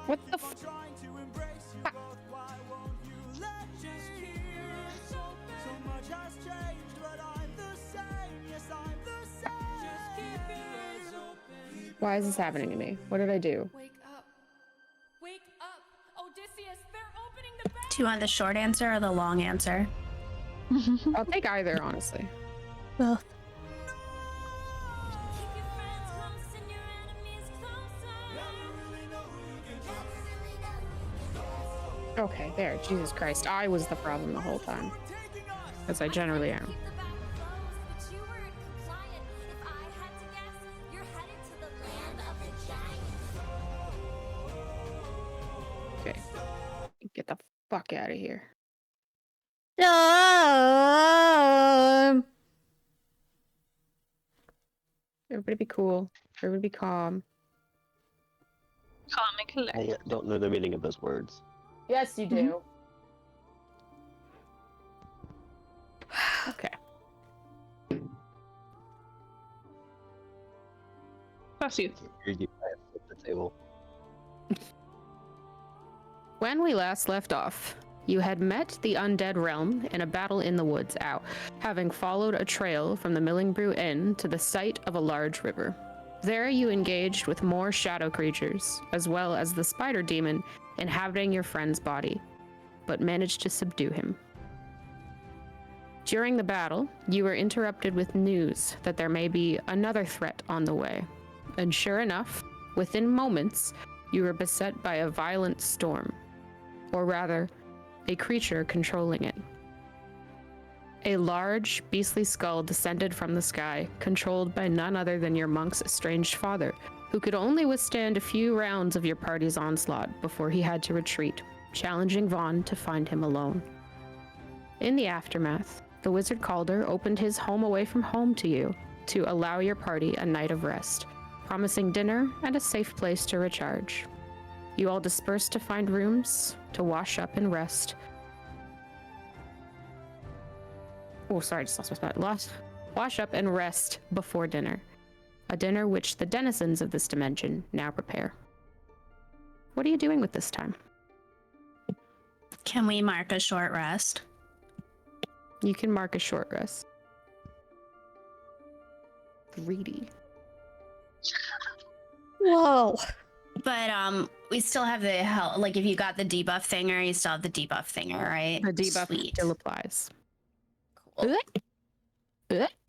What the f- Why is this happening to me? What did I do? Wake up. Wake up. Odysseus, they're opening the back. Do you want the short answer or the long answer? I'll take either, honestly. Both. Keep your friends close and your enemies closer. Okay, there. Jesus Christ. I was the problem the whole time. As I generally am. Keep the back closed, but you weren't compliant. If I had to guess, you're headed to the land of the giants. Okay. Get the fuck out of here. Everybody be cool. Everybody be calm. Calm and collect. I don't know the meaning of those words. Yes, you do. Okay. Bless you. I flipped the table. When we last left off, you had met the undead realm in a battle in the woods out, having followed a trail from the Milling Brew Inn to the site of a large river. There you engaged with more shadow creatures, as well as the spider demon inhabiting your friend's body, but managed to subdue him. During the battle, you were interrupted with news that there may be another threat on the way, and sure enough, within moments, you were beset by a violent storm, or rather, a creature controlling it. A large, beastly skull descended from the sky, controlled by none other than your monk's estranged father, who could only withstand a few rounds of your party's onslaught before he had to retreat, challenging Vaughn to find him alone. In the aftermath, the wizard Calder opened his home away from home to you to allow your party a night of rest, promising dinner and a safe place to recharge. You all dispersed to find rooms to wash up and rest. Oh, sorry, I just lost my spot. Wash up and rest before dinner. A dinner which the denizens of this dimension now prepare. What are you doing with this time? Can we mark a short rest? You can mark a short rest. Greedy. Whoa. But we still have the hell. Like, if you got the debuff thinger, you still have the debuff thinger, right? The debuff Sweet. still applies. Cool.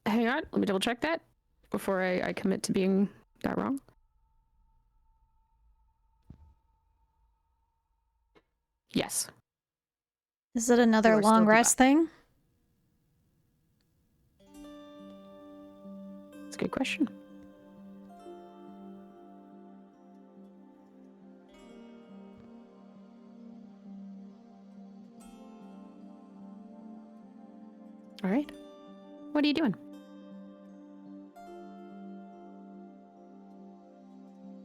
Hang on, let me double check that before I commit to being that wrong. Yes. Is it another You are still long rest thing? That's a good question. All right. What are you doing?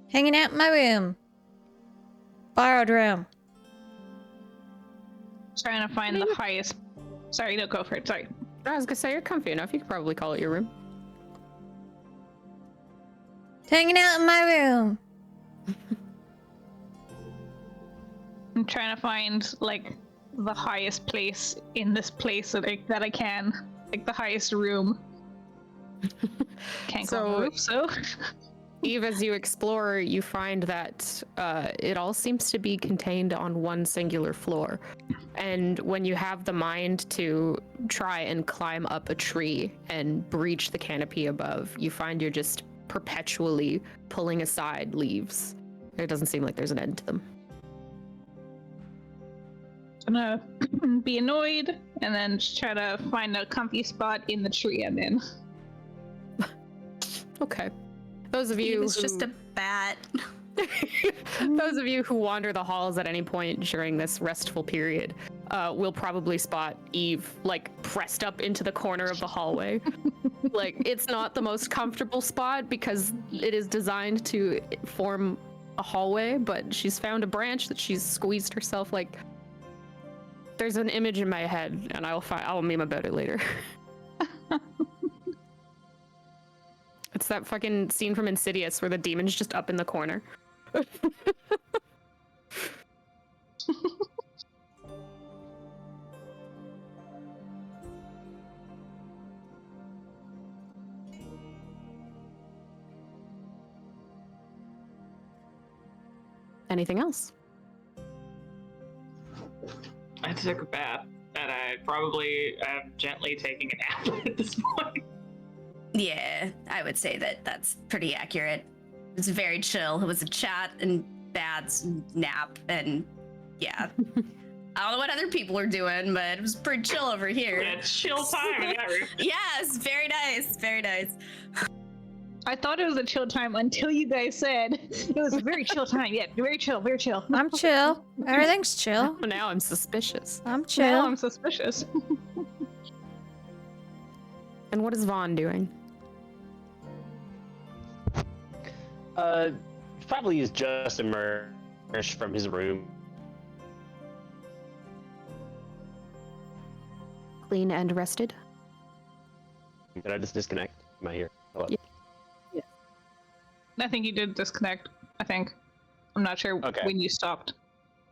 Hanging out in my room. Borrowed room. Trying to find the highest. Sorry, no, go for it. Sorry. I was gonna say you're comfy enough. You could probably call it your room. Hanging out in my room. I'm trying to find like the highest place in this place that I can, like the highest room. Can't go on the roof, so. Eve, as you explore, you find that it all seems to be contained on one singular floor. And when you have the mind to try and climb up a tree and breach the canopy above, you find you're just perpetually pulling aside leaves. It doesn't seem like there's an end to them. I'm gonna be annoyed and then just try to find a comfy spot in the tree I'm in. Okay. Those of you It's who... just a bat. Those of you who wander the halls at any point during this restful period will probably spot Eve like pressed up into the corner of the hallway. Like, it's not the most comfortable spot because it is designed to form a hallway, but she's found a branch that she's squeezed herself. Like, there's an image in my head, and I'll meme about it later. It's that fucking scene from Insidious where the demon's just up in the corner. Anything else? I took a bath, and I probably am gently taking a nap at this point. Yeah, I would say that that's pretty accurate. It's very chill. It was a chat and baths and nap and yeah. I don't know what other people are doing, but it was pretty chill over here. Yeah, it's chill time. in that room. Yes, very nice, very nice. I thought it was a chill time until you guys said it was a very chill time. Yeah, very chill, very chill. I'm chill. Everything's chill. Now I'm suspicious. I'm Now chill. I'm suspicious. And what is Vaughn doing? Probably is just emerged from his room. Clean and rested? Did I just disconnect? Am I here? Hello? Yeah. I think you did disconnect. I think. I'm not sure Okay. when you stopped.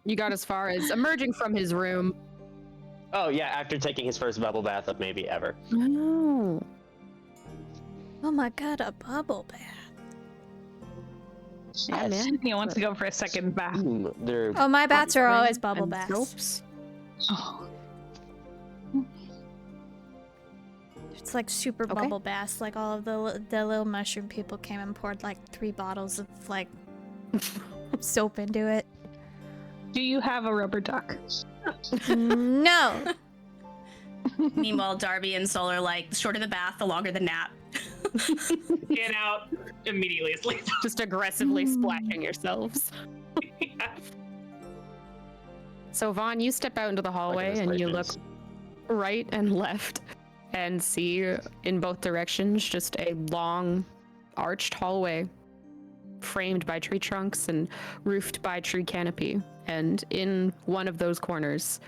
You got as far as emerging from his room. Oh yeah, after taking his first bubble bath of maybe ever. Oh. Oh my god, a bubble bath. Yeah, Yes. man. He wants to go for a second bath. They're Oh, my baths are always bubble And baths. soaps. Oh. It's like super Okay. bubble baths. Like all of the little mushroom people came and poured like 3 bottles of like soap into it. Do you have a rubber duck? No. Meanwhile, Darby and Sol are like, the shorter the bath, the longer the nap. Get out immediately asleep. Just aggressively splashing yourselves. So Vaughn, you step out into the hallway and you look right and left and see in both directions just a long arched hallway framed by tree trunks and roofed by tree canopy. And in one of those corners,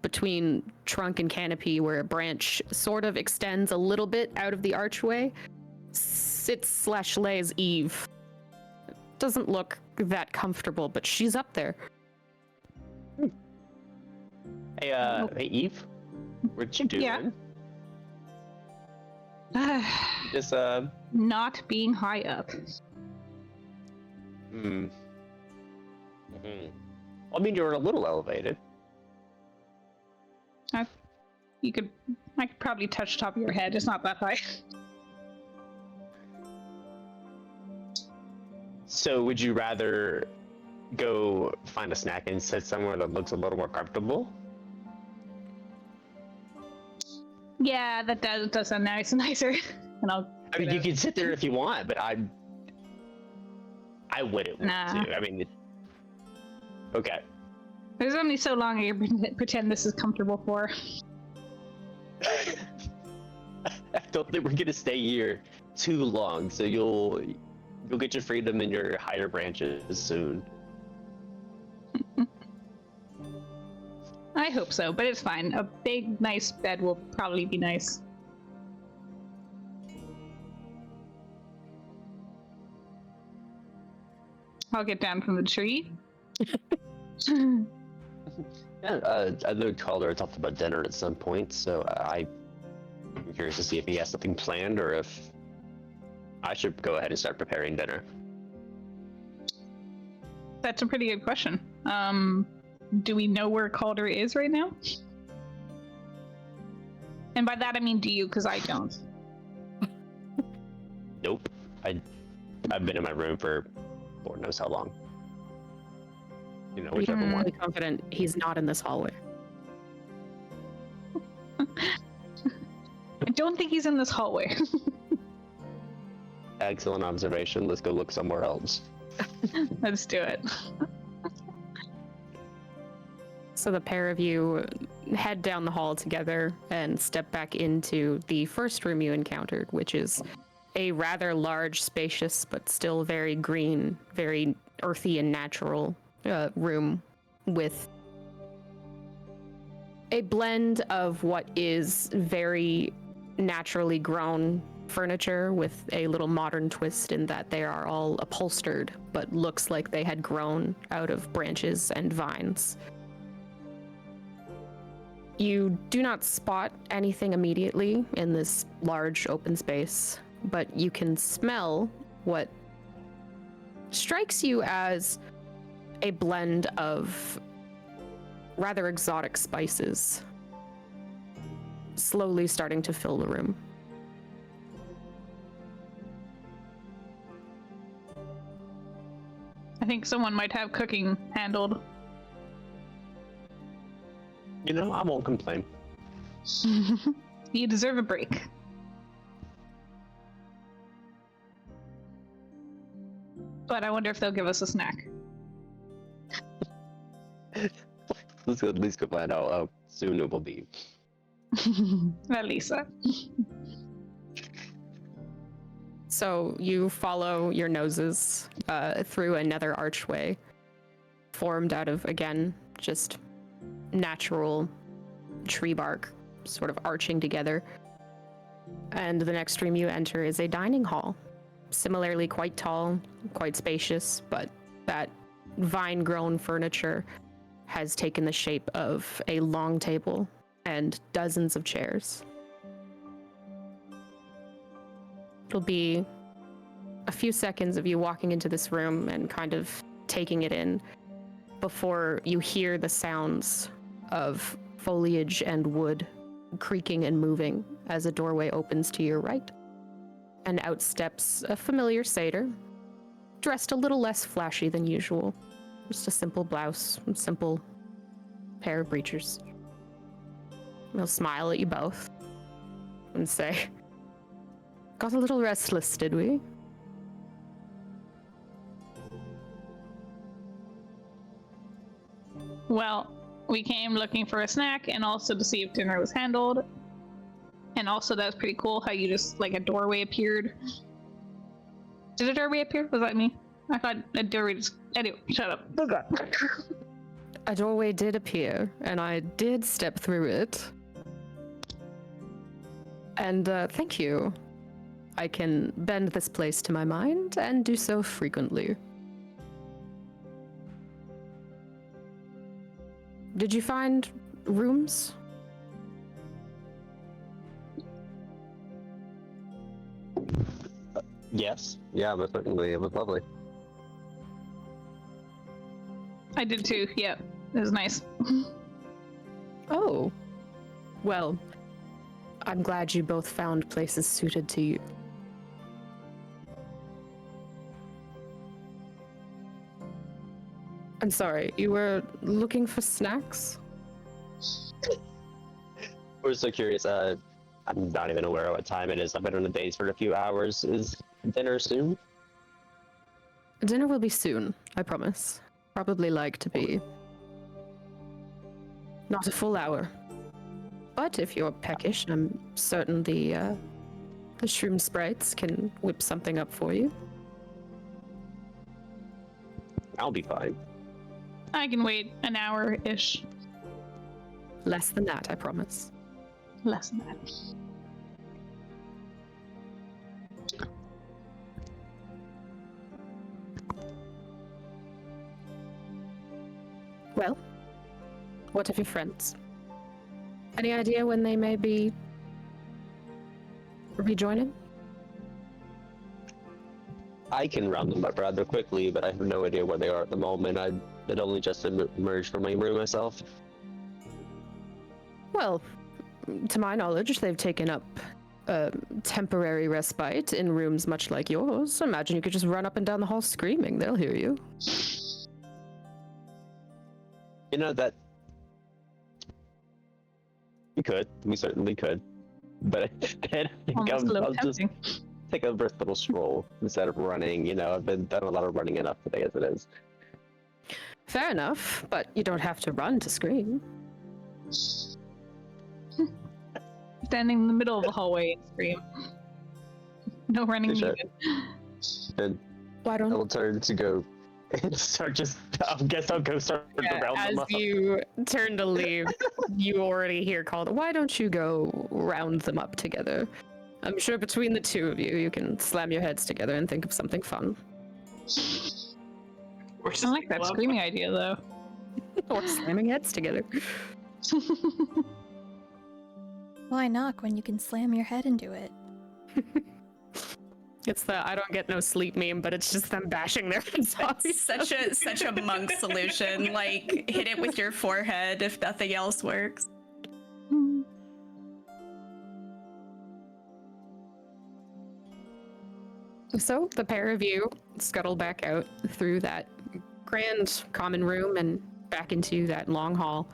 between trunk and canopy, where a branch sort of extends a little bit out of the archway, sits/lays Eve. Doesn't look that comfortable, but she's up there. Hey, hey Eve, what you doing? Yeah. Just Not being high up. Hmm. I mean, you're a little elevated. I could probably touch top of your head. It's not that high. So, would you rather go find a snack and sit somewhere that looks a little more comfortable? Yeah, that does sound nicer. And I'll. I mean, you can sit there if you want, but I wouldn't want Nah. to. I mean, okay. There's only so long I can pretend this is comfortable for. I don't think we're gonna stay here too long, so you'll get your freedom in your higher branches soon. I hope so, but it's fine. A big, nice bed will probably be nice. I'll get down from the tree. Yeah, I know Calder talked about dinner at some point, so I'm curious to see if he has something planned or if I should go ahead and start preparing dinner. That's a pretty good question. Do we know where Calder is right now? And by that I mean do you, because I don't. Nope. I've been in my room for Lord knows how long. You know, whichever I'm one. really confident he's not in this hallway. I don't think he's in this hallway. Excellent observation. Let's go look somewhere else. Let's do it. So the pair of you head down the hall together and step back into the first room you encountered, which is a rather large, spacious, but still very green, very earthy and natural room with a blend of what is very naturally grown furniture with a little modern twist in that they are all upholstered, but looks like they had grown out of branches and vines. You do not spot anything immediately in this large open space, but you can smell what strikes you as a blend of rather exotic spices slowly starting to fill the room. I think someone might have cooking handled. You know, I won't complain. You deserve a break. But I wonder if they'll give us a snack. Let's at least go find out how soon it will be. Lisa. So you follow your noses through another archway formed out of, again, just natural tree bark sort of arching together. And the next room you enter is a dining hall. Similarly quite tall, quite spacious, but that vine-grown furniture has taken the shape of a long table and dozens of chairs. It'll be a few seconds of you walking into this room and kind of taking it in before you hear the sounds of foliage and wood creaking and moving as a doorway opens to your right. And out steps a familiar satyr, dressed a little less flashy than usual. Just a simple blouse, and simple pair of breeches. He'll smile at you both and say, "Got a little restless, did we?" Well, we came looking for a snack and also to see if dinner was handled. And also that was pretty cool how you just, like, a doorway appeared. Did a doorway appear? Was that me? I thought a doorway just... Anyway, shut up. Oh god. A doorway did appear, and I did step through it. And thank you. I can bend this place to my mind and do so frequently. Did you find rooms? Yes. Yeah, but certainly it was lovely. I did too, yeah. It was nice. Oh. Well, I'm glad you both found places suited to you. I'm sorry, you were looking for snacks? We're so curious. I'm not even aware of what time it is. I've been on the days for a few hours. Is dinner soon? Dinner will be soon, I promise. Probably like to be not a full hour. But if you're peckish, I'm certain the shroom sprites can whip something up for you. I'll be fine. I can wait an hour-ish. Less than that, I promise. Less than that. Well, what of your friends? Any idea when they may be rejoining? I can round them up rather quickly, but I have no idea where they are at the moment. I had only just emerged from my room myself. Well, to my knowledge, they've taken up a temporary respite in rooms much like yours. Imagine you could just run up and down the hall screaming. They'll hear you. You know that we certainly could, but I think Almost a little I'll just tempting. take a brisk little stroll instead of running. You know, I've been done a lot of running enough today as it is. Fair enough, but you don't have to run to scream. Standing in the middle of the hallway and scream. No running Sure. needed. And Why I don't will turn to go and start just. I guess I'll go start to round as them up. you turn to leave, you already hear called, "Why don't you go round them up together? I'm sure between the two of you, you can slam your heads together and think of something fun." We're just I like that club. screaming idea though. Or slamming heads together. Why knock when you can slam your head into it? It's the I don't get no sleep meme, but it's just them bashing their heads off. It's such a monk solution. Like, hit it with your forehead if nothing else works. So the pair of you scuttle back out through that grand common room and back into that long hall.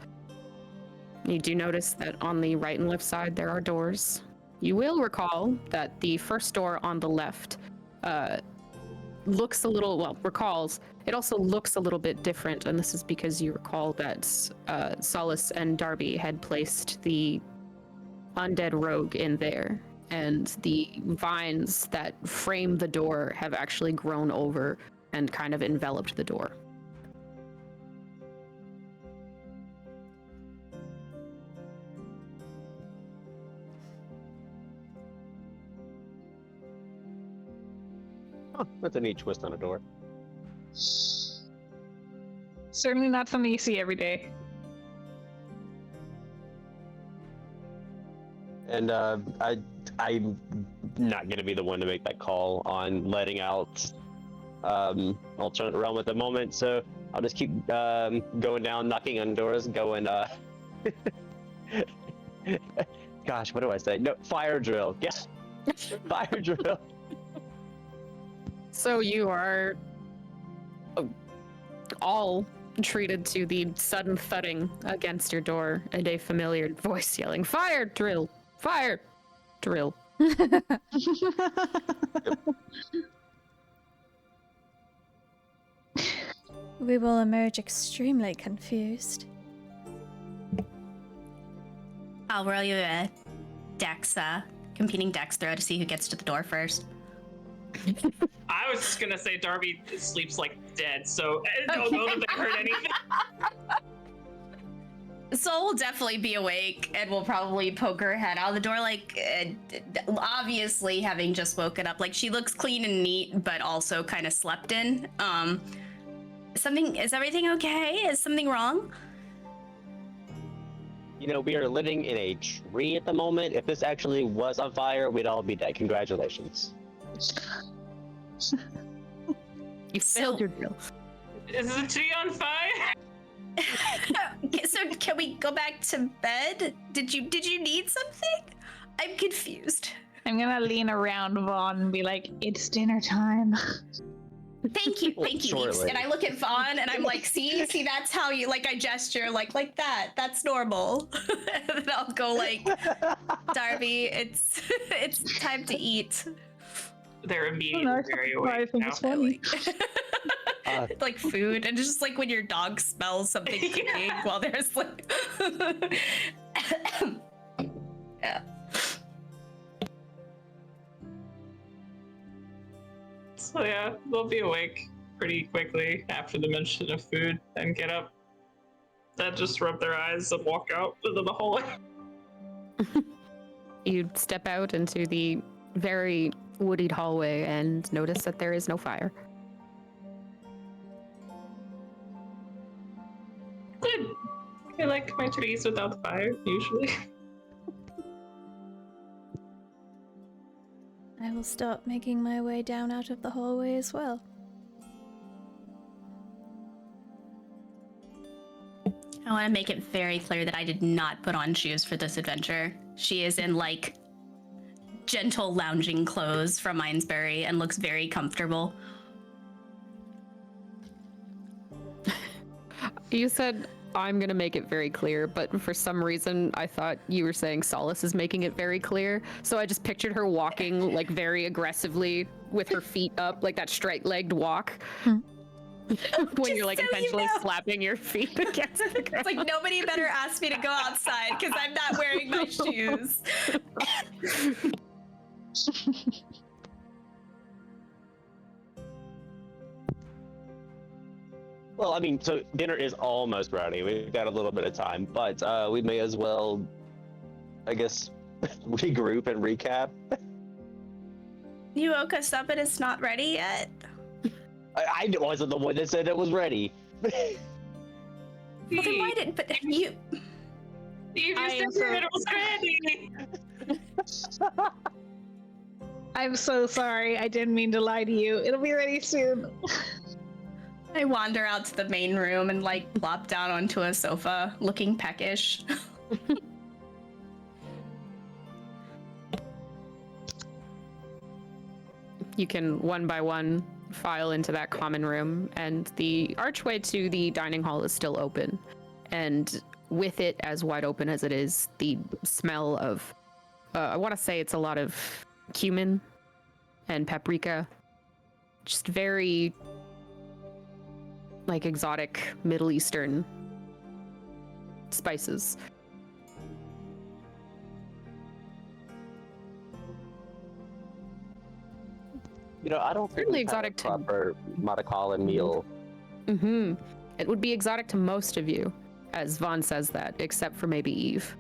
You do notice that on the right and left side there are doors. You will recall that the first door on the left looks a little, well, recalls, it also looks a little bit different, and this is because you recall that Solace and Darby had placed the undead rogue in there, and the vines that frame the door have actually grown over and kind of enveloped the door. Huh, that's a neat twist on a door. Certainly not something you see every day. And I'm not gonna be the one to make that call on letting out alternate realm at the moment, so I'll just keep going down, knocking on doors, going gosh, what do I say? No, fire drill. Yes, fire drill. So you are all treated to the sudden thudding against your door and a familiar voice yelling, "Fire drill! Fire drill!" We will emerge extremely confused. I'll roll you a competing dex throw to see who gets to the door first. I was just gonna say Darby sleeps like dead, so I don't know that they heard anything. Soul will definitely be awake and will probably poke her head out of the door, like, obviously having just woken up. Like, she looks clean and neat, but also kind of slept in. Is everything okay? Is something wrong? You know, we are living in a tree at the moment. If this actually was on fire, we'd all be dead. Congratulations. You failed your drill. Is the tree on fire? So can we go back to bed? Did you need something? I'm confused. I'm gonna lean around Vaughn and be like, "It's dinner time." Thank you, Shortly. And I look at Vaughn and I'm like, see, that's how you, like, I gesture like that. That's normal. And then I'll go like, Darby, it's time to eat. They're immediately No, very I awake think now. it's funny. Like food, and it's just like when your dog smells something cooking while there's like yeah. So yeah, they'll be awake pretty quickly after the mention of food and get up. Then just rub their eyes and walk out into the hallway. You step out into the very woodied hallway and notice that there is no fire. Good. I like my trees without fire, usually. I will start making my way down out of the hallway as well. I want to make it very clear that I did not put on shoes for this adventure. She is in, like, gentle lounging clothes from Minesbury and looks very comfortable. You said, "I'm gonna make it very clear," but for some reason I thought you were saying Solace is making it very clear. So I just pictured her walking like very aggressively with her feet up, like that straight-legged walk. When you're like so you intentionally know. slapping your feet against the ground. It's like nobody better ask me to go outside because I'm not wearing my shoes. Well, I mean, so dinner is almost ready. We've got a little bit of time, but we may as well, I guess, regroup and recap. You woke us up and it's not ready yet? I wasn't the one that said it was ready. Well, then why didn't, but you... You I just said it was ready! I'm so sorry. I didn't mean to lie to you. It'll be ready soon. I wander out to the main room and like plop down onto a sofa, looking peckish. You can one by one file into that common room, and the archway to the dining hall is still open. And with it, as wide open as it is, the smell of, I want to say it's a lot of cumin and paprika. Just very, like, exotic Middle Eastern spices. You know, I don't think Certainly we've had a exotic to- proper Matakala meal. Mm-hmm. It would be exotic to most of you, as Vaughn says that, except for maybe Eve.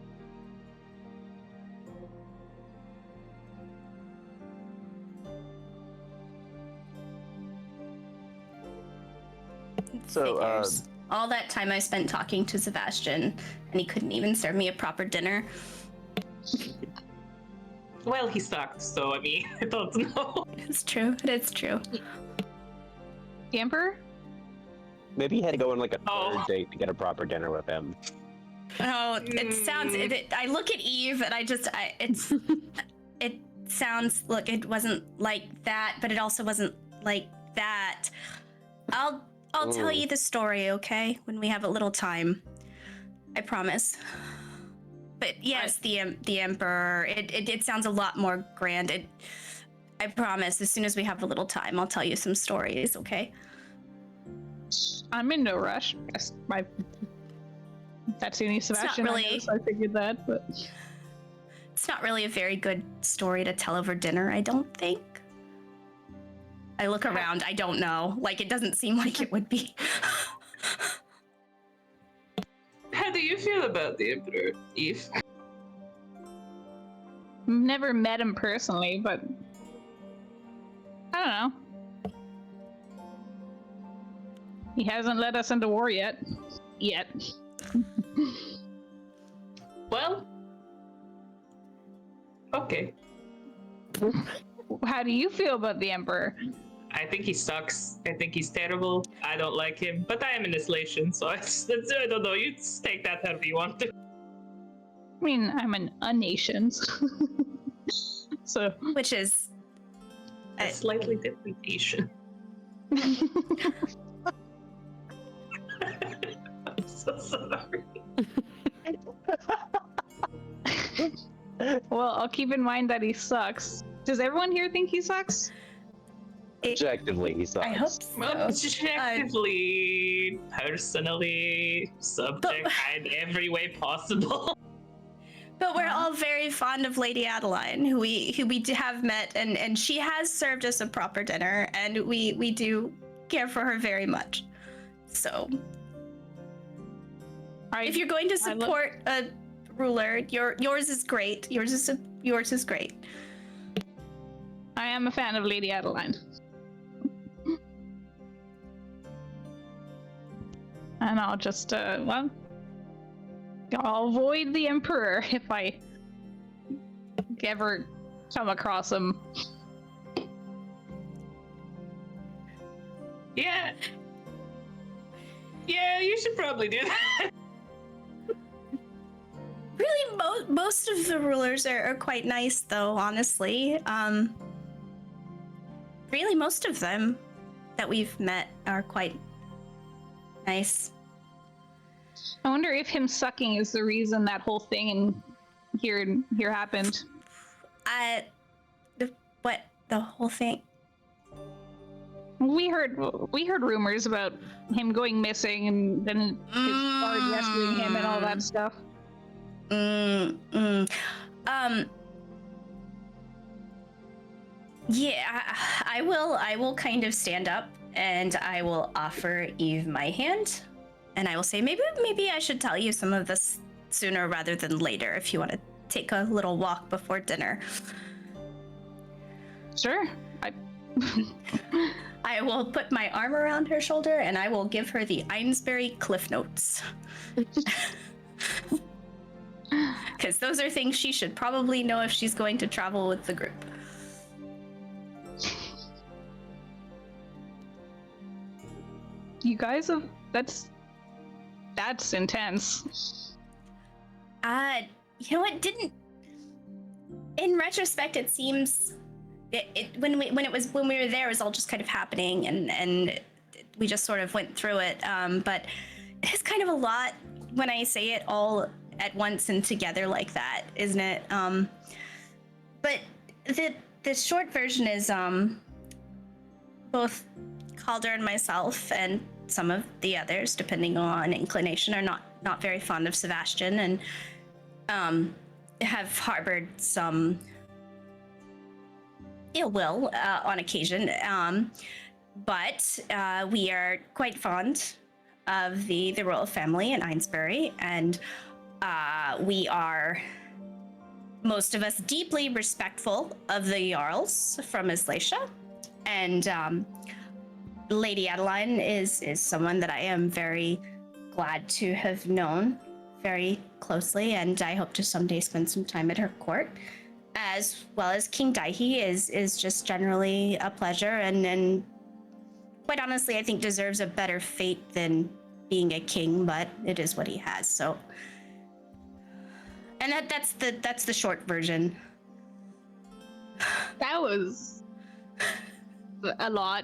So, Figures. All that time I spent talking to Sebastian, and he couldn't even serve me a proper dinner. Well, he sucked, so I mean, I don't know. It's true. It's true. The Emperor? Maybe you had to go on like a Oh. third date to get a proper dinner with him. Oh, it sounds. I look at Eve, and it's. It sounds. Look, it wasn't like that, but it also wasn't like that. I'll tell you the story, okay? When we have a little time, I promise. But yes, the Emperor. It sounds a lot more grand. I promise. As soon as we have a little time, I'll tell you some stories, okay? I'm in no rush. I've seen you, Sebastian. really- I know, so I figured that, but It's not really a very good story to tell over dinner, I don't think. I look around, I don't know. Like, it doesn't seem like it would be. How do you feel about the Emperor, Eve? never met him personally, but I don't know. He hasn't led us into war yet. Well, okay. How do you feel about the Emperor? I think he sucks. I think he's terrible. I don't like him, but I am in this nation, so I don't know. You just take that however you want to. I mean, I'm a nation. So Which is. A slightly different nation. I'm so sorry. well, I'll keep in mind that he sucks. Does everyone here think he sucks? Objectively, he sucks. I hope so. Well, objectively, personally, subject, in every way possible. But we're all very fond of Lady Adeline, who we have met, and she has served us a proper dinner, and we do care for her very much. So, if you're going to support a ruler, yours is great. Yours is great. I am a fan of Lady Adeline. And I'll just, I'll avoid the Emperor if I ever come across him. Yeah. Yeah, you should probably do that. Really, most of the rulers are quite nice, though, honestly. Really, most of them that we've met are quite nice. I wonder if him sucking is the reason that whole thing in here happened. The whole thing? We heard rumors about him going missing and then his guard rescuing him and all that stuff. Yeah, I will kind of stand up and I will offer Eve my hand, and I will say maybe I should tell you some of this sooner rather than later if you want to take a little walk before dinner. Sure. I will put my arm around her shoulder and I will give her the Ainsbury Cliff Notes. Because those are things she should probably know if she's going to travel with the group. You guys have that's intense. You know what? Didn't in retrospect it seems when we were there, it was all just kind of happening, and we just sort of went through it. But it's kind of a lot when I say it all at once and together like that, isn't it? But the short version is both Calder and myself and some of the others, depending on inclination, are not very fond of Sebastian, and have harbored some ill will on occasion. But we are quite fond of the royal family in Ainsbury, and we are, most of us, deeply respectful of the Jarls from Islatia. And Lady Adeline is someone that I am very glad to have known very closely, and I hope to someday spend some time at her court. As well as King Daihi is just generally a pleasure, and quite honestly, I think deserves a better fate than being a king, but it is what he has. So, and that's the short version. That was a lot.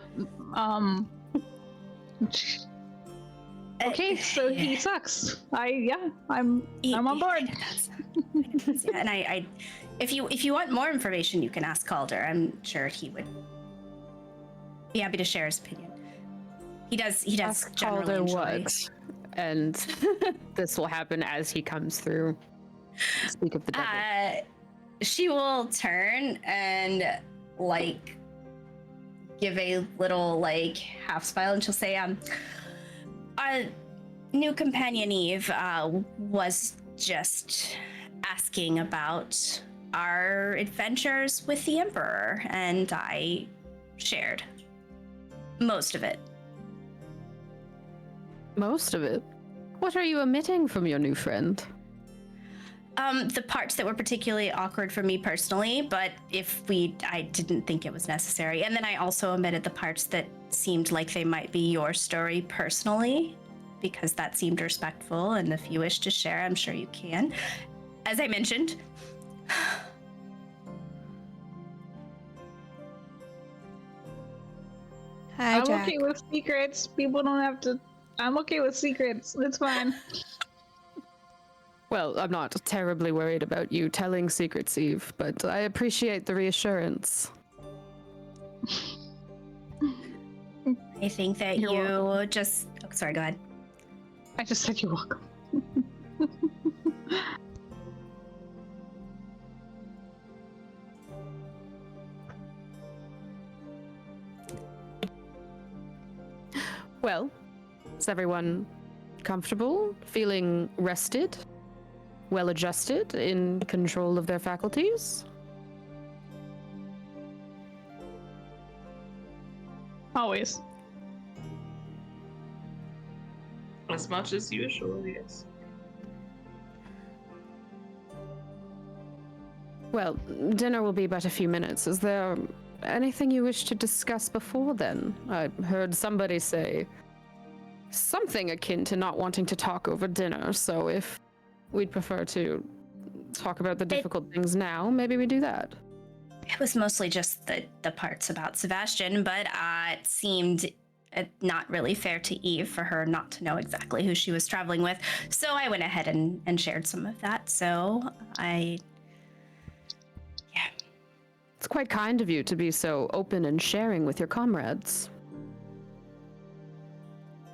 Okay, so he sucks. I'm on board. Yeah, and I if you want more information, you can ask Calder. I'm sure he would be happy to share his opinion. He does Ask generally Calder enjoy. what? And this will happen as he comes through. Speak of the devil. She will turn and like give a little like half smile, and she'll say, our new companion Eve was just asking about our adventures with the Emperor, and I shared most of it. Most of it? What are you omitting from your new friend? The parts that were particularly awkward for me personally, but I didn't think it was necessary. And then I also omitted the parts that seemed like they might be your story personally, because that seemed respectful, and if you wish to share, I'm sure you can. As I mentioned, Hi, I'm Jack. okay with secrets. People don't have to. I'm okay with secrets. It's fine. Well, I'm not terribly worried about you telling secrets, Eve, but I appreciate the reassurance. I think that You're you just... Oh, sorry, go ahead. I just said you're welcome. Well, is everyone comfortable? Feeling rested? Well adjusted? In control of their faculties? Always. As much as usual, yes. Well, dinner will be but a few minutes. Is there anything you wish to discuss before then? I heard somebody say something akin to not wanting to talk over dinner, so if we'd prefer to talk about the difficult things now, maybe we do that. It was mostly just the parts about Sebastian, but it seemed not really fair to Eve for her not to know exactly who she was traveling with. So I went ahead and shared some of that. So It's quite kind of you to be so open and sharing with your comrades.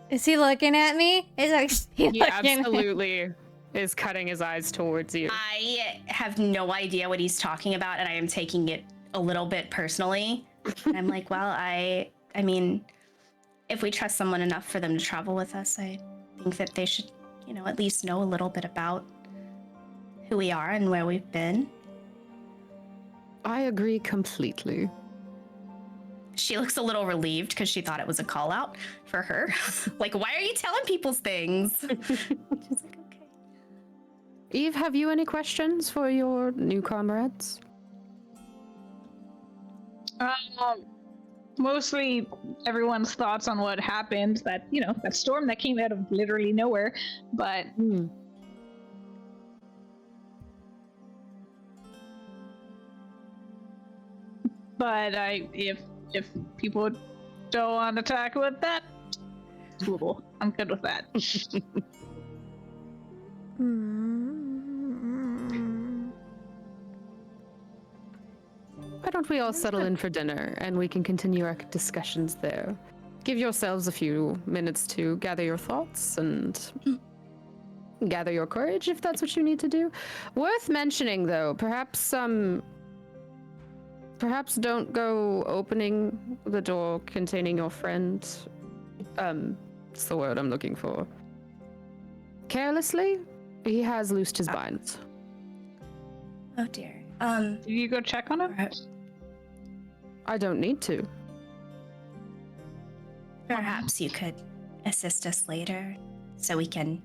Is he looking at me? Is he He looking at me? absolutely is cutting his eyes towards you. I have no idea what he's talking about, and I am taking it a little bit personally. And I'm like, well, I mean, if we trust someone enough for them to travel with us, I think that they should, at least know a little bit about who we are and where we've been. I agree completely. She looks a little relieved because she thought it was a call out for her. Like, why are you telling people's things? She's like, okay. Eve, have you any questions for your new comrades? mostly everyone's thoughts on what happened, that, you know, that storm that came out of literally nowhere. But if people don't want to talk about that, cool. I'm good with that. Why don't we all settle in for dinner and we can continue our discussions there? Give yourselves a few minutes to gather your thoughts and gather your courage if that's what you need to do. Worth mentioning, though, perhaps don't go opening the door containing your friend. It's the word I'm looking for. Carelessly, he has loosed his binds. Oh dear. Did you go check on him? I don't need to. Perhaps you could assist us later so we can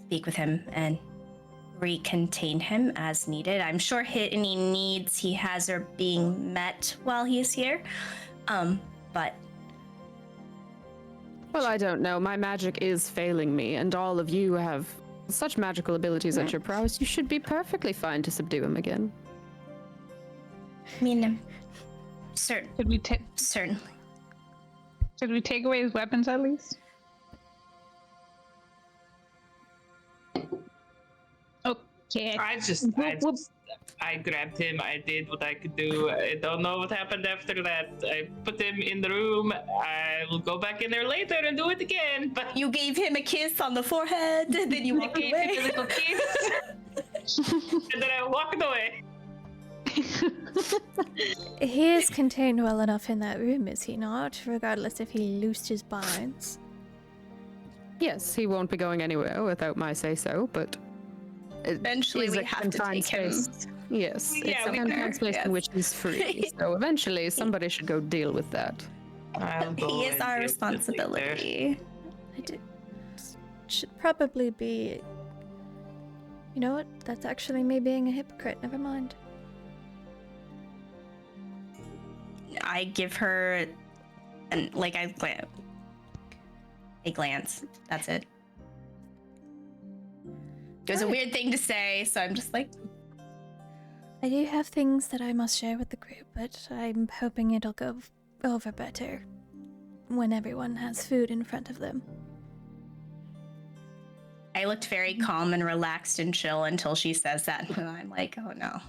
speak with him and recontain him as needed. I'm sure any needs he has are being met while he's here. But Well, I don't know. My magic is failing me, and all of you have such magical abilities at your prowess. You should be perfectly fine to subdue him again. I mean, Should we certainly. Should we take away his weapons at least? Okay. I grabbed him. I did what I could do. I don't know what happened after that. I put him in the room. I will go back in there later and do it again. But You gave him a kiss on the forehead, and then you walked gave him a away. little kiss, and then I walked away. He is contained well enough in that room, is he not? Regardless if he loosed his binds. Yes, he won't be going anywhere without my say-so, but... it Eventually is we a have to confined take him. space. Yes, Yeah, it's a we confined are, space yes. in which he's free, so eventually somebody should go deal with that. I'll go He is and our deal with it later. responsibility. I do. Should probably be. You know what? That's actually me being a hypocrite. Never mind. I give her a glance. That's it. It was a Right. weird thing to say, so I'm just like, I do have things that I must share with the group, but I'm hoping it'll go over better when everyone has food in front of them. I looked very calm and relaxed and chill until she says that, and I'm like, oh no.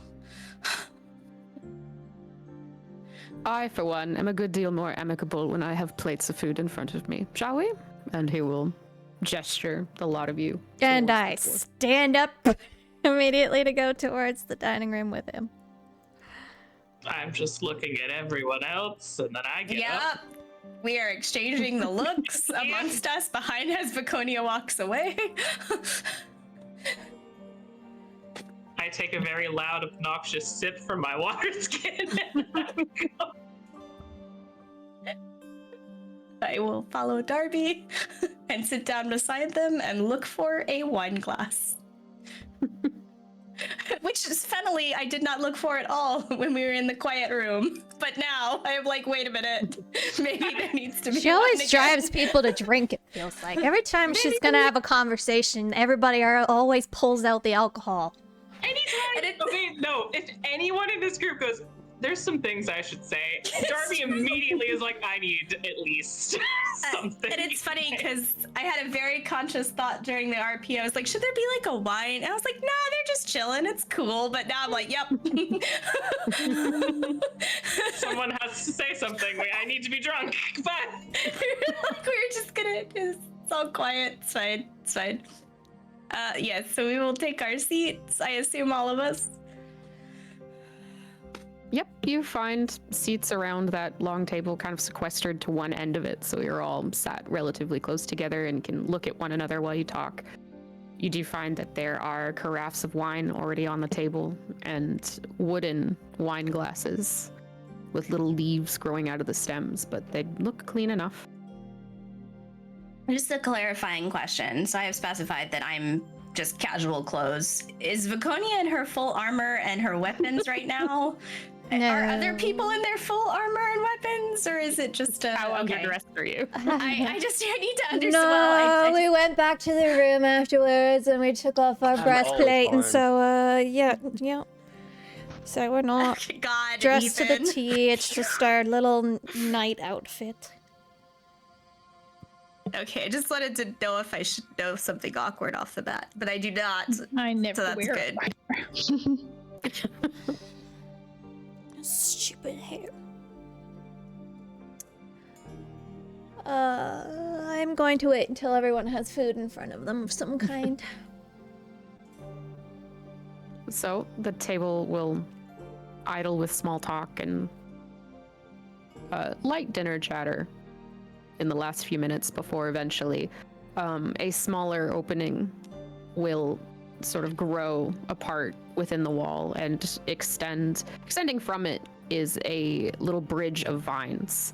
I, for one, am a good deal more amicable when I have plates of food in front of me. Shall we? And he will gesture the lot of you. And towards I the door. stand up immediately to go towards the dining room with him. I'm just looking at everyone else, and then I get up. Yep. We are exchanging the looks amongst us behind as Viconia walks away. I take a very loud, obnoxious sip from my water skin. I will follow Darby and sit down beside them and look for a wine glass. Which is funnily I did not look for at all when we were in the quiet room. But now I am like, wait a minute. Maybe there needs to be She one always again. drives people to drink, it feels like. Every time she's gonna have a conversation, everybody always pulls out the alcohol. Anytime. Okay, no. If anyone in this group goes, there's some things I should say, Darby immediately is like, I need at least something. And it's funny because I had a very conscious thought during the RP. I was like, should there be like a wine? And I was like, nah, they're just chilling. It's cool. But now I'm like, yep. Someone has to say something. Like, I need to be drunk. But Like, we're just gonna, it's all quiet. It's fine. It's fine. Yes, so we will take our seats. I assume all of us. Yep, you find seats around that long table kind of sequestered to one end of it, so you're all sat relatively close together and can look at one another while you talk. You do find that there are carafes of wine already on the table and wooden wine glasses with little leaves growing out of the stems, but they look clean enough. Just a clarifying question. So I have specified that I'm just casual clothes. Is Viconia in her full armor and her weapons right now? Are other No. people in their full armor and weapons, or is it just a? How okay. underdressed are you? I need to understand. No, Well, I we went back to the room afterwards and we took off our I'm breastplate, and always so yeah. So we're not God, dressed to the Ethan. T. It's just our little night outfit. Okay, I just wanted to know if I should know something awkward off the bat, but I do not. I never So that's wear good. Stupid hair. I'm going to wait until everyone has food in front of them of some kind. So the table will idle with small talk and light dinner chatter in the last few minutes before eventually a smaller opening will sort of grow apart within the wall and extending from it is a little bridge of vines,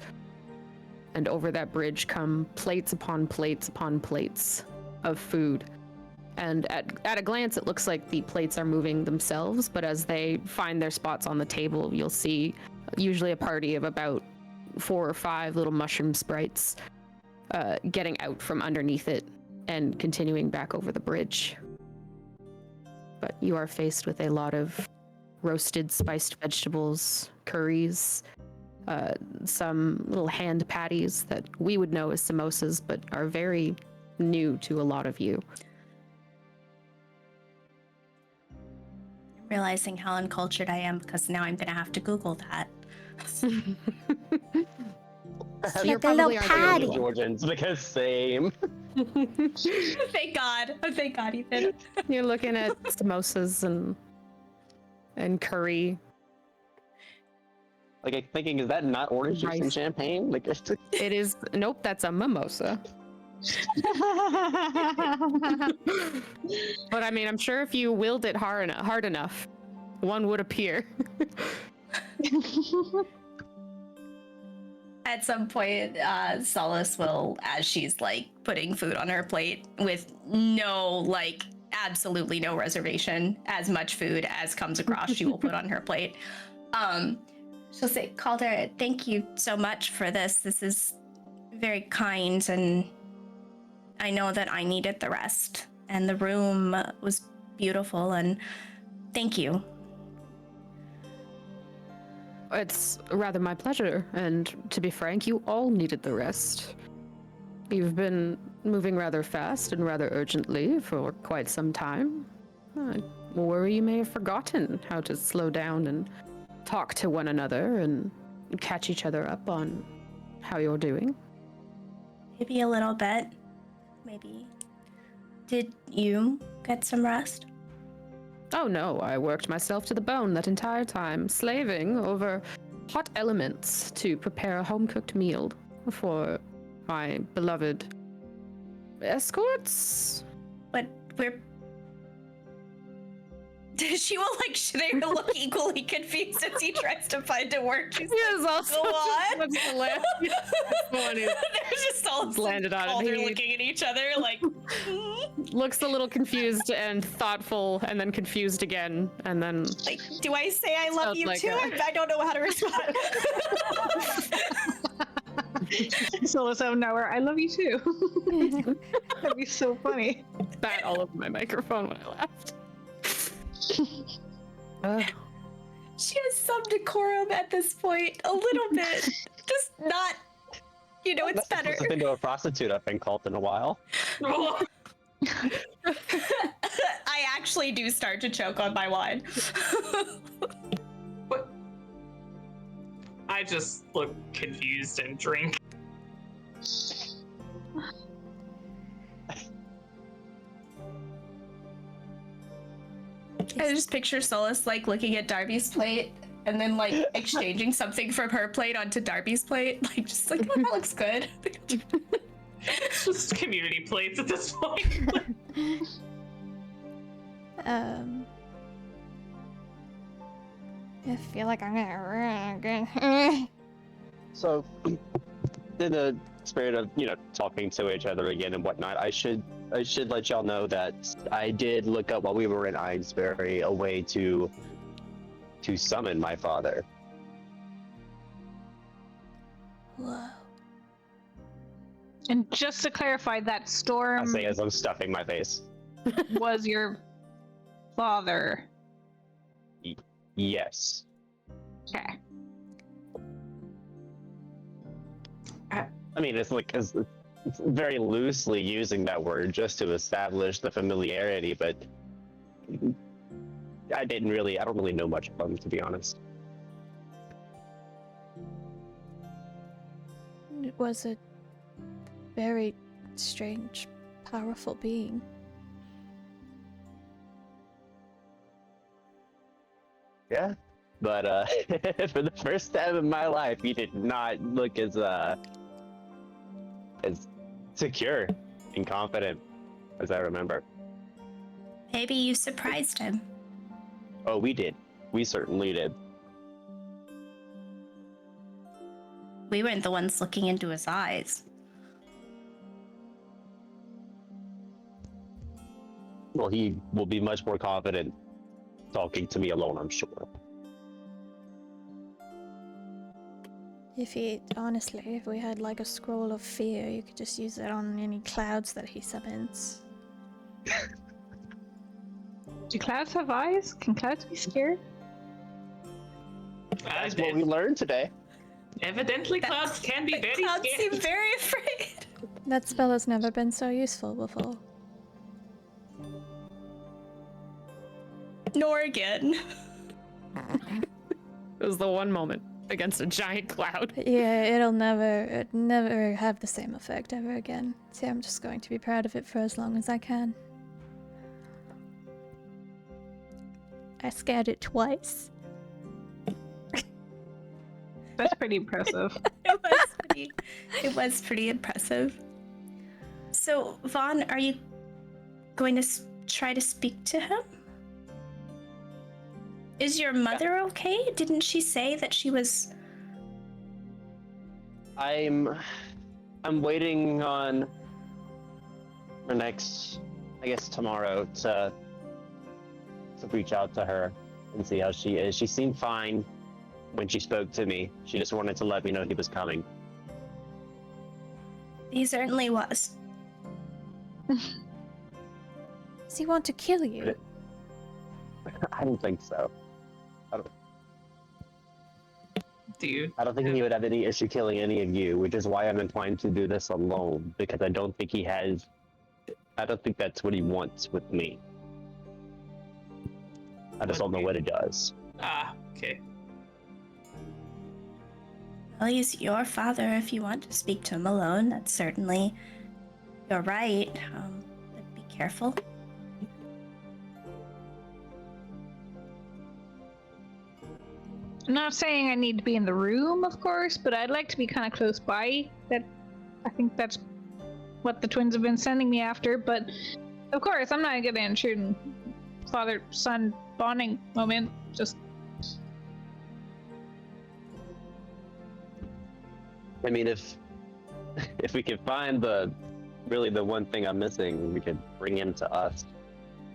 and over that bridge come plates upon plates upon plates of food. And at a glance, it looks like the plates are moving themselves, but as they find their spots on the table, you'll see usually a party of about 4 or 5 little mushroom sprites getting out from underneath it and continuing back over the bridge. But you are faced with a lot of roasted spiced vegetables, curries, some little hand patties that we would know as samosas, but are very new to a lot of you. Realizing how uncultured I am because now I'm gonna have to Google that. So Like you're a probably little aren't patty. the Georgians, because same. Thank God. Oh, thank God, Ethan. You're looking at samosas and curry. Like, I'm thinking, is that not orange juice and Rice. champagne? Like, it's It is nope, that's a mimosa. But I mean, I'm sure if you willed it hard enough, one would appear. At some point, Solace will, as she's like putting food on her plate with no, like, absolutely no reservation, as much food as comes across, she will put on her plate. She'll say, Calder, thank you so much for this. This is very kind, and I know that I needed the rest. And the room was beautiful, and thank you. It's rather my pleasure, and to be frank, you all needed the rest. You've been moving rather fast and rather urgently for quite some time. I worry you may have forgotten how to slow down and talk to one another and catch each other up on how you're doing. Maybe a little bit. Maybe. Did you get some rest? Oh no, I worked myself to the bone that entire time, slaving over hot elements to prepare a home-cooked meal for my beloved escorts. But we're. She will they look equally confused as he tries to find a word. She's Yes, like, also go on. what's the last one is There's just all landed on it. Calder He- looking at each other like. looks a little confused and thoughtful, and then confused again, and then Like, do I say I love Sounds you like too? I don't know how to respond. So let's have nowhere. I love you too. That'd be so funny. spat all over my microphone when I laughed. She has some decorum at this point, a little bit. Just not, it's better. I've been to a prostitute I've been called in a while. I actually do start to choke on my wine. What? I just look confused and drink. I just picture Solus looking at Darby's plate and then exchanging something from her plate onto Darby's plate. Oh, that looks good. It's just community plates at this point. I feel like I'm gonna. So, in the spirit of talking to each other again and whatnot, I should let y'all know that I did look up while we were in Ainsbury a way to summon my father. Whoa. And just to clarify, that I storm say as I'm stuffing my face. was your father. Yes. Okay. I mean, it's like it's very loosely using that word just to establish the familiarity, but I don't really know much of him, to be honest. It was a very strange, powerful being. Yeah. But for the first time in my life, he did not look as secure and confident as I remember. Maybe you surprised him. Oh, we did. We certainly did. We weren't the ones looking into his eyes. Well, he will be much more confident talking to me alone, I'm sure. Honestly, if we had like a scroll of fear, you could just use it on any clouds that he summons. Do clouds have eyes? Can clouds be scared? That's what we learned today. Evidently, clouds can be very Clouds scary. seem very afraid. That spell has never been so useful before. Nor again. It was the one moment against a giant cloud. Yeah, it'll never have the same effect ever again. See, I'm just going to be proud of it for as long as I can. I scared it twice. That's pretty impressive. It was pretty impressive. So, Vaughn, are you going to try to speak to him? Is your mother okay? Didn't she say that she was... I'm waiting on the next, I guess tomorrow, to reach out to her and see how she is. She seemed fine when she spoke to me. She just wanted to let me know he was coming. He certainly was. Does he want to kill you? I don't think so. I don't think he would have any issue killing any of you, which is why I'm inclined to do this alone, because I don't think that's what he wants with me. I just don't know what it does. Ah, okay. Well, he's your father if you want to speak to him alone. That's certainly your right. But be careful. I'm not saying I need to be in the room, of course, but I'd like to be kind of close by. I think that's what the twins have been sending me after, but of course, I'm not gonna intrude in father-son bonding moment. Just... I mean, if we could find the one thing I'm missing, we could bring him to us,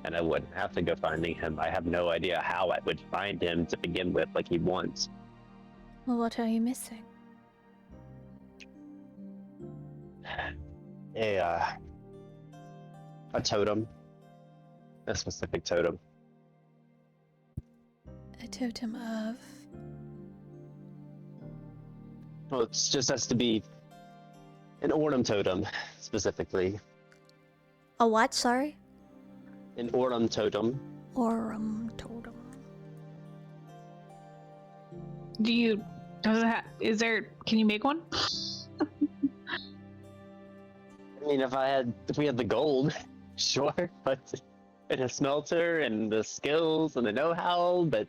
and I wouldn't have to go finding him. I have no idea how I would find him to begin with, like he wants. Well, what are you missing? A totem. A specific totem. A totem of... Well, it just has to be an Ornum totem, specifically. A what, sorry? An Ornum totem. Aurum totem. Can you make one? I mean, if we had the gold, sure, but and a smelter and the skills and the know-how, but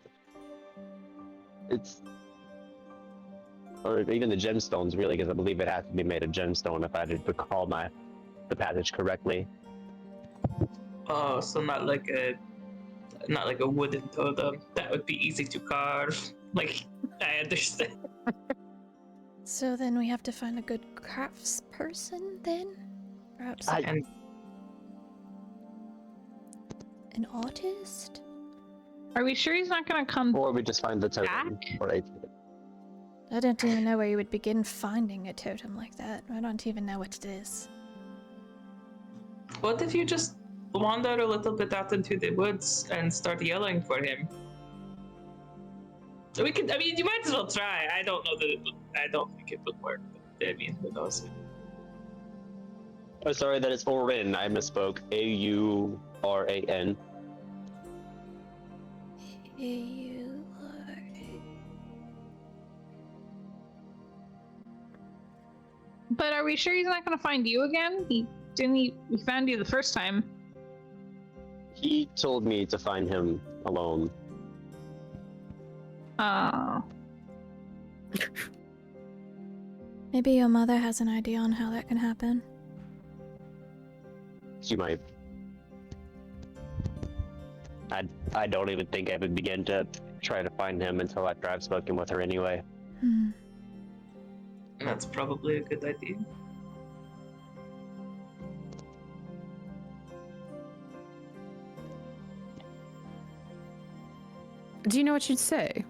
or even the gemstones, really, because I believe it has to be made of gemstone if I did recall the passage correctly. Oh, so not like a wooden totem. That would be easy to carve. Like, I understand. So then we have to find a good craftsperson then? Perhaps an artist? Are we sure he's not gonna come? Or we just find the totem. Back? Or I don't even know where you would begin finding a totem like that. I don't even know what it is. What if you just wander a little bit out into the woods and start yelling for him? We could. I mean, you might as well try. I don't know that it would. I don't think it would work. But, I mean, who knows? Oh, sorry, that is Auran. I misspoke. Auran. But are we sure he's not gonna find you again? He found you the first time. He told me to find him alone. Oh. Maybe your mother has an idea on how that can happen. She might. I don't even think I would begin to try to find him until after I've spoken with her anyway. That's probably a good idea. Do you know what you'd say?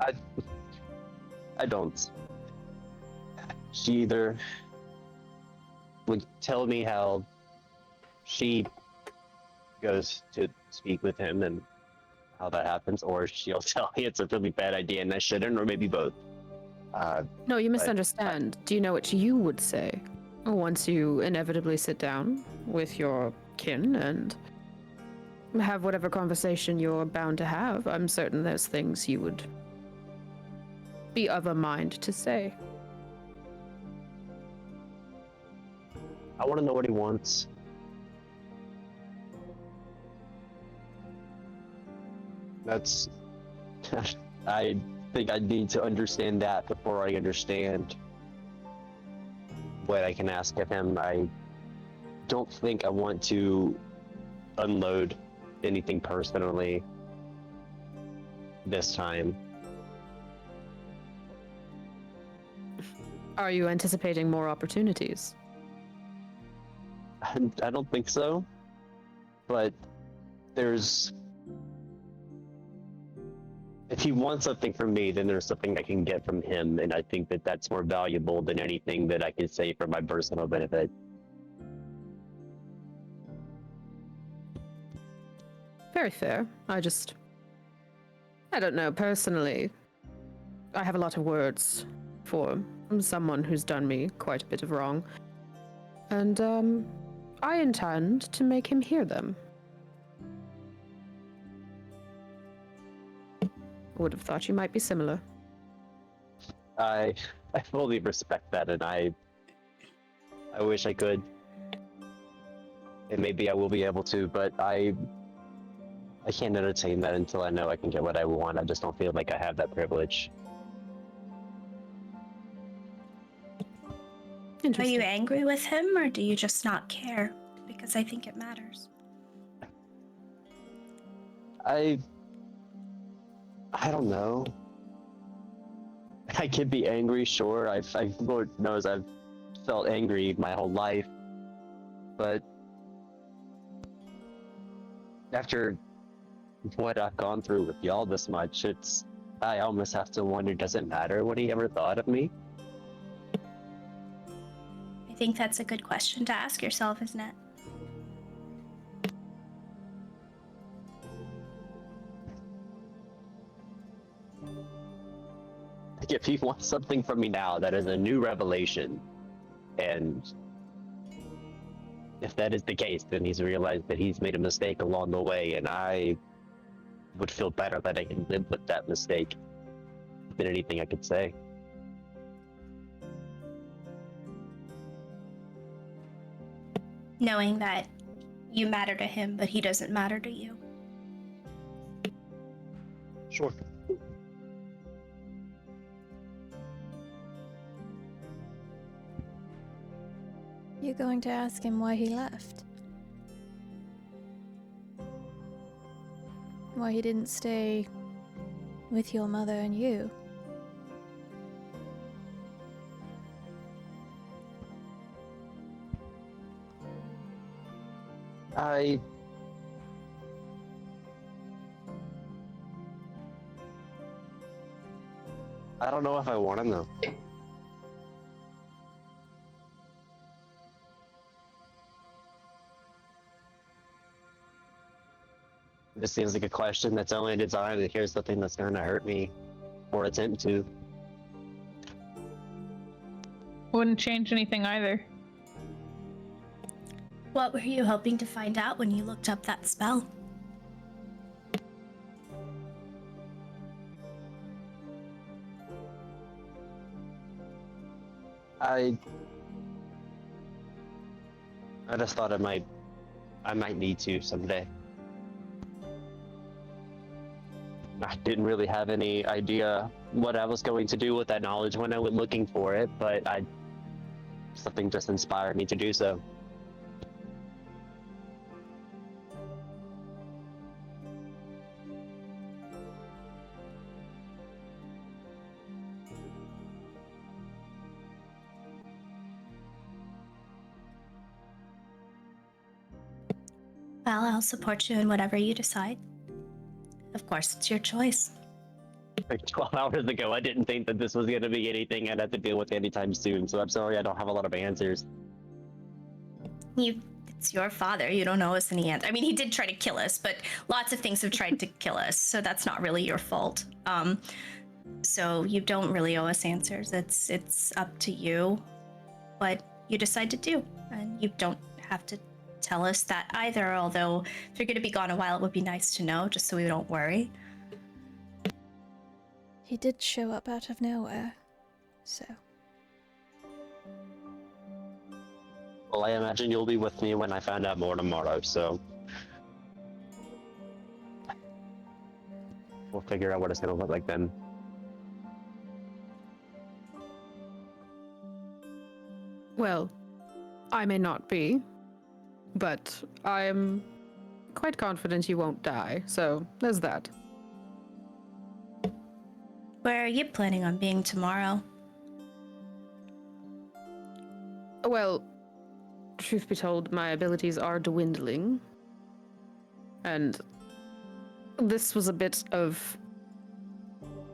I don't. She either would tell me how she goes to speak with him and how that happens, or she'll tell me it's a really bad idea and I shouldn't, or maybe both. No, you misunderstand. Do you know what you would say once you inevitably sit down with your kin and have whatever conversation you're bound to have? I'm certain there's things you would be of a mind to say. I want to know what he wants. That's... I think I need to understand that before I understand what I can ask of him. I don't think I want to unload anything personally this time. Are you anticipating more opportunities? I don't think so, but there's... If he wants something from me, then there's something I can get from him, and I think that that's more valuable than anything that I can say for my personal benefit. Very fair. I don't know, personally, I have a lot of words for someone who's done me quite a bit of wrong. And, I intend to make him hear them. Would have thought you might be similar. I fully respect that, and I wish I could. And maybe I will be able to, but I can't entertain that until I know I can get what I want. I just don't feel like I have that privilege. Are Interesting. you angry with him, or do you just not care? Because I think it matters. I don't know. I could be angry, sure. Lord knows I've felt angry my whole life. But after what I've gone through with y'all this much, I almost have to wonder, does it matter what he ever thought of me? I think that's a good question to ask yourself, isn't it? Like, if he wants something from me now, that is a new revelation. And if that is the case, then he's realized that he's made a mistake along the way, and I would feel better that I can live with that mistake than anything I could say. Knowing that you matter to him, but he doesn't matter to you. Sure. You're going to ask him why he left? Why he didn't stay with your mother and you? I don't know if I want to know. This seems like a question that's only designed to hear something that's going to hurt me, or attempt to. Wouldn't change anything either. What were you hoping to find out when you looked up that spell? I just thought I might need to someday. I didn't really have any idea what I was going to do with that knowledge when I went looking for it, but something just inspired me to do so. Well, I'll support you in whatever you decide. Of course, it's your choice. Like 12 hours ago, I didn't think that this was going to be anything I'd have to deal with anytime soon, so I'm sorry I don't have a lot of answers. It's your father. You don't owe us any answer. I mean, he did try to kill us, but lots of things have tried to kill us, so that's not really your fault. So you don't really owe us answers. It's up to you what you decide to do, and you don't have to tell us that either, although if you're going to be gone a while, it would be nice to know, just so we don't worry. He did show up out of nowhere, so. Well, I imagine you'll be with me when I find out more tomorrow, so we'll figure out what it's going to look like then. Well, I may not be, but I'm quite confident you won't die, so there's that. Where are you planning on being tomorrow? Well, truth be told, my abilities are dwindling. And this was a bit of,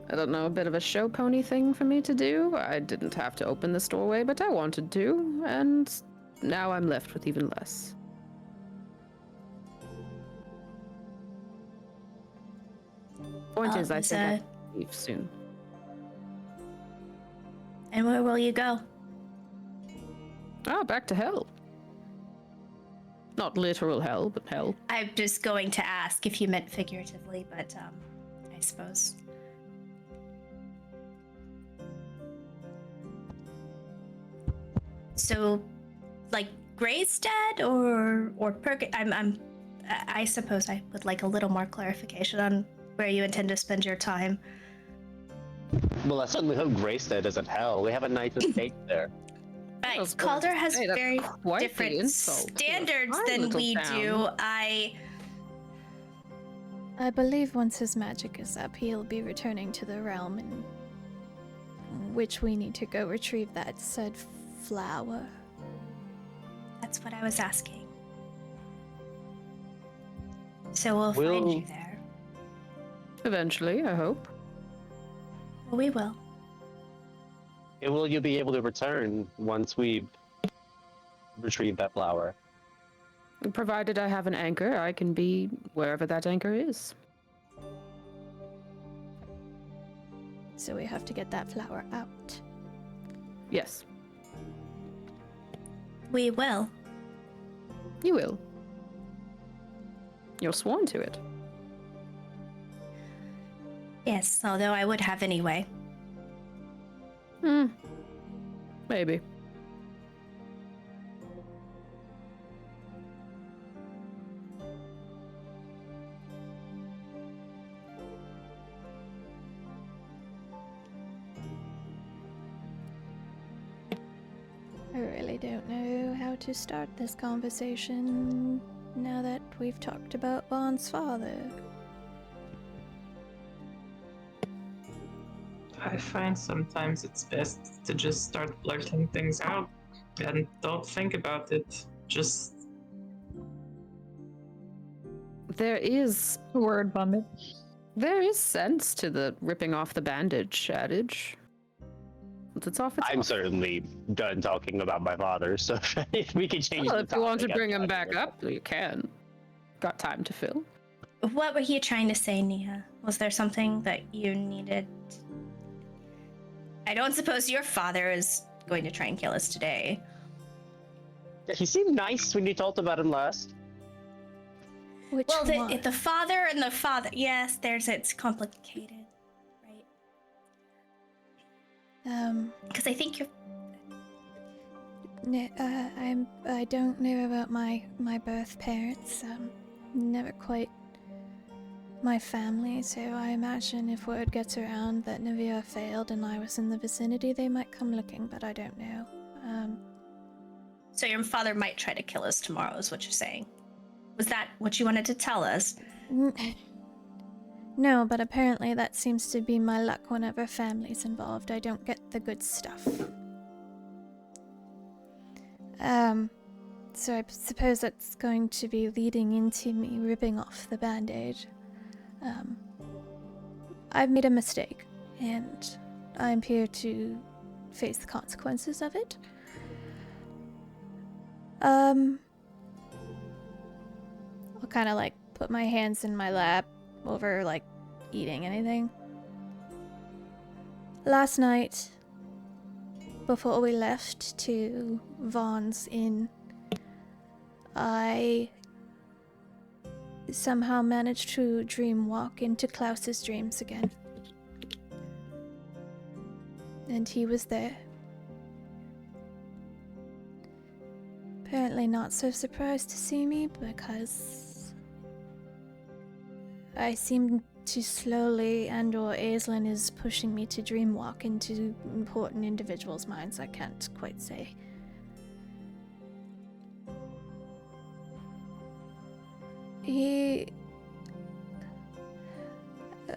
I don't know, a bit of a show pony thing for me to do. I didn't have to open this doorway, but I wanted to, and now I'm left with even less. Point is, I think I have to leave soon. And where will you go? Oh, back to hell. Not literal hell, but hell. I'm just going to ask if you meant figuratively, but I suppose. So, like Graystead or I suppose I would like a little more clarification on where you intend to spend your time. Well, I certainly hope Graystead isn't hell. We have a nice estate there. Right, was going Calder to has say, that's very quite the different insult to a standards fine than little we town. do. I believe once his magic is up, he'll be returning to the realm in which we need to go retrieve that said flower. That's what I was asking. So we'll find you there. Eventually, I hope. We will. And will you be able to return once we retrieve that flower? Provided I have an anchor, I can be wherever that anchor is. So we have to get that flower out. Yes, We will. you will. You're sworn to it. Yes, although I would have anyway. Maybe. I really don't know how to start this conversation now that we've talked about Bond's father. I find sometimes it's best to just start blurting things out and don't think about it. Just There is Word vomit. There is sense to the ripping off the bandage adage. Once it's off, it's I'm off. certainly done talking about my father, so if we can change Well, the if you want to topic, bring him I'd back rather- up, you can. Got time to fill. What were you trying to say, Nia? Was there something that you needed? I don't suppose your father is going to try and kill us today. He seemed nice when you talked about him last. Which Well, one? the father and the father. Yes, it's complicated, right? Because I think you're. No, I don't know about my birth parents. Never quite my family. So I imagine if word gets around that Navia failed and I was in the vicinity, they might come looking. But I don't know. So your father might try to kill us tomorrow, is what you're saying. Was that what you wanted to tell us? No, but apparently that seems to be my luck whenever family's involved. I don't get the good stuff. So I suppose that's going to be leading into me ripping off the band-aid. I've made a mistake, and I'm here to face the consequences of it. I'll kind of like put my hands in my lap over like eating anything. Last night, before we left to Vaughn's Inn, I somehow managed to dream walk into Klaus's dreams again. And he was there. Apparently not so surprised to see me because I seem to slowly, and/or Aislinn is pushing me to dream walk into important individuals' minds. I can't quite say.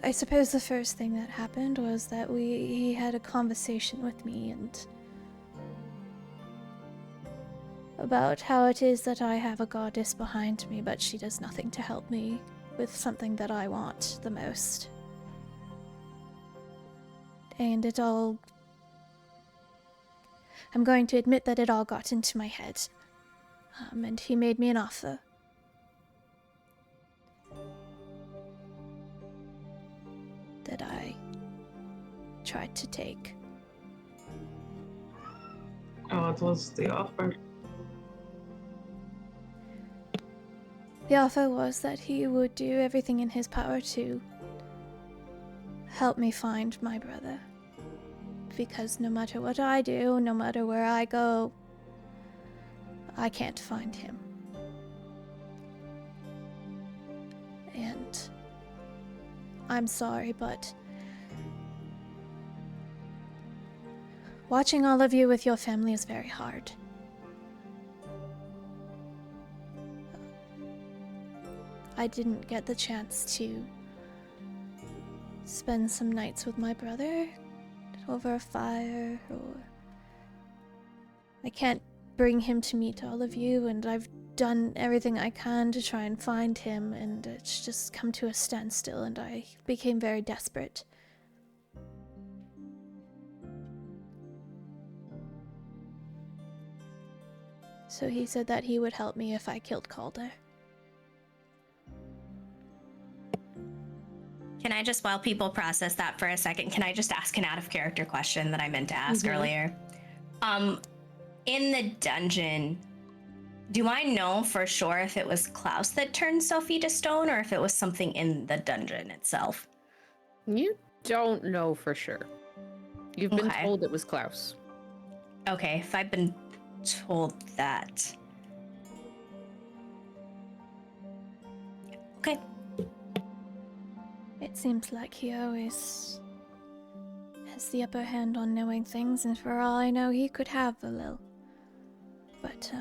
I suppose the first thing that happened was that he had a conversation with me and about how it is that I have a goddess behind me, but she does nothing to help me with something that I want the most. And it all... I'm going to admit that it all got into my head. And he made me an offer. That I tried to take. Oh, what was the offer? The offer was that he would do everything in his power to help me find my brother. Because no matter what I do, no matter where I go, I can't find him. And I'm sorry, but watching all of you with your family is very hard. I didn't get the chance to spend some nights with my brother over a fire, or I can't bring him to meet all of you, and I've done everything I can to try and find him, and it's just come to a standstill, and I became very desperate. So he said that he would help me if I killed Calder. Can I just, while people process that for a second, can I just ask an out of character question that I meant to ask earlier? In the dungeon, do I know for sure if it was Klaus that turned Sophie to stone or if it was something in the dungeon itself? You don't know for sure. You've been Okay. told it was Klaus. Okay, if I've been told that. Okay. It seems like he always has the upper hand on knowing things, and for all I know, he could have the Lil. But,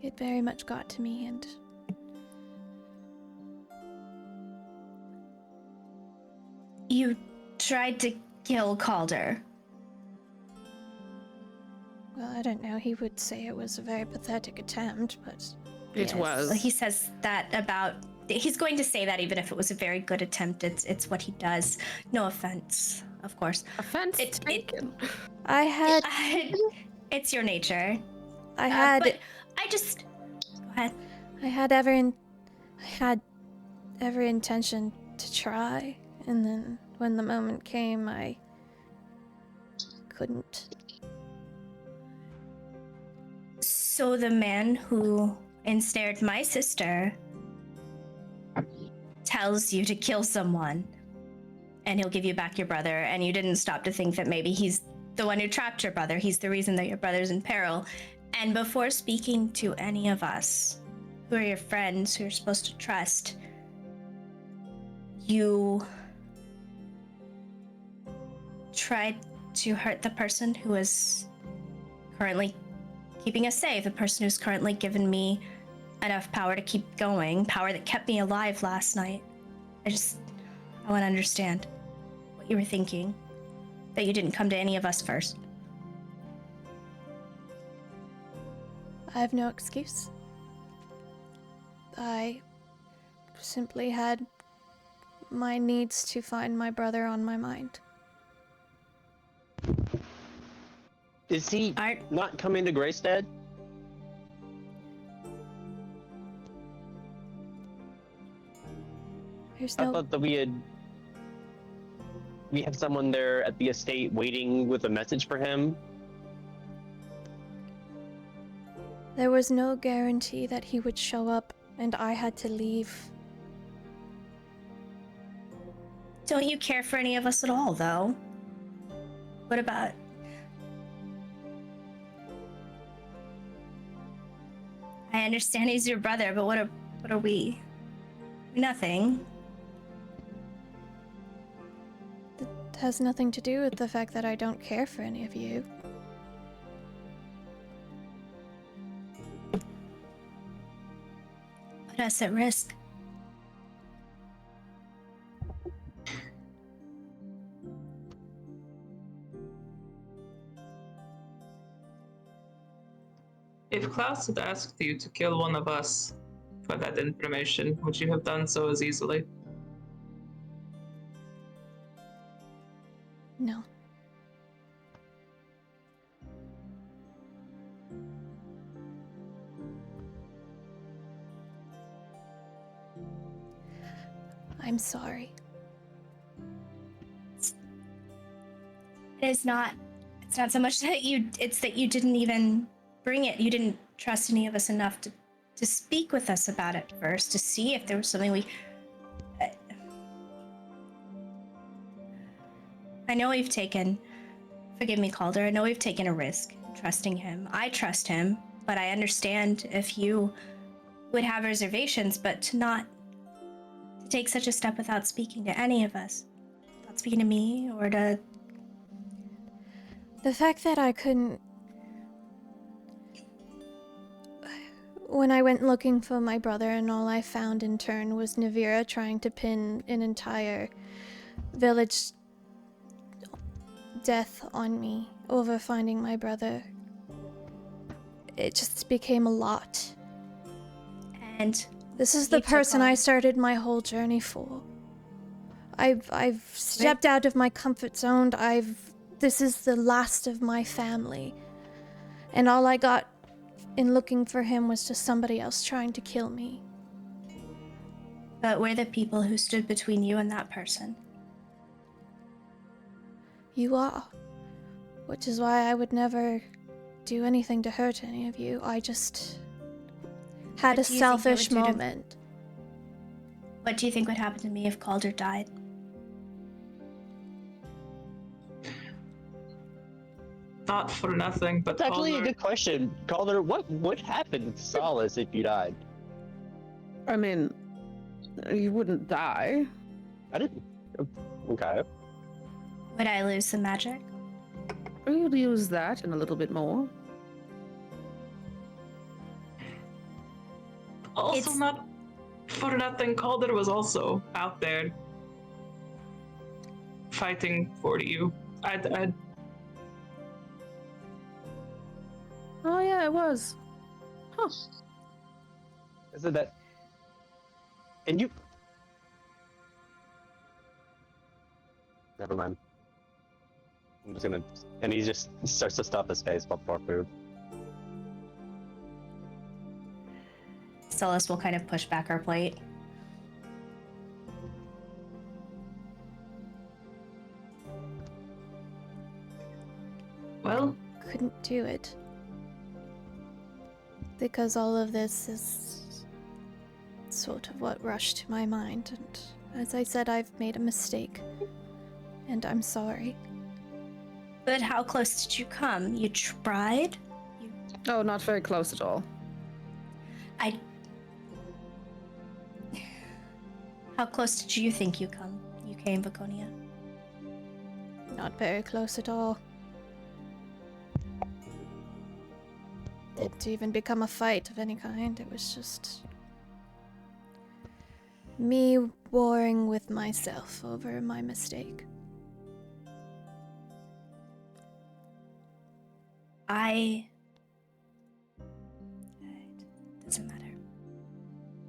it very much got to me, and You tried to kill Calder. well, I don't know, he would say it was a very pathetic attempt, but It Yes. was. He says that about. He's going to say that even if it was a very good attempt. It's what he does. No offense, of course. Offense It- taken. I had It's your nature. I had But I just. Go ahead. I had every intention to try, and then when the moment came, I couldn't. So the man who ensnared my sister tells you to kill someone, and he'll give you back your brother, and you didn't stop to think that maybe he's the one who trapped your brother. He's the reason that your brother's in peril. And before speaking to any of us, who are your friends, who you're supposed to trust, you tried to hurt the person who is currently keeping us safe, the person who's currently given me enough power to keep going, power that kept me alive last night. I want to understand what you were thinking, that you didn't come to any of us first. I have no excuse. I simply had my needs to find my brother on my mind. Is he Art- not coming to Greystad? There's I no. thought that we had someone there at the estate waiting with a message for him. There was no guarantee that he would show up, and I had to leave. Don't you care for any of us at all, though? What about... I understand he's your brother, but what are we? Nothing. It has nothing to do with the fact that I don't care for any of you. Put us at risk. If Klaus had asked you to kill one of us for that information, would you have done so as easily? No. I'm sorry. It's not so much that it's that you didn't even bring it. You didn't trust any of us enough to speak with us about it first, to see if there was something we... I know we've taken... Forgive me, Calder. I know we've taken a risk trusting him. I trust him, but I understand if you would have reservations, but to take such a step without speaking to any of us. Without speaking to me or to... The fact that I couldn't... When I went looking for my brother and all I found in turn was Navira trying to pin an entire village death on me over finding my brother. It just became a lot. And This is the You took person I on- started my whole journey for. I've stepped out of my comfort zone. This is the last of my family. And all I got in looking for him was just somebody else trying to kill me. But we're the people who stood between you and that person. You are. Which is why I would never do anything to hurt any of you. I just had What a do you think it selfish would do to- moment. What do you think would happen to me if Calder died? Not for nothing, but That's actually a Calder- good question. Calder, what would happen to Solace if you died? I mean, you wouldn't die. I didn't. Okay. Would I lose some magic? You'd use that and a little bit more. Also, It's- not for nothing, Calder was also out there fighting for you. I'd Oh yeah, it was. Huh. Isn't that? And you. Never mind. I'm just gonna. And he just starts to stuff his face with more food. Celis will kind of push back her plate. Well, Couldn't do it. Because all of this is sort of what rushed to my mind, and as I said, I've made a mistake. And I'm sorry. But how close did you come? You tried? Oh, not very close at all. How close did you think you came, Vaconia? Not very close at all. Didn't even become a fight of any kind. It was just me warring with myself over my mistake. It doesn't matter.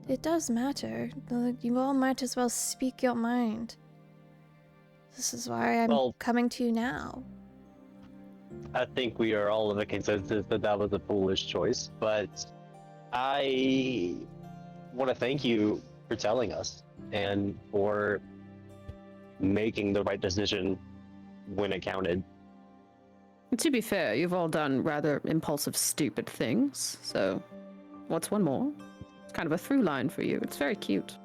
It does matter. You all might as well speak your mind. This is why I'm Well- coming to you now. I think we are all of a consensus that that was a foolish choice, but I want to thank you for telling us and for making the right decision when it counted. To be fair, you've all done rather impulsive, stupid things, so what's one more? It's kind of a through line for you. It's very cute.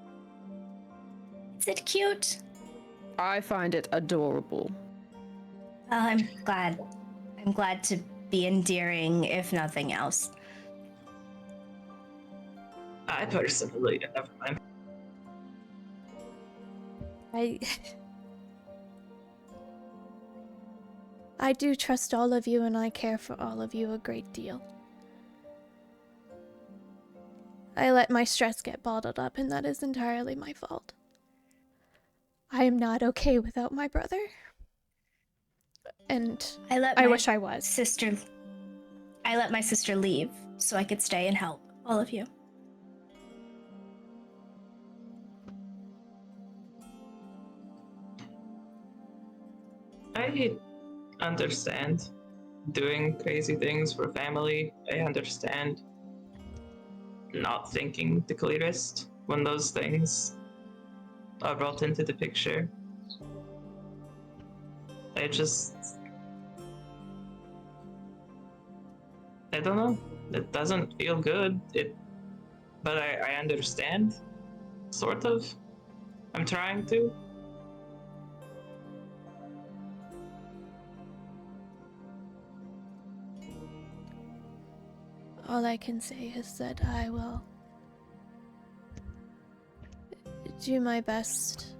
Is it cute? I find it adorable. Well, I'm glad. I'm glad to be endearing, if nothing else. I personally, never mind. I do trust all of you and I care for all of you a great deal. I let my stress get bottled up and that is entirely my fault. I am not okay without my brother. And I wish I was. I let my sister leave so I could stay and help all of you. I understand doing crazy things for family. I understand not thinking the clearest when those things are brought into the picture. I don't know. It doesn't feel good. But I understand. Sort of. I'm trying to. All I can say is that I will do my best.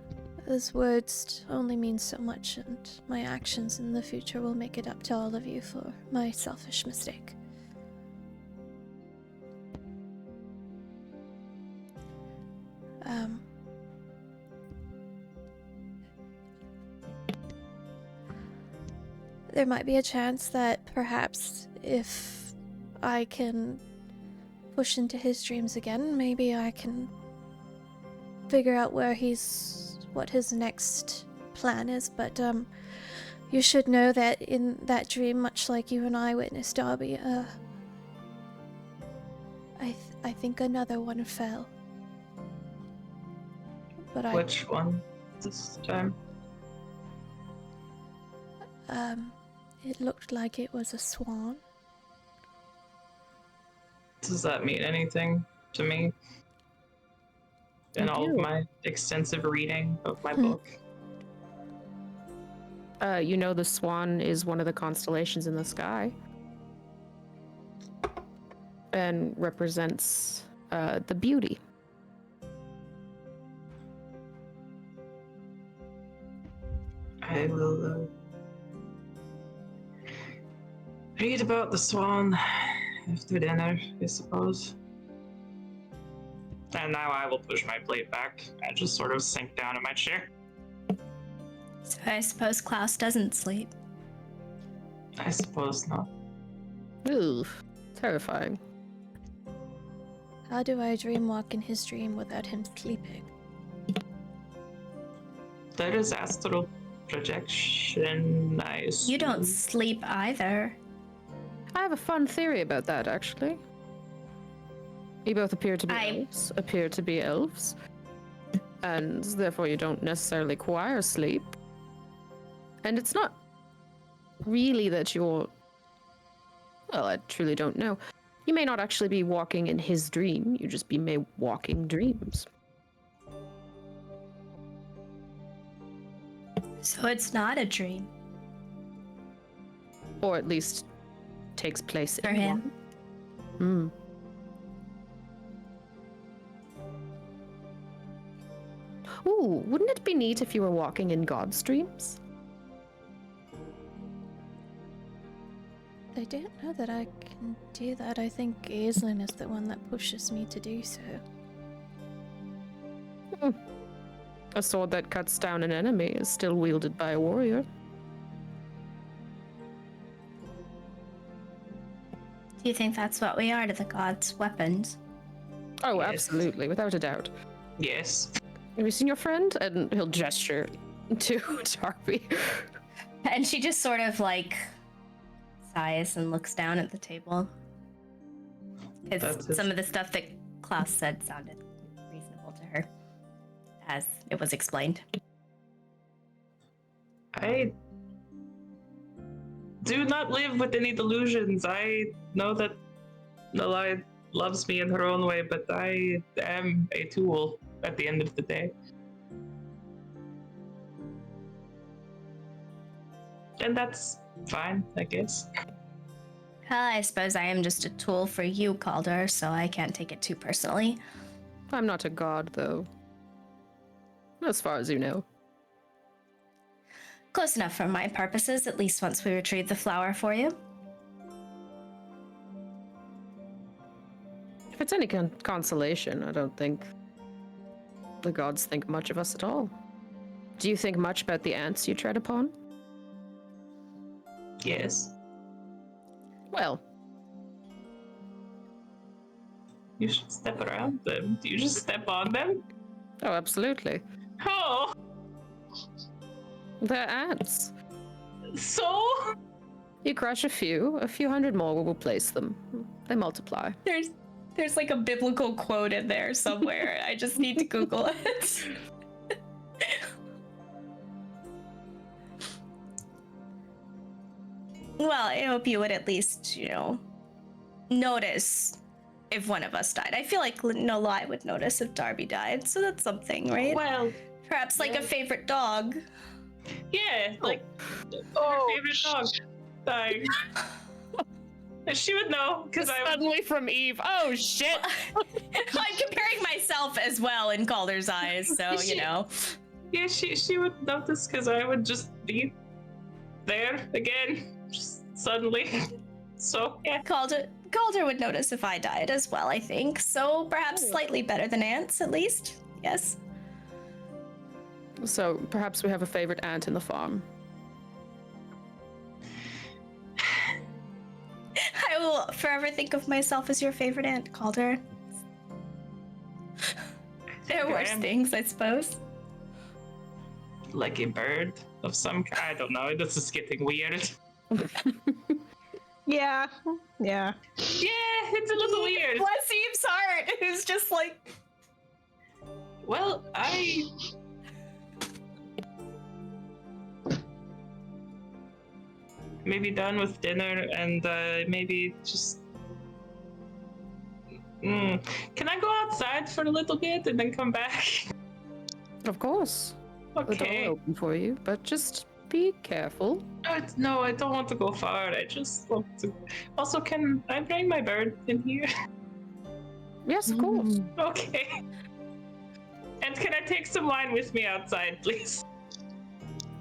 Those words only mean so much, and my actions in the future will make it up to all of you for my selfish mistake. There might be a chance that perhaps if I can push into his dreams again, maybe I can figure out what his next plan is, but you should know that in that dream, much like you and I witnessed, Darby, I think another one fell. But Which one this time? It looked like it was a swan. Does that mean anything to me? In all of my extensive reading of my book. You know the swan is one of the constellations in the sky. And represents the beauty. I will read about the swan after dinner, I suppose. And now I will push my plate back and just sort of sink down in my chair. So I suppose Klaus doesn't sleep. I suppose not. Ooh, terrifying. How do I dream walk in his dream without him sleeping? There is astral projection, I assume. You don't sleep either. I have a fun theory about that, actually. You both appear to be elves, and therefore you don't necessarily acquire sleep. And it's not really that you're... Well, I truly don't know. You may not actually be walking in his dream, you just be walking dreams. So it's not a dream Or at least takes place for in him. one. Ooh, wouldn't it be neat if you were walking in God's dreams? I don't know that I can do that. I think Aislinn is the one that pushes me to do so. A sword that cuts down an enemy is still wielded by a warrior. Do you think that's what we are to the gods? Weapons? Oh, Yes. absolutely, without a doubt. Yes. Have you seen your friend? And he'll gesture to Darby. And she just sort of like sighs and looks down at the table. That's Because it. some of the stuff that Klaus said sounded reasonable to her, as it was explained. I do not live with any delusions. I know that Nalai loves me in her own way, but I am a tool at the end of the day. And that's fine, I guess. I suppose I am just a tool for you, Calder, so I can't take it too personally. I'm not a god, though. As far as you know. Close enough for my purposes, at least once we retrieve the flower for you. If it's any consolation, I don't think the gods think much of us at all. Do you think much about the ants you tread upon? Yes. Well, You should step around them. Do you just step on them? oh, absolutely. Oh! They're ants. So? You crush a few hundred more will replace them. They multiply. There's like a biblical quote in there somewhere. I just need to Google it. Well, I hope you would at least, notice if one of us died. I feel like Nolai would notice if Darby died, so that's something, right? Well, Perhaps like a favorite dog. yeah, like her favorite dog dying. She would know, because I would. Suddenly from Eve. Oh, shit! I'm comparing myself as well in Calder's eyes, so, Yeah, she would notice, because I would just be there again, just suddenly. So, yeah. Calder would notice if I died as well, I think. So perhaps slightly better than ants, at least. Yes. So, perhaps we have a favorite ant in the farm. I will forever think of myself as your favorite ant, Calder. There are I worse am. things, I suppose. Like a bird of some kind. I don't know. This is getting weird. Yeah. Yeah. Yeah, it's a little weird. Bless Eve's heart, who's just like... Well, I maybe done with dinner and maybe just. Can I go outside for a little bit and then come back? Of course. The door Okay. will open for you, but just be careful. No, I don't want to go far. I just want to. Also, can I bring my bird in here? Yes, of course. Okay. And can I take some wine with me outside, please?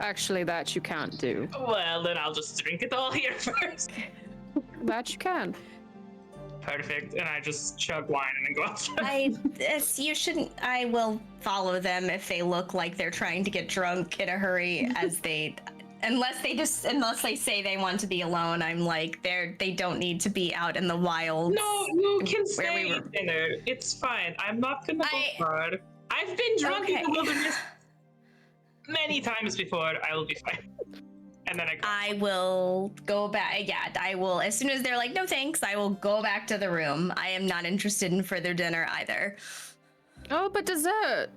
Actually, that you can't do. Well, then I'll just drink it all here first. That you can. Perfect. And I just chug wine and then go outside. You shouldn't... I will follow them if they look like they're trying to get drunk in a hurry as they unless they say they want to be alone, I'm like they don't need to be out in the wild. No, you can where stay we were. at dinner. It's fine. I'm not gonna go far. I've been drunk in Okay. the wilderness many times before. I will be fine. And then I will go back. Yeah, I will. As soon as they're like, no thanks, I will go back to the room. I am not interested in further dinner either. Oh, but dessert.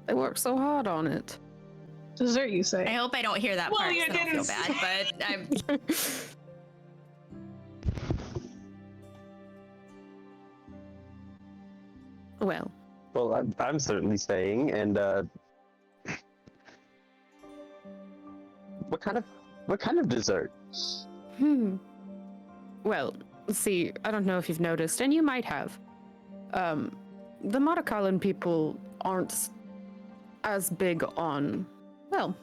They work so hard on it. Dessert, you say? I hope I don't hear that Well, part. you 'Cause I don't feel didn't bad, but I'm. Well, I'm certainly staying, and what kind of dessert? Well, see, I don't know if you've noticed, and you might have. The Marakalan people aren't as big on, well,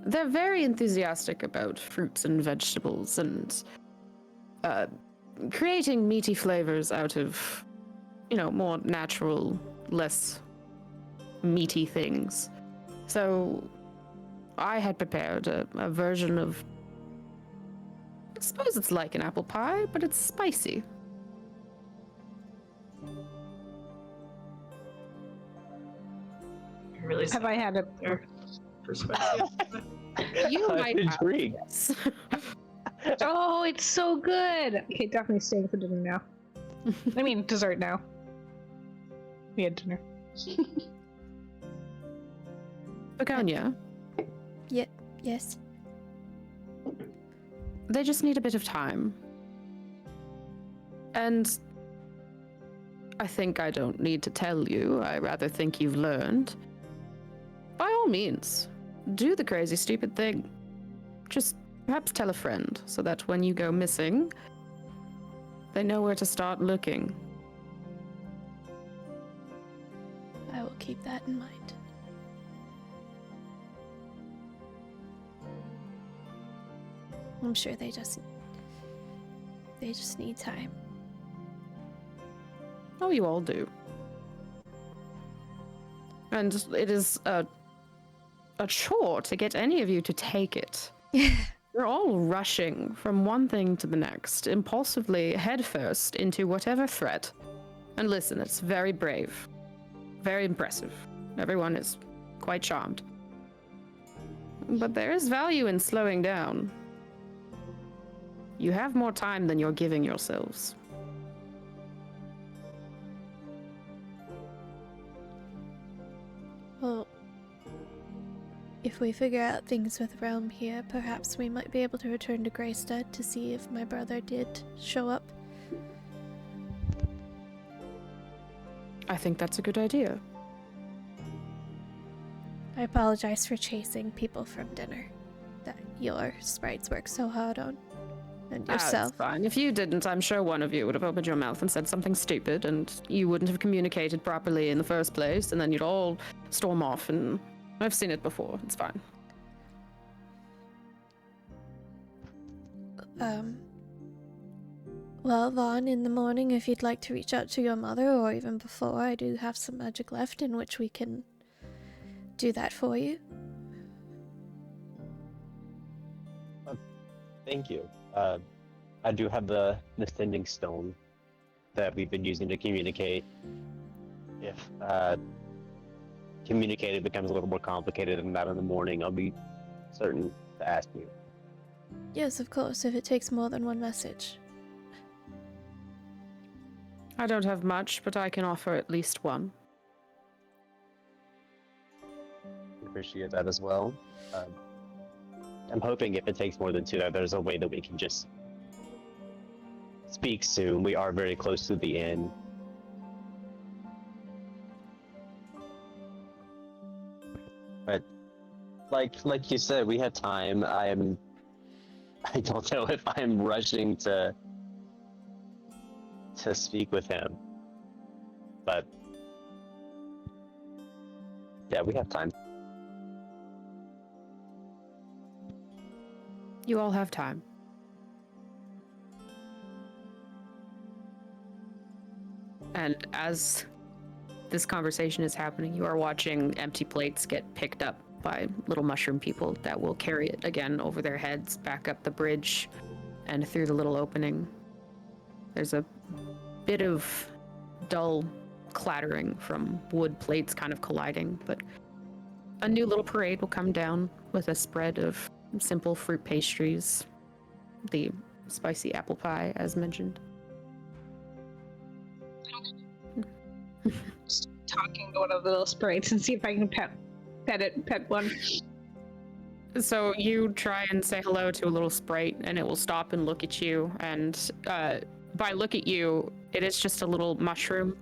they're very enthusiastic about fruits and vegetables and creating meaty flavors out of, more natural, less meaty things. So I had prepared a version of, I suppose it's like an apple pie, but it's spicy. really Have I had a their perspective. You I'm might have, intrigued. yes. Oh, it's so good. Okay, definitely staying for dinner now. I mean, dessert now. We had dinner. Begonia, Yes. they just need a bit of time. And I think I don't need to tell you. I rather think you've learned. By all means, do the crazy, stupid thing. Just perhaps tell a friend so that when you go missing, they know where to start looking. I will keep that in mind. I'm sure they just need time. Oh, you all do. And it is a chore to get any of you to take it. You're all rushing from one thing to the next, impulsively headfirst into whatever threat. And listen, it's very brave, very impressive. Everyone is quite charmed. But there is value in slowing down. You have more time than you're giving yourselves. Well, if we figure out things with Realm here, perhaps we might be able to return to Greystad to see if my brother did show up. I think that's a good idea. I apologize for chasing people from dinner that your sprites work so hard on. And yourself. It's fine. If you didn't, I'm sure one of you would have opened your mouth and said something stupid, and you wouldn't have communicated properly in the first place, and then you'd all storm off, and I've seen it before. It's fine. Well, Vaughn, in the morning, if you'd like to reach out to your mother, or even before, I do have some magic left in which we can do that for you. Thank you. I do have the sending stone that we've been using to communicate. If communicating becomes a little more complicated than that in the morning, I'll be certain to ask you. Yes, of course, if it takes more than one message. I don't have much, but I can offer at least one. Appreciate that as well. I'm hoping if it takes more than two, that there's a way that we can just speak soon. We are very close to the end. But like you said, we have time. I don't know if I'm rushing to speak with him. But yeah, we have time. You all have time. And as this conversation is happening, you are watching empty plates get picked up by little mushroom people that will carry it again over their heads, back up the bridge, and through the little opening. There's a bit of dull clattering from wood plates kind of colliding, but a new little parade will come down with a spread of simple fruit pastries, the spicy apple pie, as mentioned. Talking to one of the little sprites and see if I can pet one. So you try and say hello to a little sprite, and it will stop and look at you. And by look at you, it is just a little mushroom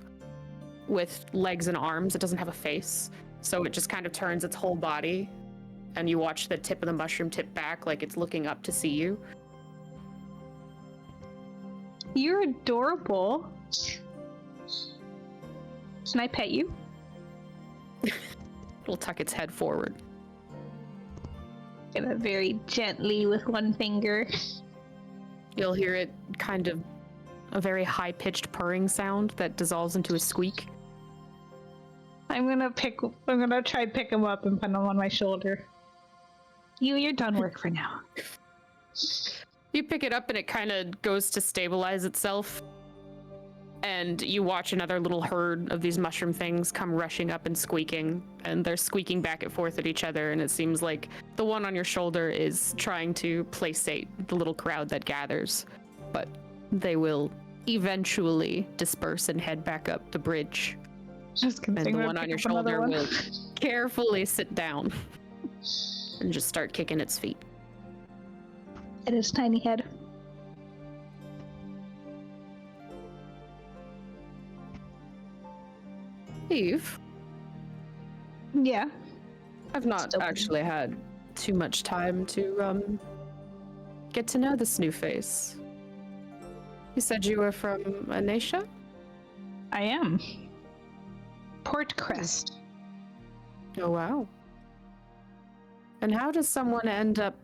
with legs and arms. It doesn't have a face, so it just kind of turns its whole body, and you watch the tip of the mushroom tip back like it's looking up to see you. You're adorable. Can I pet you? It'll tuck its head forward. Get it very gently with one finger. You'll hear it kind of a very high-pitched purring sound that dissolves into a squeak. I'm gonna try and pick him up and put him on my shoulder. You're done work for now. You pick it up and it kind of goes to stabilize itself. And you watch another little herd of these mushroom things come rushing up and squeaking. And they're squeaking back and forth at each other. And it seems like the one on your shoulder is trying to placate the little crowd that gathers. But they will eventually disperse and head back up the bridge. Just And the one on your shoulder will carefully sit down and just start kicking its feet. At his tiny head. Eve, Yeah. I've not Still actually had too much time to get to know this new face. You said you were from Anisha? I am. Port Crest. Oh wow. And how does someone end up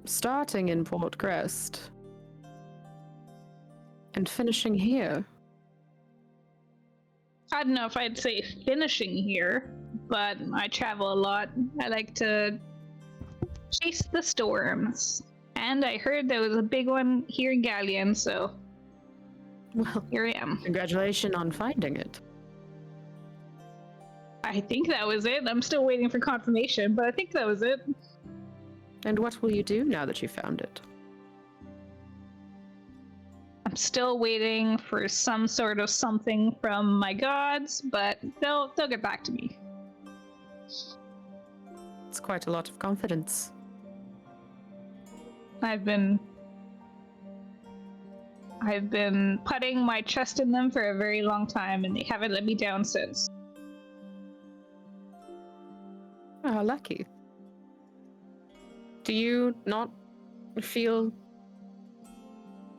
starting in Port Crest and finishing here? I don't know if I'd say finishing here, but I travel a lot. I like to chase the storms. And I heard there was a big one here in Galleon, so Well, here I am. congratulations on finding it. I think that was it. I'm still waiting for confirmation, but I think that was it. And what will you do now that you found it? I'm still waiting for some sort of something from my gods, but they'll get back to me. It's quite a lot of confidence. I've been putting my trust in them for a very long time, and they haven't let me down since. Oh, lucky. Do you not feel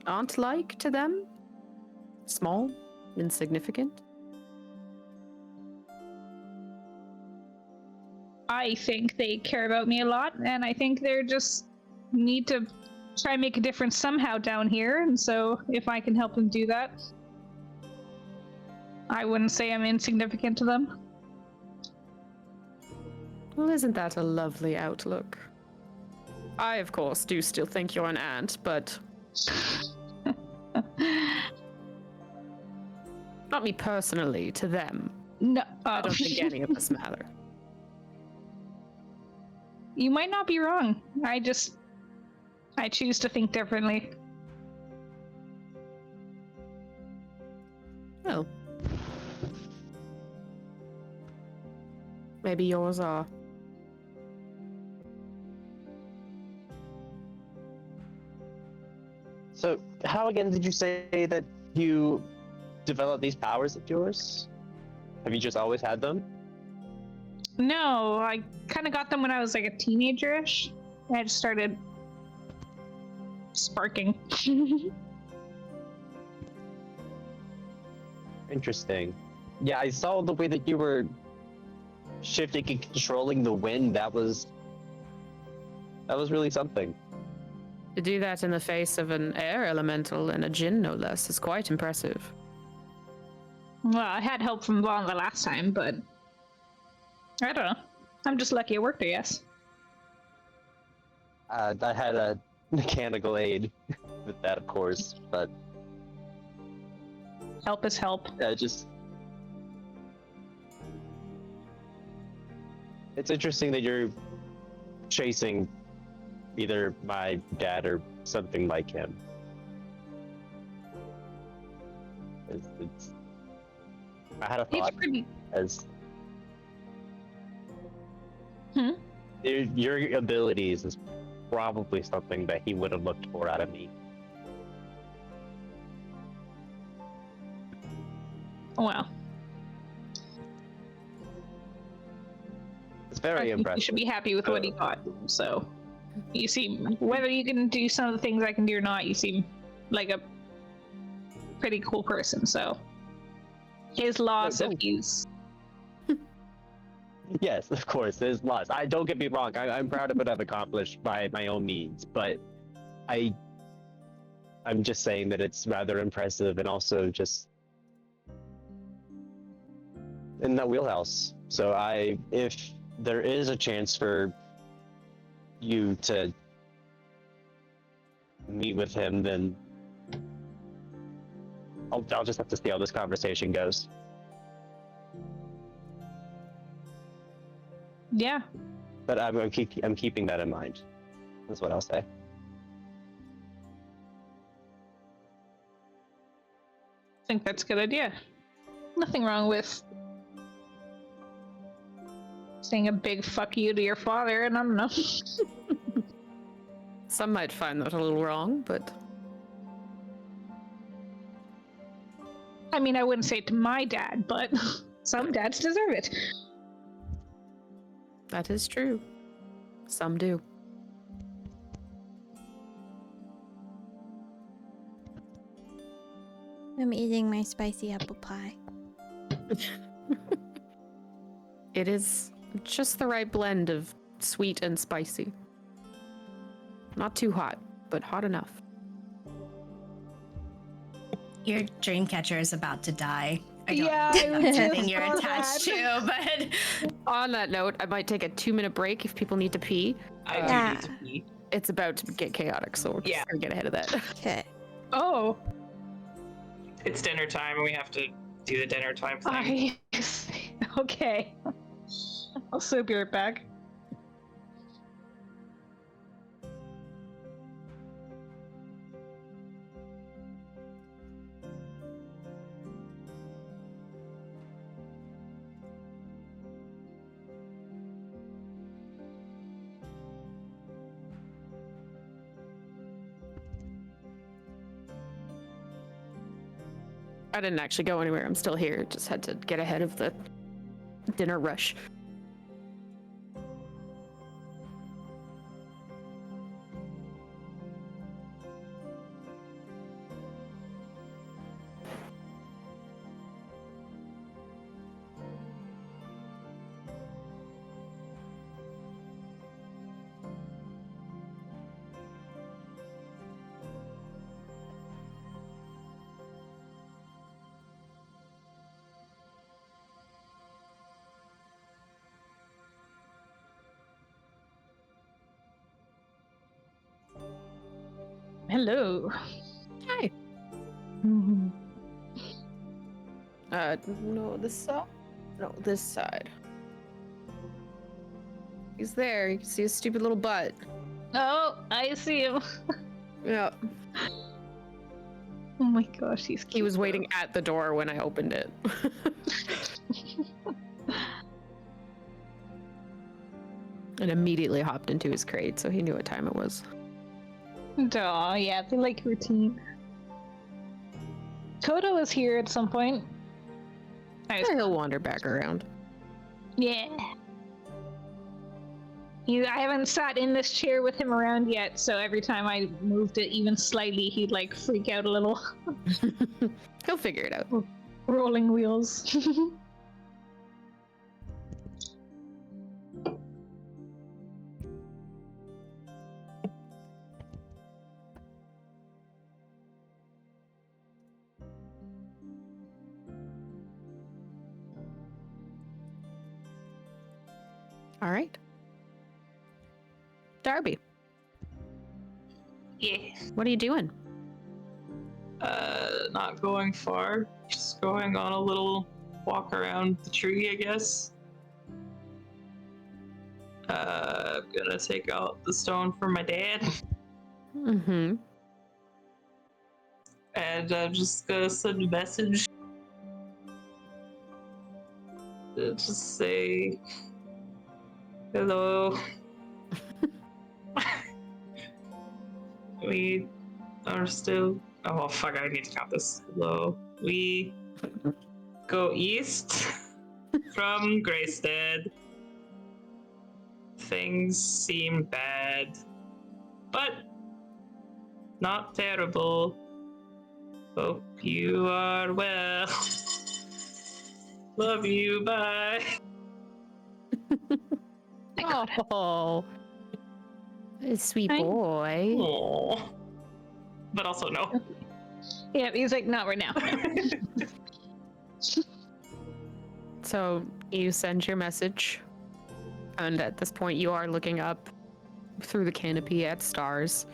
aunt-like to them? Small? Insignificant? I think they care about me a lot, and I think they're just need to try and make a difference somehow down here, and so if I can help them do that, I wouldn't say I'm insignificant to them. Well, isn't that a lovely outlook? I, of course, do still think you're an aunt, but not me personally, to them. No, I don't think any of us matter. You might not be wrong. I choose to think differently. Well, maybe yours are. So, how again did you say that you developed these powers of yours? Have you just always had them? No, I kind of got them when I was like a teenager-ish. I just started sparking. Interesting. Yeah, I saw the way that you were shifting and controlling the wind. That was really something. To do that in the face of an air elemental and a djinn, no less, is quite impressive. Well, I had help from Vaughn the last time, but I don't know. I'm just lucky it worked, I guess. I had a mechanical aid with that, of course, but Help is help. it's interesting that you're chasing either my dad or something like him. I had a He's thought pretty. as Hmm? your abilities is probably something that he would have looked for out of me. Well, It's I very think you impressive. should be happy with what he got. So, you seem, whether you can do some of the things I can do or not, you seem like a pretty cool person. So, his loss No, of don't- his. Yes, of course, there's lots. I don't get me wrong. I'm proud of what I've accomplished by my own means, but I'm just saying that it's rather impressive and also just in that wheelhouse. So if there is a chance for you to meet with him, then I'll just have to see how this conversation goes. Yeah, But I'm keeping that in mind. That's what I'll say. I think that's a good idea. Nothing wrong with saying a big fuck you to your father, and I don't know. Some might find that a little wrong, but I mean, I wouldn't say it to my dad, but some dads deserve it. that is true. Some do. I'm eating my spicy apple pie. It is just the right blend of sweet and spicy. Not too hot, but hot enough. Your dream catcher is about to die. I don't Yeah, know I if was that's just something you're on attached that. to, but On that note, I might take a 2-minute break if people need to pee. I Yeah. do need to pee. It's about to get chaotic, so we're just Yeah. gonna get ahead of that. Okay. Oh, It's dinner time, and we have to do the dinner time thing. okay. I'll still be right back. I didn't actually go anywhere. I'm still here. Just had to get ahead of the dinner rush. Hello. Hi. No, this side? No, this side. He's there. You can see his stupid little butt. Oh, I see him. Yeah. Oh my gosh, he's cute. He was waiting at the door when I opened it. And immediately hopped into his crate, so he knew what time it was. Aw, yeah, they like routine. Toto is here at some point. He'll wander back around. Yeah. I haven't sat in this chair with him around yet, so every time I moved it even slightly, he'd like freak out a little. He'll figure it out. Rolling wheels. All right. Darby, Yeah. what are you doing? Not going far. Just going on a little walk around the tree, I guess. I'm gonna take out the stone from my dad, Mm-hmm. and I'm just gonna send a message. Just say, hello. We are still. Oh, fuck, I need to count this. Hello. We go east from Greystead. Things seem bad, but not terrible. Hope you are well. Love you, bye. Oh, sweet Thank- boy. Aww. But also no. Yeah, he's like, not right now. So you send your message, and at this point, you are looking up through the canopy at stars.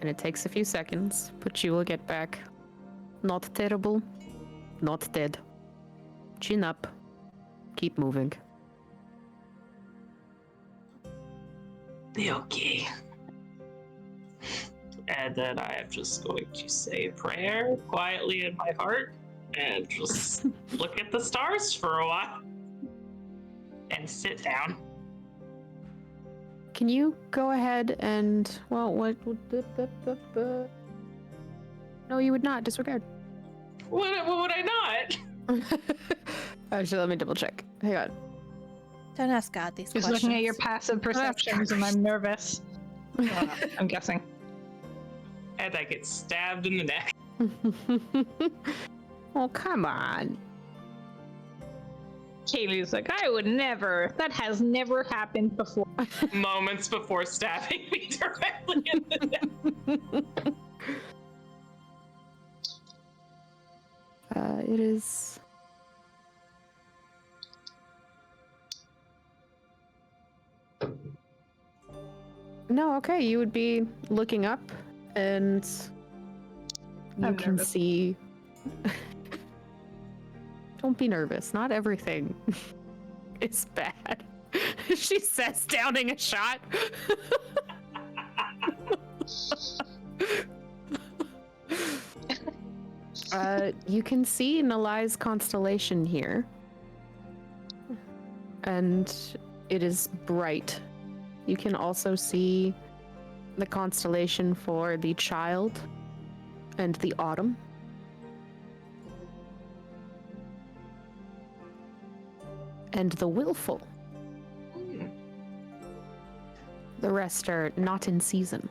And it takes a few seconds, but you will get back. Not terrible, not dead. Chin up. Keep moving. Okay. And then I am just going to say a prayer quietly in my heart and just look at the stars for a while and sit down. Can you go ahead and, well, what? No, you would not. Disregard. What would I not? Actually, let me double check. Hang on. Don't ask God these He's questions. looking at your passive perceptions, and I'm nervous. I'm guessing. And I get stabbed in the neck. Oh, come on. Kaylee's like, I would never. That has never happened before. Moments before stabbing me directly in the neck. It is. No, okay. You would be looking up, and you I'm can nervous. see. Don't be nervous. Not everything is bad. She says, downing a shot. You can see Nalai's constellation here, and it is bright. You can also see the constellation for the child and the autumn. And the willful. The rest are not in season.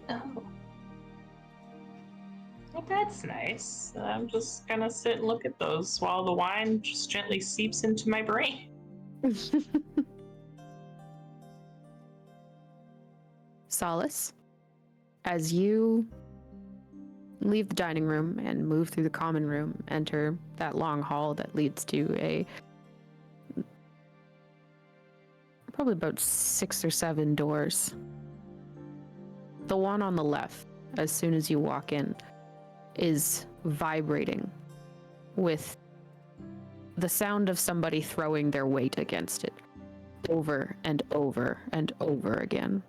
Oh. Well, that's nice. I'm just gonna sit and look at those while the wine just gently seeps into my brain. Solace, as you leave the dining room and move through the common room, enter that long hall that leads to a probably about 6 or 7 doors. The one on the left, as soon as you walk in, is vibrating with the sound of somebody throwing their weight against it over and over and over again.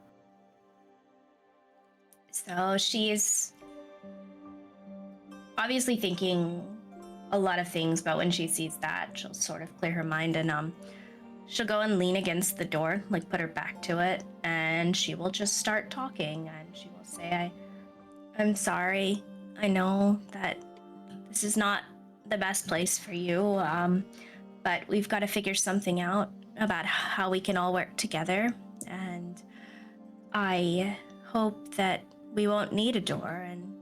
So she's obviously thinking a lot of things, but when she sees that, she'll sort of clear her mind and she'll go and lean against the door, like put her back to it, and she will just start talking, and she will say, I'm sorry. I know that this is not the best place for you, but we've got to figure something out about how we can all work together, and I hope that we won't need a door and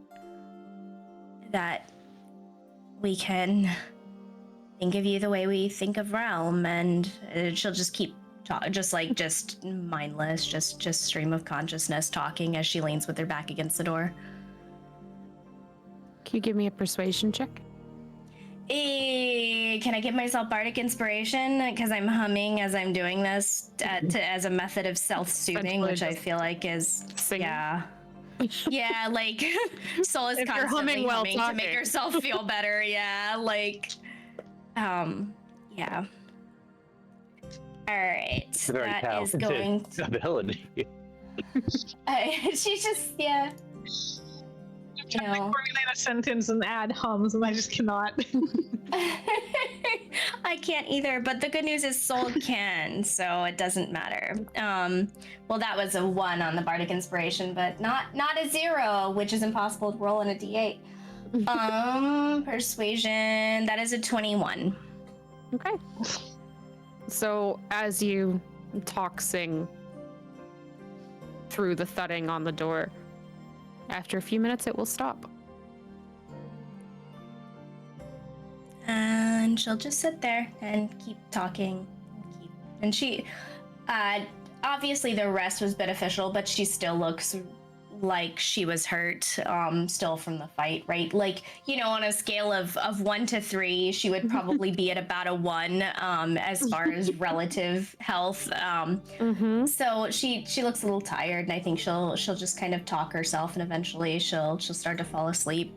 that we can think of you the way we think of Realm. And she'll just keep just mindless, just stream of consciousness talking as she leans with her back against the door. Can you give me a persuasion check? Can I give myself bardic inspiration? Because I'm humming as I'm doing this as a method of self-soothing, which I feel like is singing. yeah, like Soul is If you're constantly humming while humming to make talking. herself feel better. Yeah, like yeah. All right, It's a very that is talented going. ability. She's just yeah. I'm trying to No. formulate a sentence and add hums, and I just cannot. I can't either, but the good news is Soul can, so it doesn't matter. Well, that was a 1 on the bardic inspiration, but not a 0, which is impossible to roll in a d8. Persuasion, that is a 21. Okay. So as you sing through the thudding on the door, after a few minutes it will stop. And she'll just sit there and keep talking. And she, obviously the rest was beneficial, but she still looks like she was hurt, still from the fight, right? Like, you know, on a scale of 1 to 3, she would probably be at about a 1, as far as relative health. So she looks a little tired, and I think she'll just kind of talk herself, and eventually she'll start to fall asleep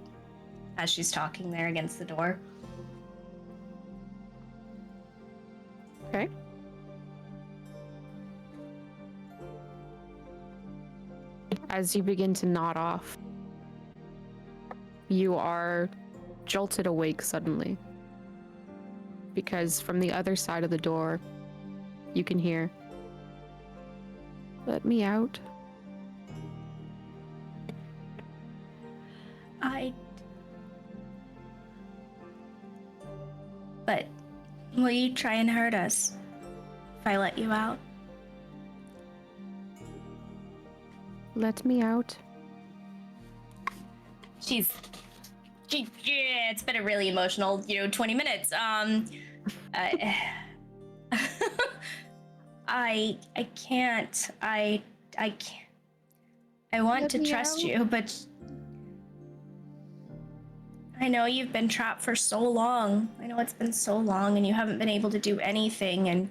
as she's talking there against the door. Okay. As you begin to nod off, you are jolted awake suddenly. Because from the other side of the door, you can hear, "Let me out." But will you try and hurt us if I let you out? Let me out. Yeah, it's been a really emotional, 20 minutes. I can't. I can't. I want Let to me trust out. you, but I know you've been trapped for so long. I know it's been so long and you haven't been able to do anything, and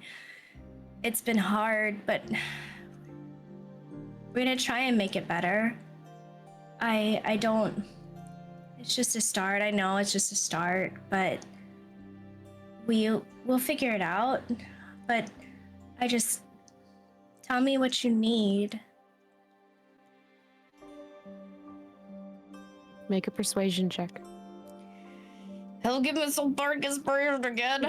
it's been hard, but we're gonna try and make it better. I don't. It's just a start. I know it's just a start, but we'll figure it out. But tell me what you need. Make a persuasion check. He'll give me some bark inspiration again.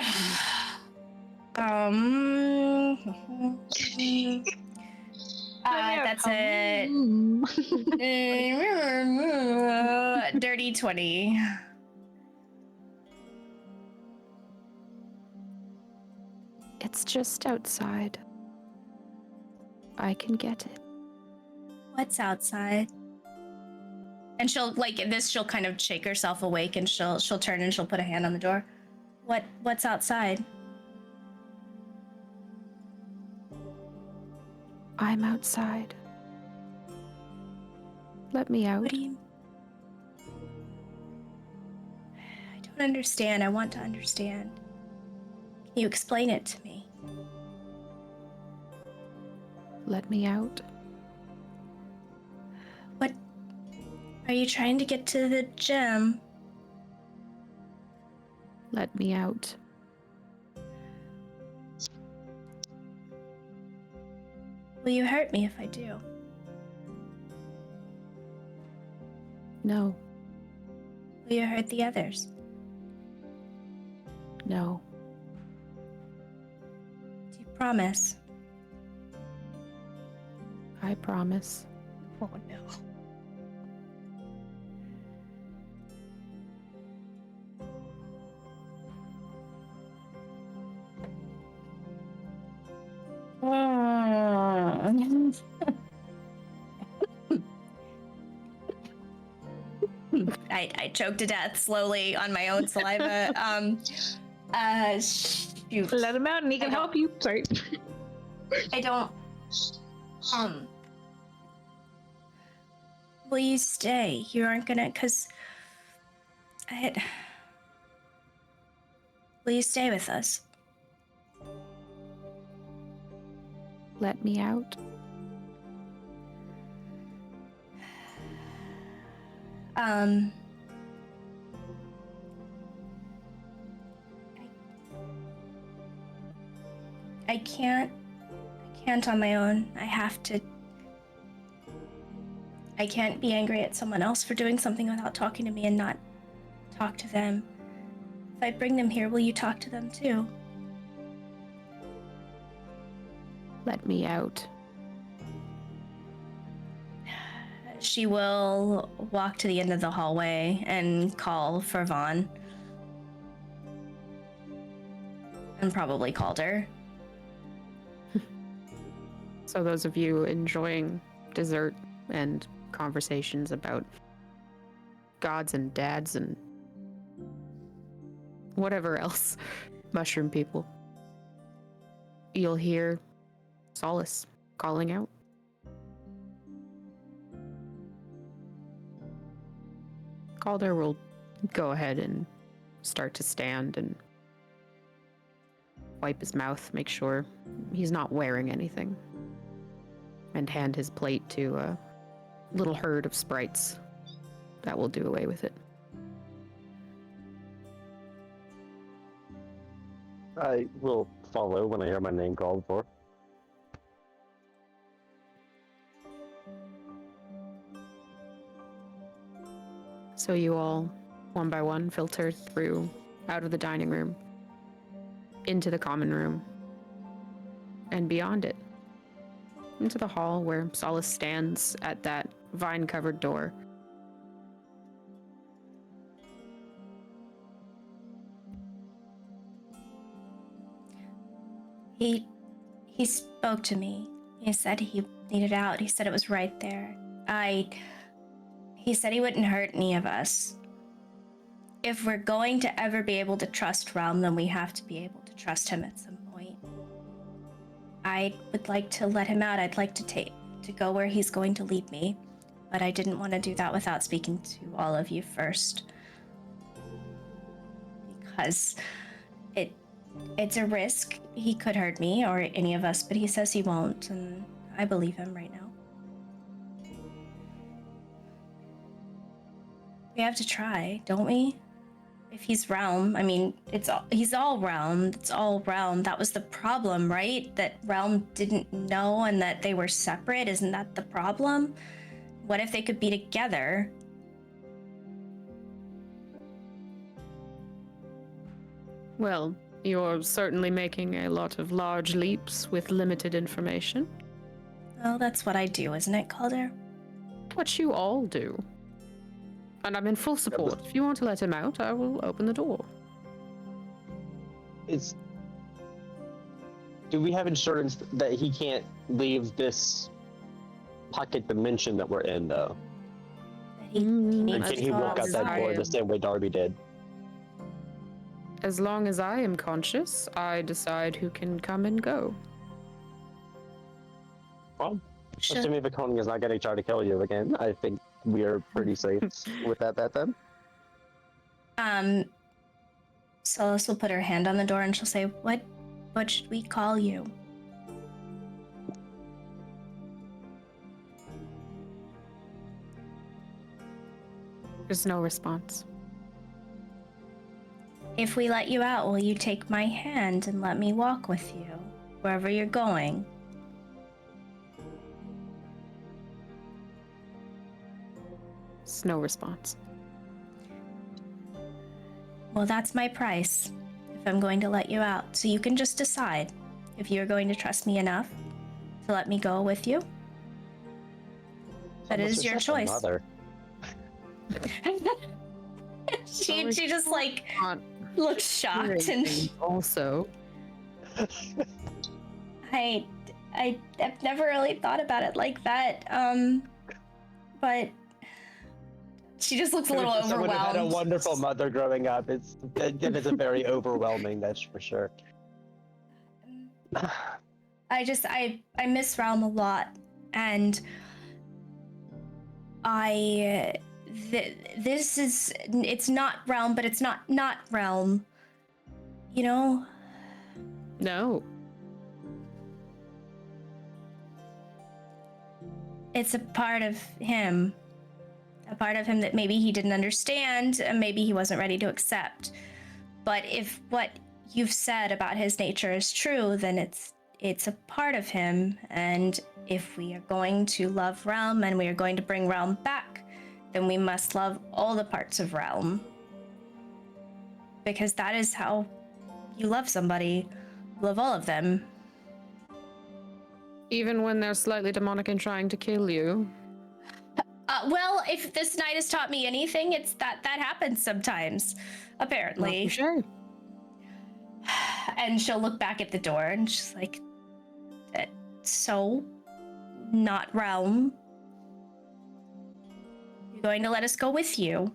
That's it. Dirty 20. It's just outside. I can get it. What's outside? And she'll she'll kind of shake herself awake, and she'll turn and she'll put a hand on the door. What's outside? I'm outside. Let me out. What do you... I don't understand. I want to understand. Can you explain it to me? Let me out. What... Are you trying to get to the gym? Let me out. Will you hurt me if I do? No. Will you hurt the others? No. Do you promise? I promise. Oh no. I choked to death slowly on my own saliva. Shoot. Let him out and he can help you. Sorry. I don't. Will you stay? You aren't gonna, cause Will you stay with us? Let me out. I can't on my own. I can't be angry at someone else for doing something without talking to me and not talk to them. If I bring them here, will you talk to them too? Let me out. She will walk to the end of the hallway and call for Vaughn. And probably called her. So those of you enjoying dessert and conversations about gods and dads and whatever else, mushroom people, you'll hear Solace calling out. Calder will go ahead and start to stand and wipe his mouth, make sure he's not wearing anything, and hand his plate to a little herd of sprites that will do away with it. I will follow when I hear my name called for. So you all, one by one, filter through, out of the dining room, into the common room, and beyond it, into the hall where Solace stands at that vine-covered door. He spoke to me. He said he needed out. He said it was right there. He said he wouldn't hurt any of us. If we're going to ever be able to trust Realm, then we have to be able to trust him at some point. I would like to let him out. I'd like to go where he's going to lead me, but I didn't want to do that without speaking to all of you first. Because it's a risk. He could hurt me or any of us, but he says he won't, and I believe him right now. We have to try, don't we? If he's Realm, I mean, he's all Realm. It's all Realm. That was the problem, right? That Realm didn't know and that they were separate. Isn't that the problem? What if they could be together? Well, you're certainly making a lot of large leaps with limited information. Well, that's what I do, isn't it, Calder? What you all do. And I'm in full support. If you want to let him out, I will open the door. Do we have insurance that he can't leave this pocket dimension that we're in, though? He Mm, needs And to can he go walk out that door outside. the same way Darby did? As long as I am conscious, I decide who can come and go. Well, Should- assuming Viconia is not going to try to kill you again, I think we are pretty safe with that bet then. Celeste will put her hand on the door and she'll say, What should we call you? There's no response. If we let you out, will you take my hand and let me walk with you wherever you're going? There's no response. Well, that's my price if I'm going to let you out. So you can just decide if you're going to trust me enough to let me go with you. That Almost is your just like a choice. mother. she just like Not looks shocked and also. I've never really thought about it like that. But she just looks a little Someone who had a overwhelmed. wonderful mother growing up. It is a very overwhelming, that's for sure. I miss Realm a lot, and this is, it's not Realm, but it's not Realm. You know, No. it's a part of him. A part of him that maybe he didn't understand and maybe he wasn't ready to accept. But if what you've said about his nature is true, then it's a part of him. And if we are going to love Realm and we are going to bring Realm back, then we must love all the parts of Realm. Because that is how you love somebody. Love all of them. Even when they're slightly demonic and trying to kill you. Well, if this night has taught me anything, it's that happens sometimes, apparently. Not for sure. And she'll look back at the door and she's like, so, not Realm. You're going to let us go with you,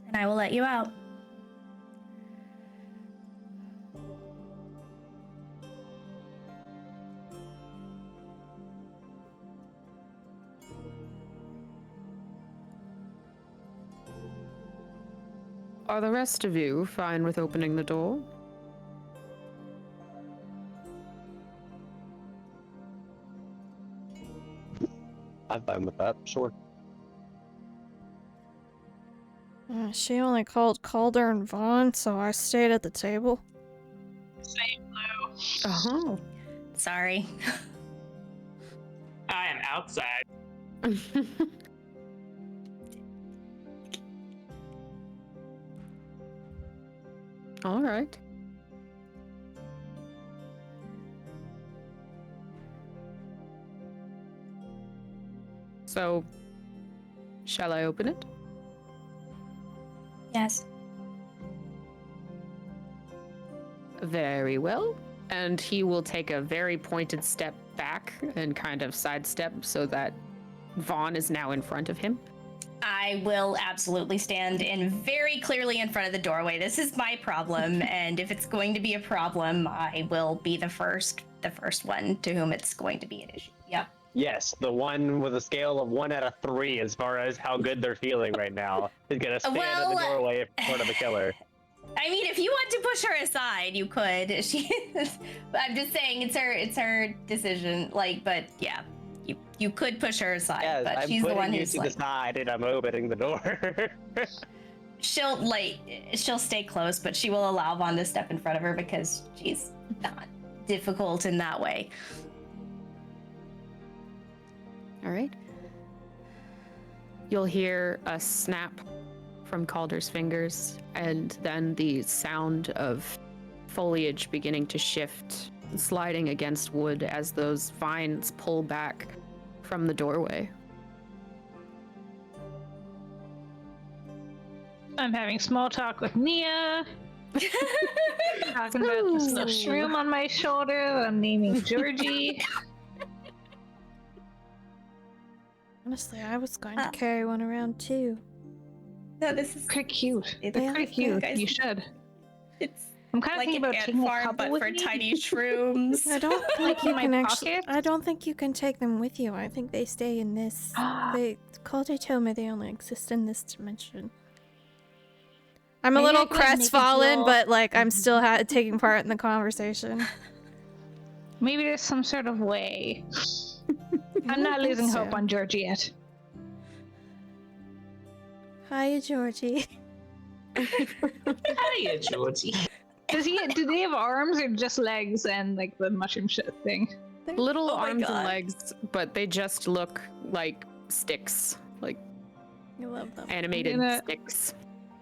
and I will let you out. Are the rest of you fine with opening the door? I'm fine with that, sure. She only called Calder and Vaughn, so I stayed at the table. Same, Blue. Uh-huh. Sorry. I am outside. All right. So, shall I open it? Yes. Very well. And he will take a very pointed step back and kind of sidestep so that Vaughn is now in front of him. I will absolutely stand in very clearly in front of the doorway. This is my problem, and if it's going to be a problem, I will be the first one to whom it's going to be an issue. Yep. Yes, the one with a scale of 1 out of 3 as far as how good they're feeling right now is gonna stand in the Well, doorway in front of the killer. I mean, if you want to push her aside, you could. I'm just saying it's her decision. Like, but yeah, you could push her aside. Yes, but I'm she's the putting one you who's to like, the side and I'm opening the door. she'll stay close, but she will allow Vaughn to step in front of her because she's not difficult in that way. All right. You'll hear a snap from Calder's fingers, and then the sound of foliage beginning to shift, sliding against wood as those vines pull back from the doorway. I'm having small talk with Nia. Talking about this little shroom on my shoulder that I'm naming Georgie. Honestly, I was going to carry one around too. No, this is Pretty cute. It's They're pretty cute. guys- You should. it's I'm kind of like thinking an about ant taking a farm, couple but with for me. tiny shrooms. I don't think you in my can actually. pocket? I don't think you can take them with you. I think they stay in this. Calder told me they only exist in this dimension. I'm a Maybe little I could, like, make a crestfallen, deal. but like I'm still taking part in the conversation. Maybe there's some sort of way. I'm not losing hope on Georgie yet. Hiya, Georgie. Hiya, Georgie. Do they have arms or just legs and like the mushroom shit thing? Little Oh my arms God. and legs, but they just look like sticks, like I love them. animated Gonna- sticks.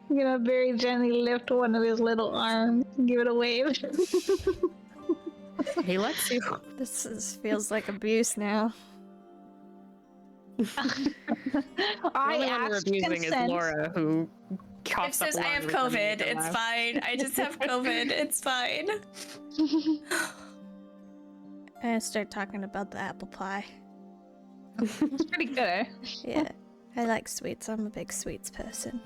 I'm gonna very gently lift one of his little arms and give it a wave. He lets you. Feels like abuse now. The I only one we're asked abusing is consent. Laura, who It coughs up says I have lungs every time COVID. you It's laugh. fine. I just have COVID. It's fine. And I start talking about the apple pie. It's pretty good, eh? Yeah, I like sweets. I'm a big sweets person.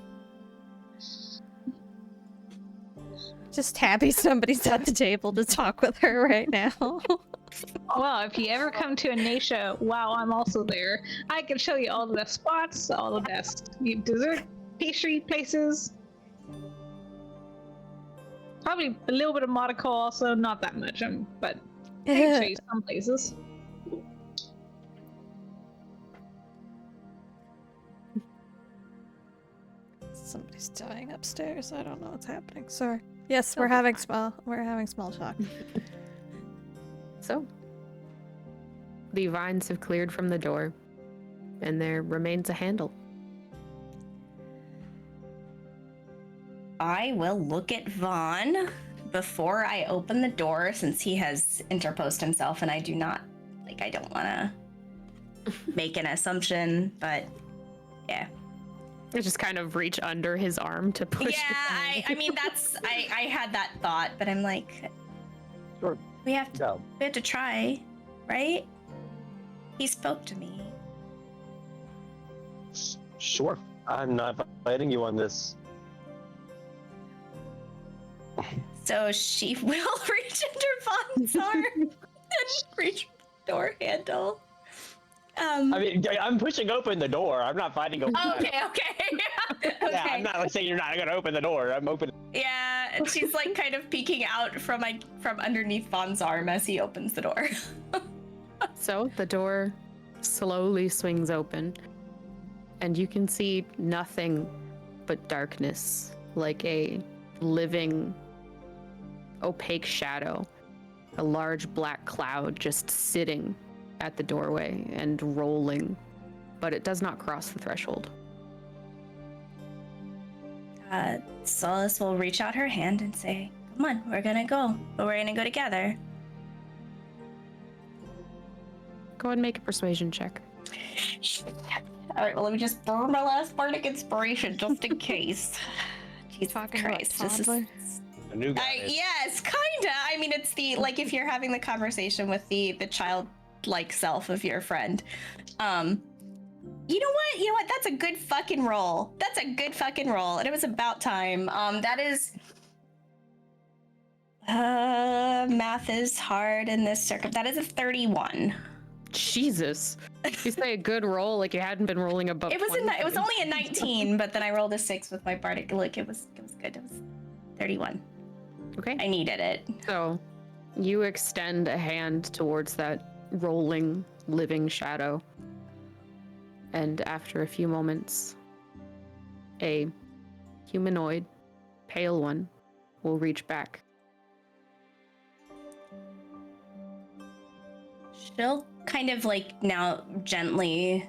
Just happy somebody's at the table to talk with her right now. Well, if you ever come to Anisha, wow, I'm also there. I can show you all the best spots, all the best dessert pastry places. Probably a little bit of Monaco also, not that much, but I can show you some places. Somebody's dying upstairs. I don't know what's happening. Sorry. Yes, They'll we're be having fine. small talk. So, the vines have cleared from the door, and there remains a handle. I will look at Vaughn before I open the door, since he has interposed himself, and I do not, I don't want to make an assumption, but yeah. I just kind of reach under his arm to push. Yeah, I mean, I had that thought, but I'm like, Sure. we have Go. to try, right? He spoke to me. Sure. I'm not fighting you on this. So she will reach under Vaughn's arm and reach the door handle. I mean, I'm pushing open the door. I'm not fighting over. Okay. Yeah, I'm not saying you're not gonna open the door. I'm opening. Yeah, and she's like kind of peeking out from underneath Vaughn's arm as he opens the door. So the door slowly swings open, and you can see nothing but darkness, like a living, opaque shadow, a large black cloud just sitting at the doorway and rolling, but it does not cross the threshold. Solace will reach out her hand and say, "Come on, we're gonna go, but we're gonna go together." Go ahead and make a persuasion check. All right, well, let me just burn my last bardic inspiration just in case. Jesus Talking Christ, about this is. toddler. A new guy. Yes, kinda. I mean, it's the if you're having the conversation with the childlike self of your friend. You know what? That's a good fucking roll. And it was about time. That is. Math is hard in this circuit. That is a 31. Jesus. You say a good roll like you hadn't been rolling above. It was 20. it was only a 19, but then I rolled a 6 with my bardic. Like it was good. It was 31. Okay. I needed it. So you extend a hand towards that rolling, living shadow. And after a few moments, a humanoid, pale one, will reach back. She'll kind of now gently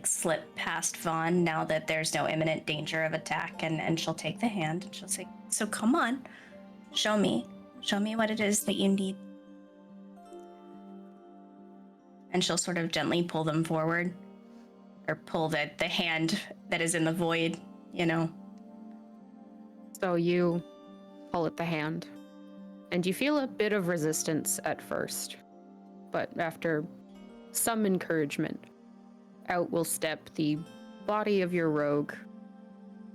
slip past Vaughn now that there's no imminent danger of attack, and she'll take the hand and she'll say, "So come on, show me what it is that you need." And she'll sort of gently pull them forward, or pull the hand that is in the void, So you pull at the hand, and you feel a bit of resistance at first. But after some encouragement, out will step the body of your rogue,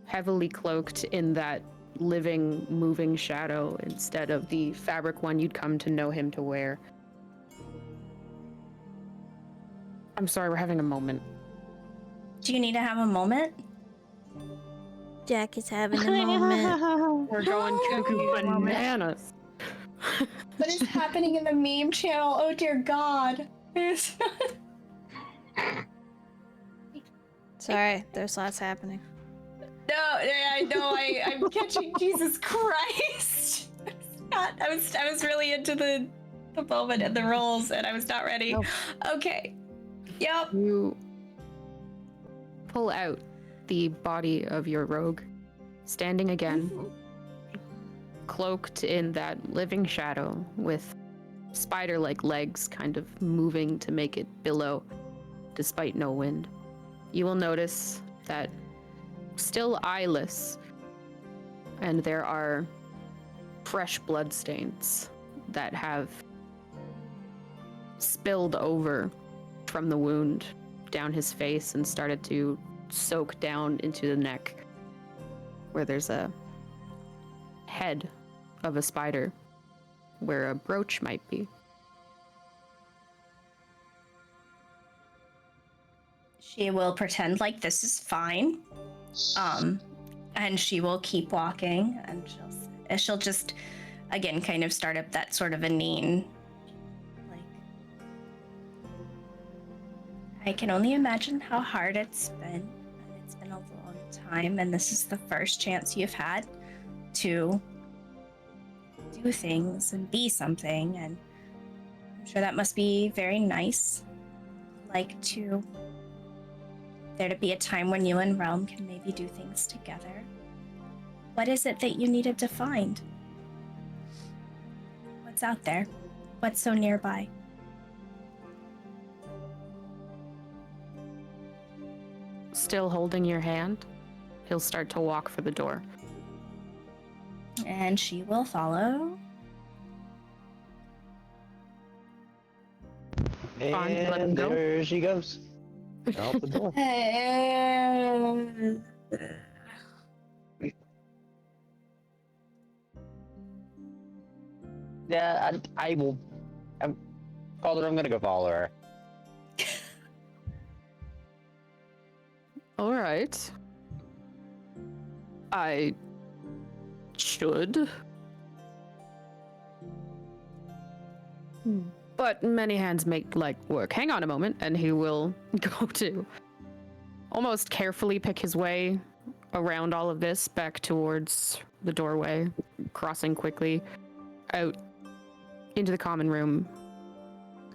heavily cloaked in that living, moving shadow instead of the fabric one you'd come to know him to wear. I'm sorry, we're having a moment. Do you need to have a moment? Jack is having a moment. We're going cuckoo bananas. What is happening in the meme channel? Oh dear God. Sorry, there's lots happening. No, I know. I'm catching. Jesus Christ! I was really into the moment and the rolls, and I was not ready. No. Okay. Yep. You pull out the body of your rogue, standing again, cloaked in that living shadow with spider-like legs kind of moving to make it billow despite no wind. You will notice that still eyeless, and there are fresh blood stains that have spilled over from the wound down his face and started to soak down into the neck, where there's a head of a spider where a brooch might be. She will pretend like this is fine. And she will keep walking, and she'll just, again, kind of start up that sort of inane, like, I can only imagine how hard it's been. It's been a long time, and this is the first chance you've had to do things and be something, and I'm sure that must be very nice. Like there to be a time when you and Realm can maybe do things together. What is it that you needed to find? What's out there? What's so nearby? Still holding your hand, he'll start to walk for the door. And she will follow. Fine, let him And go. there she goes. Out the door. Yeah, I will. Calder, I'm gonna go follow her. All right. I should. But many hands make light work. Hang on a moment, and he will go to almost carefully pick his way around all of this back towards the doorway, crossing quickly out into the common room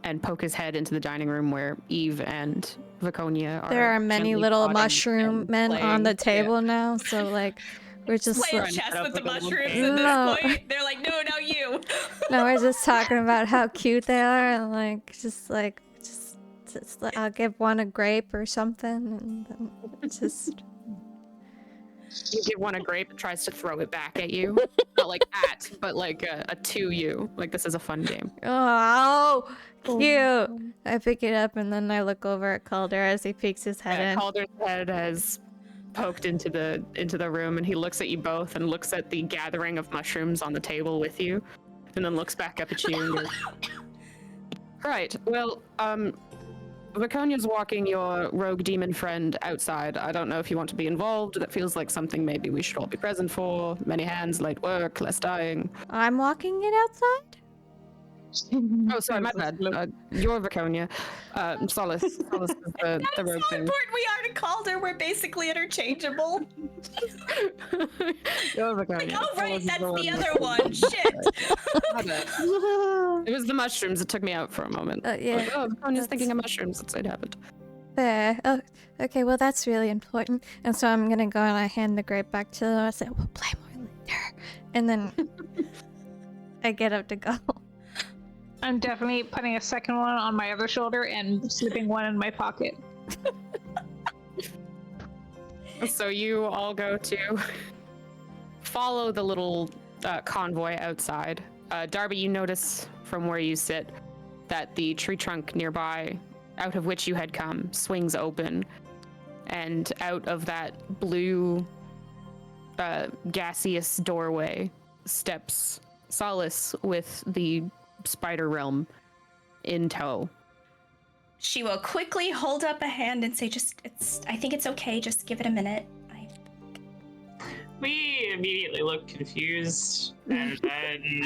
and poke his head into the dining room where Eve and Viconia are. There are many gently little plotting mushroom and men on the playing. table now, so like we're just Player like, chess up with the like a little mushrooms game. at No. this point. They're like, no, you. no, we're just talking about how cute they are, and just like, I'll give one a grape or something, and then it's just You give one a grape and tries to throw it back at you. Not like at, but like a to you. Like this is a fun game. oh cute. I pick it up and then I look over at Calder as he peeks his head in. Calder's head has poked into the room, and he looks at you both and looks at the gathering of mushrooms on the table with you, and then looks back up at you and goes, right, well, Viconia's walking your rogue demon friend outside. I don't know if you want to be involved. That feels like something maybe we should all be present for. Many hands, light work, less dying. I'm walking it outside? Oh, sorry, my bad. You're Viconia. Solace is the That's how rogue thing. important we are to Calder. We're basically interchangeable. You're Viconia. Oh, right, Solace is that's the one. other one. Shit. My bad. It was the mushrooms. It took me out for a moment. Yeah. Like, oh, Viconia's that's- thinking of mushrooms. That's what happened. Fair. Oh, okay, well that's really important. And so I'm gonna go and I hand the grape back to them. I say, we'll play more later. And then I get up to go. I'm definitely putting a second one on my other shoulder and slipping one in my pocket. So you all go to follow the little convoy outside. Darby, you notice from where you sit that the tree trunk nearby, out of which you had come, swings open, and out of that blue, gaseous doorway steps Solace with the spider realm in tow. She will quickly hold up a hand and say, I think it's okay. Just give it a minute. We immediately look confused and then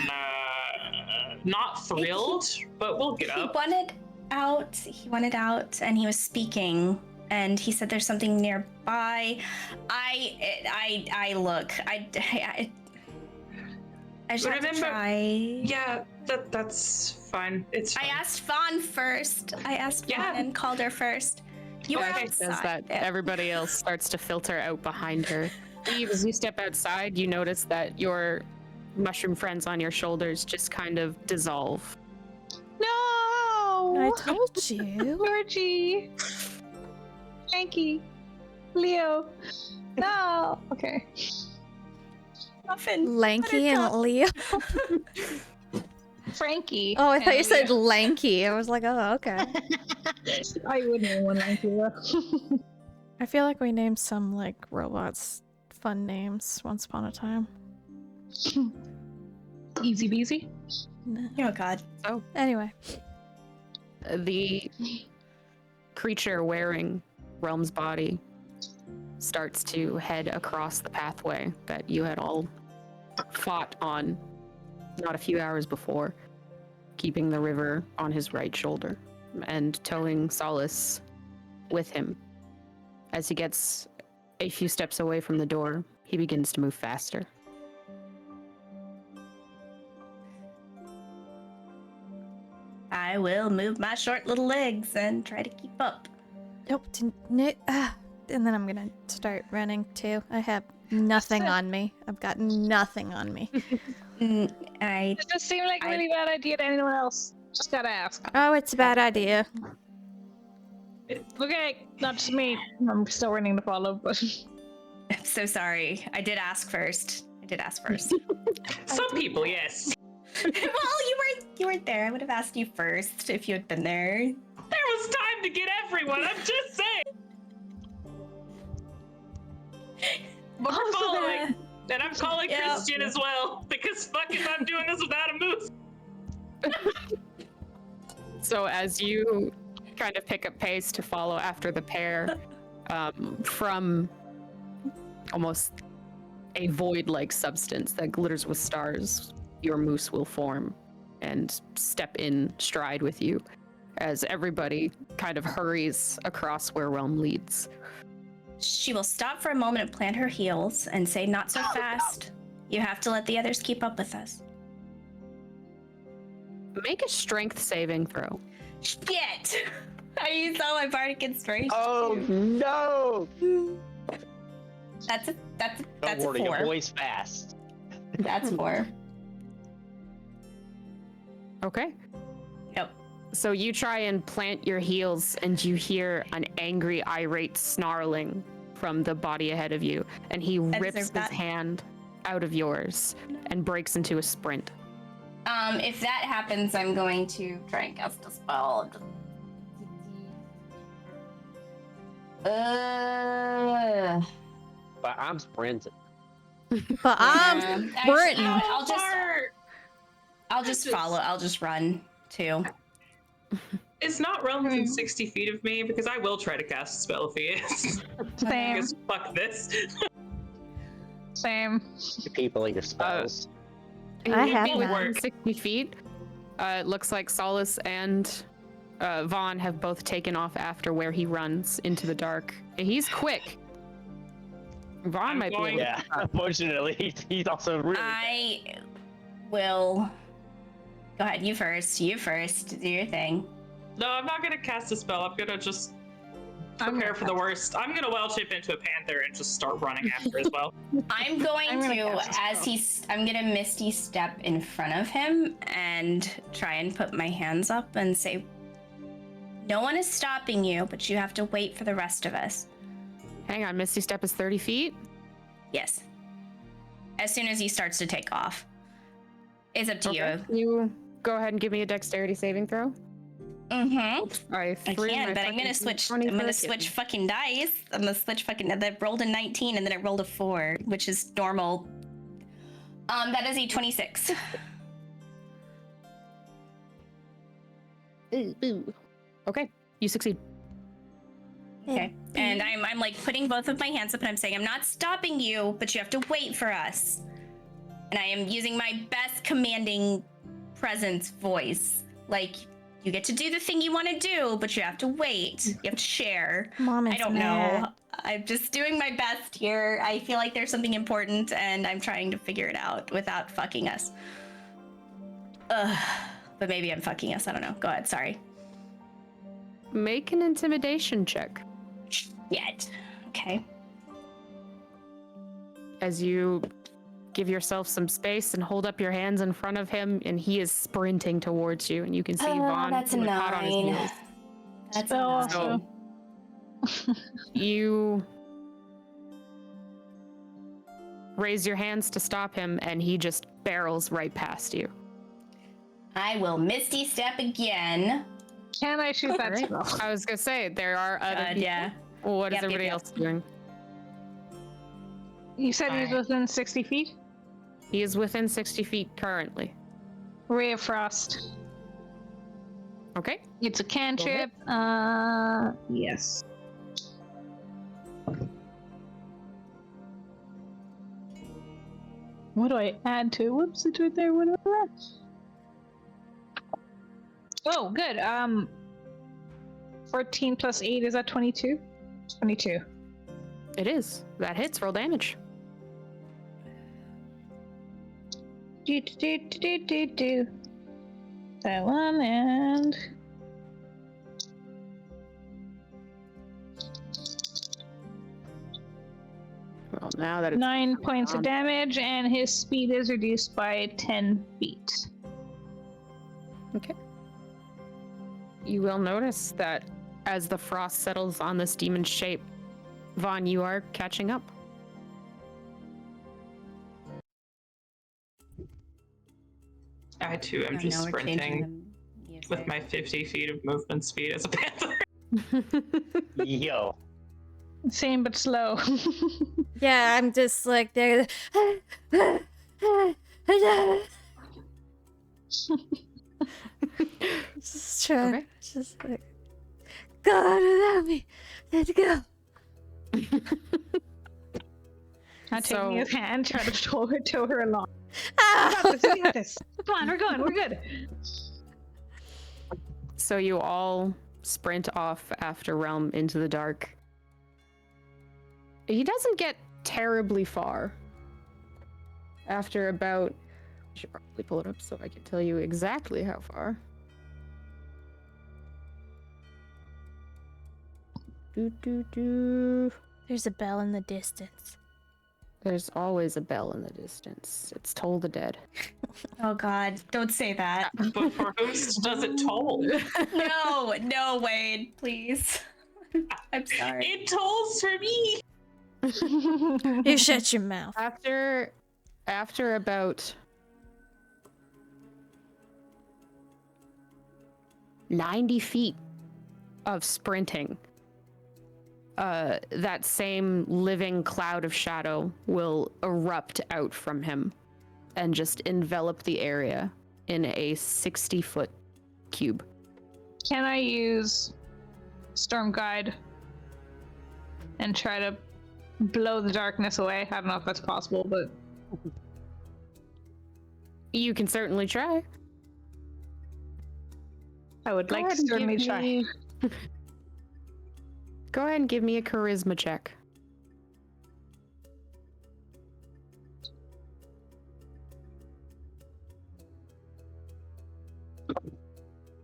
not thrilled, but we'll get He up. wanted out, and he was speaking, and he said there's something nearby. I look. I just have to Remember- try. Yeah, that's fine. It's fine. I asked Fawn first. Yeah. Fawn and Calder first. You were Okay. outside. Says that everybody else starts to filter out behind her. Eve, as you step outside, you notice that your mushroom friends on your shoulders just kind of dissolve. No! I told you. Georgie! Frankie! Leo! No! Okay. Muffin. Lanky and Leo. Frankie. Oh, I thought you and said Leo. lanky. I was like, oh, okay. I would name one like Leo. I feel like we named some like robots fun names once upon a time. Easy beasy. No. Oh God. Anyway, The creature wearing Realm's body starts to head across the pathway that you had all fought on not a few hours before, keeping the river on his right shoulder and towing Solace with him. As he gets a few steps away from the door, he begins to move faster. I will move my short little legs and try to keep up. Nope. And then I'm gonna start running too. I have nothing on me. I've got nothing on me. I It just seemed like a really bad idea to anyone else. Just gotta ask. Oh, it's a bad idea. Okay, not just me. I'm still running to follow, but I'm so sorry. I did ask first. Some people, yes. Well, you weren't there. I would have asked you first if you had been there. There was time to get everyone. I'm just saying. But we're following. And I'm calling Yeah. Christian as well, because fuck if I'm doing this without a move. So as you kind of pick up pace to follow after the pair, from almost a void-like substance that glitters with stars, your moose will form and step in stride with you as everybody kind of hurries across where Realm leads. She will stop for a moment and plant her heels and say, "Not so fast. You have to let the others keep up with us." Make a strength saving throw. Shit! I used all my bardic inspiration. Oh no! That's a Don't worry, 4. your boy's fast. That's 4. Okay. Yep. So you try and plant your heels and you hear an angry, irate snarling from the body ahead of you, and he rips his deserve that. hand out of yours and breaks into a sprint. If that happens, I'm going to try and cast a spell. But I'm sprinting. But I'm Actually, sprinting. you know what, I'll just follow. I'll just run too. It's not Realm within 60 feet of me, because I will try to cast a spell if he is. same, Because fuck this. same. You people and your spells. I He'd have be within none. 60 feet. It looks like Solace and Vaughn have both taken off after where he runs into the dark. He's quick. Vaughn I'm might be going- able Yeah, unfortunately, he's also really. I will. Go ahead. You first. You first. Do your thing. No, I'm not gonna cast a spell. I'm gonna just prepare for the worst. I'm gonna well shape into a panther and just start running after as well. I'm going I'm gonna to, cast a spell. I'm gonna misty step in front of him and try and put my hands up and say, "No one is stopping you, but you have to wait for the rest of us." Hang on, Misty Step is 30 feet? Yes. As soon as he starts to take off. It's up to you. You go ahead and give me a dexterity saving throw. Mm-hmm. I I threw can, my but I'm fucking gonna switch. D20 I'm for gonna a switch kitten. fucking dice. I'm gonna switch fucking. That rolled a 19 and then it rolled a 4, which is normal. That is a 26. Okay, you succeed. Okay. And I'm like putting both of my hands up and I'm saying, "I'm not stopping you, but you have to wait for us." And I am using my best commanding presence voice. Like, you get to do the thing you want to do, but you have to wait. You have to share. Mom, I it's don't mad. know. I'm just doing my best here. I feel like there's something important and I'm trying to figure it out without fucking us. Ugh. But maybe I'm fucking us. I don't know. Go ahead. Sorry. Make an intimidation check Yet. Okay. as you give yourself some space and hold up your hands in front of him, and he is sprinting towards you, and you can see Vaughn That's a like, hot on his 9. heels. That's So a 9. awesome. You raise your hands to stop him, and he just barrels right past you. I will Misty Step again. Can I shoot that Right? spell? I was gonna say there are other people. Yeah. What is Yep, yep, everybody yep. else doing? You said he's Alright. within 60 feet? He is within 60 feet currently. Ray of Frost. Okay. It's a cantrip. Yes. What do I add to it? Whoops, it's right there. What do I add? Oh, good. 14 plus 8, is that 22? 22. It is. That hits. Roll damage. Do. That one and. Well, now that it's 9 points of on. damage, and his speed is reduced by 10 feet. Okay. You will notice that as the frost settles on this demon's shape, Vaughn, you are catching up. I too am Oh, just no, we're changing sprinting the music. with my 50 feet of movement speed as a panther. Yo. Same but slow. Yeah, I'm just like there. Just trying, Okay. just like, God, without me, let's go. I'm So- taking his hand, trying to tow her along. Ah! We got this. Come on, we're going. We're good. So you all sprint off after Realm into the dark. He doesn't get terribly far. After about... I should probably pull it up so I can tell you exactly how far. Do. There's a bell in the distance. There's always a bell in the distance. It's Toll the Dead. Oh God, don't say that. But for whom does it toll? No, Wade, please. I'm sorry. It tolls for me! You shut your mouth. After about 90 feet of sprinting, that same living cloud of shadow will erupt out from him and just envelop the area in a 60-foot cube. Can I use Storm Guide and try to blow the darkness away? I don't know if that's possible, but You can certainly try. I would Go like to ahead and certainly give try. me- Go ahead and give me a charisma check.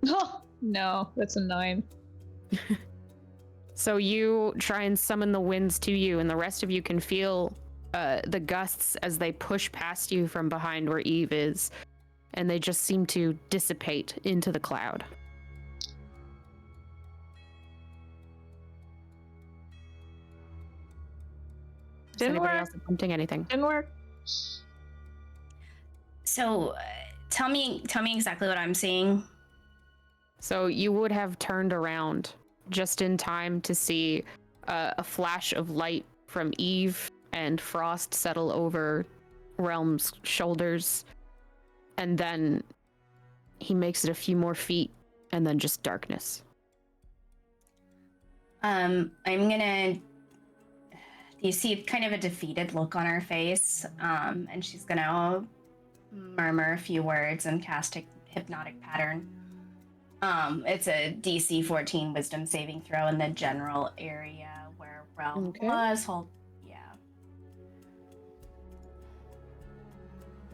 Oh, no, that's a 9. So you try and summon the winds to you, and the rest of you can feel the gusts as they push past you from behind where Eve is, and they just seem to dissipate into the cloud. Is Didn't anybody work. else attempting anything? Didn't work. So, tell me exactly what I'm seeing. So you would have turned around just in time to see a flash of light from Eve and Frost settle over Realm's shoulders, and then he makes it a few more feet, and then just darkness. I'm gonna. You see kind of a defeated look on her face, and she's gonna murmur a few words and cast a hypnotic pattern. It's a DC 14 Wisdom saving throw in the general area where Realm Okay. was. Yeah.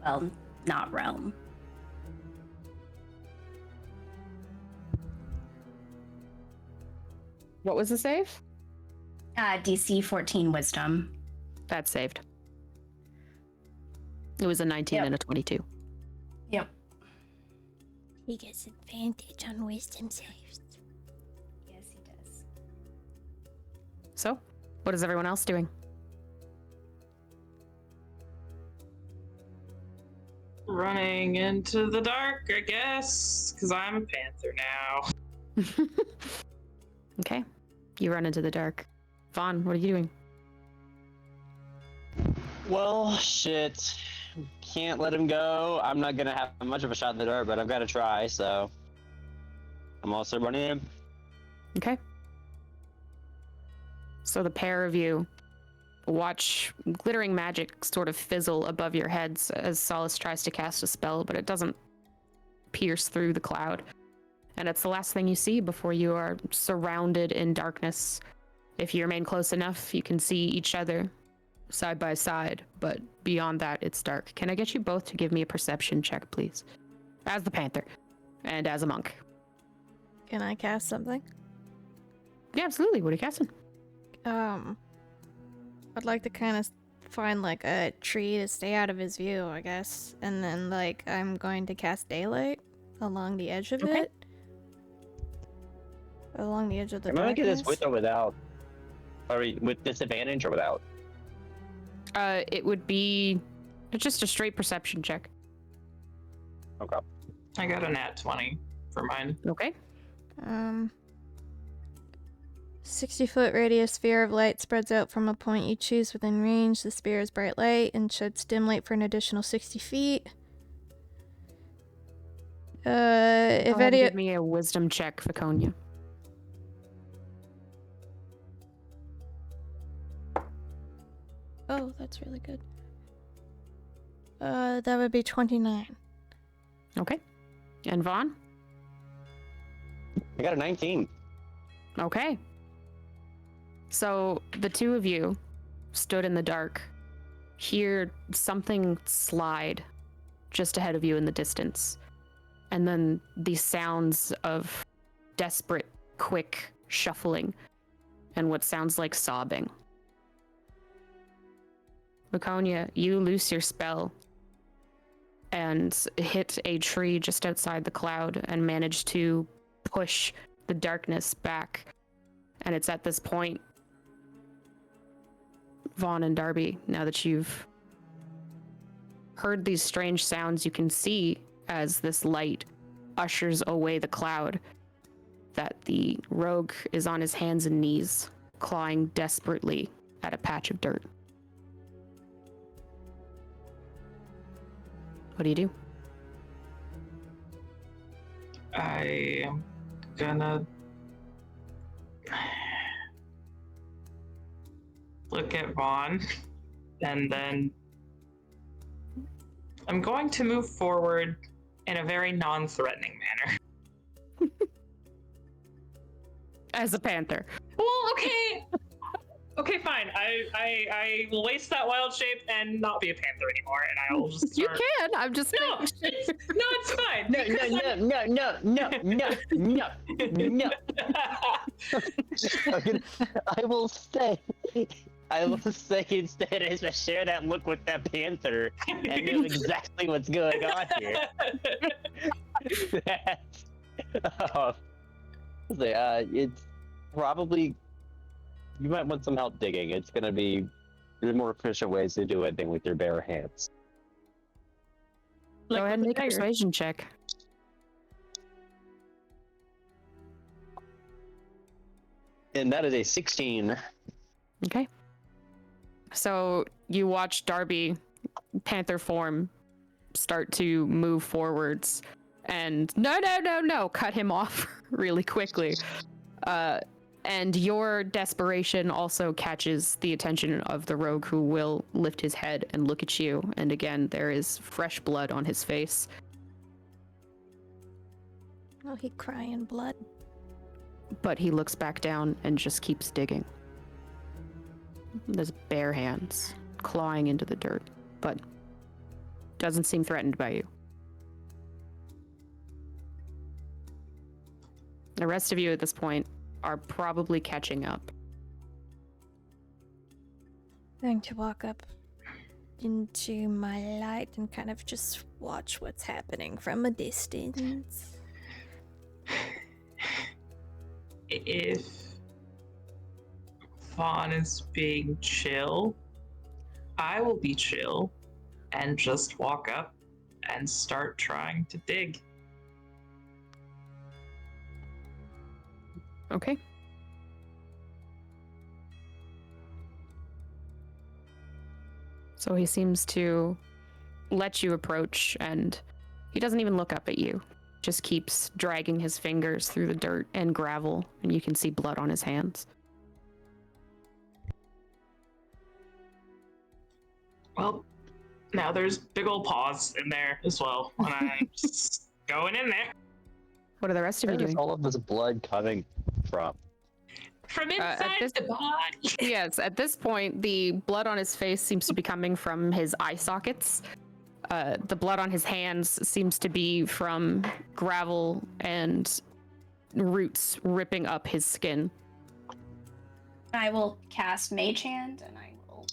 Well, not Realm. What was the save? DC 14 Wisdom. That saved. It was a 19 Yep. and a 22. Yep. He gets advantage on wisdom saves. Yes, he does. So, what is everyone else doing? Running into the dark, I guess, because I'm a panther now. Okay. You run into the dark. Vaughn, what are you doing? Well, shit. Can't let him go. I'm not gonna have much of a shot in the dark, but I've got to try, so. I'm also running in. Okay. So the pair of you watch glittering magic sort of fizzle above your heads as Solace tries to cast a spell, but it doesn't pierce through the cloud. And it's the last thing you see before you are surrounded in darkness. If you remain close enough, you can see each other side by side, but beyond that, it's dark. Can I get you both to give me a perception check, please? As the Panther and as a monk. Can I cast something? Yeah, absolutely. What are you casting? I'd like to kind of find like a tree to stay out of his view, I guess. And then like I'm going to cast daylight along the edge of Okay. it. Along the edge of the I'm gonna get this darkness. with or without. Or with disadvantage or without? It would be just a straight perception check. Okay. I got a nat 20 for mine. Okay. 60-foot radius sphere of light spreads out from a point you choose within range. The sphere is bright light and sheds dim light for an additional 60 feet. If Go ahead and any... give me a wisdom check, Viconia. Oh, that's really good. That would be 29. Okay. And Vaughn? I got a 19. Okay. So the two of you stood in the dark, hear something slide just ahead of you in the distance, and then these sounds of desperate, quick shuffling and what sounds like sobbing. Viconia, you loose your spell and hit a tree just outside the cloud and manage to push the darkness back. And it's at this point, Vaughn and Darby, now that you've heard these strange sounds, you can see as this light ushers away the cloud that the rogue is on his hands and knees, clawing desperately at a patch of dirt. What do you do? I am gonna look at Vaughn, and then I'm going to move forward in a very non-threatening manner. As a panther. Well, okay. Okay, fine. I will waste that wild shape and not be a panther anymore, and I will just You start... can. I'm just No, it's fine. No, because I'm- no. I will say instead is to share that look with that panther and know exactly what's going on here. It's probably, you might want some help digging. It's gonna be, there's more efficient ways to do it than with your bare hands. Go ahead and with make the a dagger. persuasion check. And that is a 16. Okay. So you watch Darby, panther form, start to move forwards, and no, cut him off really quickly. And your desperation also catches the attention of the rogue, who will lift his head and look at you. And again, there is fresh blood on his face. Oh, he crying blood. But he looks back down and just keeps digging. There's bare hands clawing into the dirt, but doesn't seem threatened by you. The rest of you at this point are probably catching up. Going to walk up into my light and kind of just watch what's happening from a distance. If Vaughn is being chill, I will be chill and just walk up and start trying to dig. Okay. So he seems to let you approach, and he doesn't even look up at you. Just keeps dragging his fingers through the dirt and gravel, and you can see blood on his hands. Well, now there's big old paws in there as well, and I'm just going in there. What are the rest of you Where is doing? all of this blood coming from? From at inside this- the body. Yes, at this point, the blood on his face seems to be coming from his eye sockets. The blood on his hands seems to be from gravel and roots ripping up his skin. I will cast Mage Hand, and I will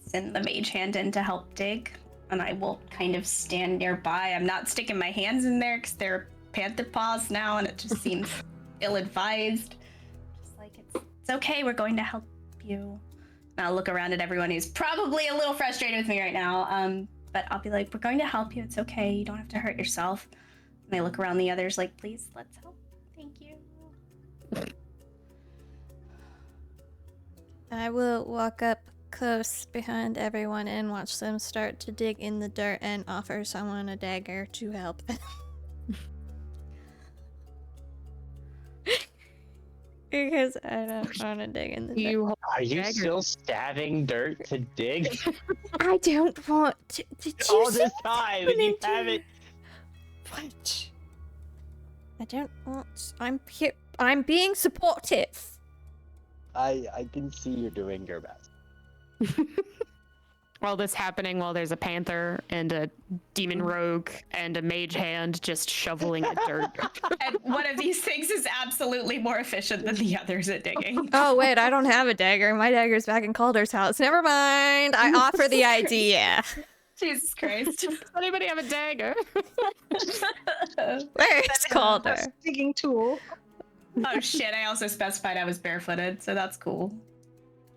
send the Mage Hand in to help dig. And I will kind of stand nearby. I'm not sticking my hands in there because they're panther paws now, and it just seems ill-advised. Just like it's okay. We're going to help you. And I'll look around at everyone who's probably a little frustrated with me right now. But I'll be like, we're going to help you. It's okay. You don't have to hurt yourself. And I look around the others like, please, let's help. Thank you. I will walk up close behind everyone and watch them start to dig in the dirt and offer someone a dagger to help them. Because I don't want to dig in the dirt. You Are you Dagger. still stabbing dirt to dig? I don't want to. Did you All see this what's time, and you happening haven't. What? I don't want. I'm here. I'm being supportive. I can see you're doing your best. all this happening while there's a panther and a demon rogue and a mage hand just shoveling at dirt. And one of these things is absolutely more efficient than the others at digging. Oh wait, I don't have a dagger. My dagger's back in Calder's house. Never mind. I offer the idea. Jesus Christ. Does anybody have a dagger? Where's Calder? Digging tool. Oh shit, I also specified I was barefooted, so that's cool.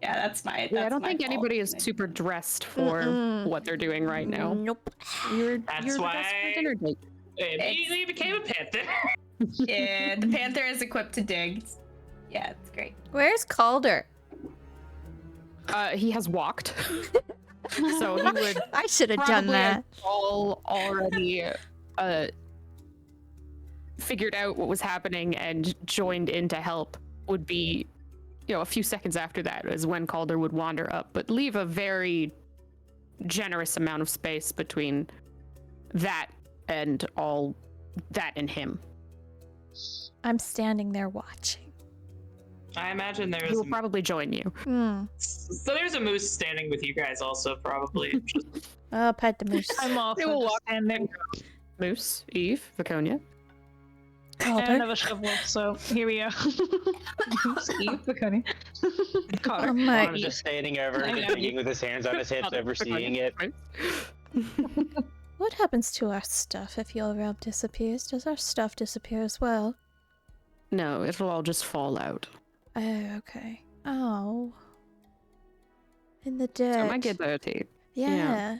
Yeah, that's my Yeah, I that's don't my think fault. anybody is super dressed for Mm-mm. what they're doing right now. Nope. You're That's dressed why- for dinner date. Immediately became a panther. Yeah, the panther is equipped to dig. Yeah, it's great. Where's Calder? He has walked. So he would I should have done probably that. have all already figured out what was happening and joined in to help. Would be, you know, a few seconds after that is when Calder would wander up, but leave a very generous amount of space between that and all that and him. I'm standing there watching. I imagine there He is. will probably join you. So there's a moose standing with you guys, also probably. Oh, pet the moose. I'm also They will just walk standing. Moose, Eve, Viconia. I don't Calder. have a shovel, so here we go. Steve, Viconia. Oh Cotter. my. I'm just standing over, I just know. digging with his hands on his hips, overseeing it. What happens to our stuff if your realm disappears? Does our stuff disappear as well? No, it'll all just fall out. Oh, okay. Oh. In the So dirt. it might get dirty. Yeah.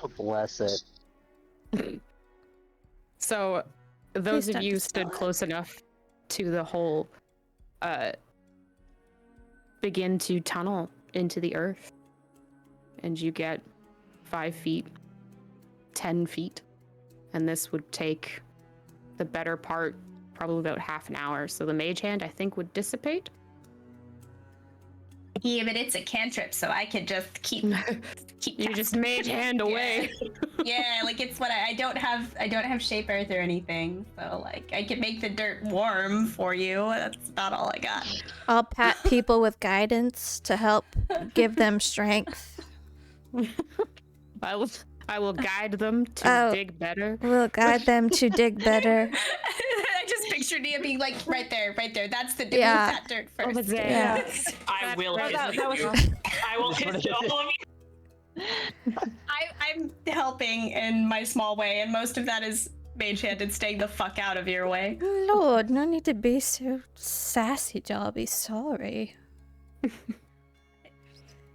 Oh, bless it. So those Please of don't you dispel stood it. close enough to the hole begin to tunnel into the earth. And you get 5 feet, 10 feet. And this would take the better part, probably about half an hour. So the mage hand, I think, would dissipate. Yeah, but it's a cantrip, so I could just keep You just mage hand away. Yeah, like it's what I don't have shape earth or anything. So like I could make the dirt warm for you. That's about all I got. I'll pat people with guidance to help give them strength. I will guide them to Oh. dig better. We'll guide them to dig better. I just pictured Nia being like right there. That's the Yeah. move that dirt first. Over there. Yeah. I will hit that you. was- I will hit all of you. I'm helping in my small way, and most of that is mage handed staying the fuck out of your way. Lord, no need to be so sassy, Darby. Sorry.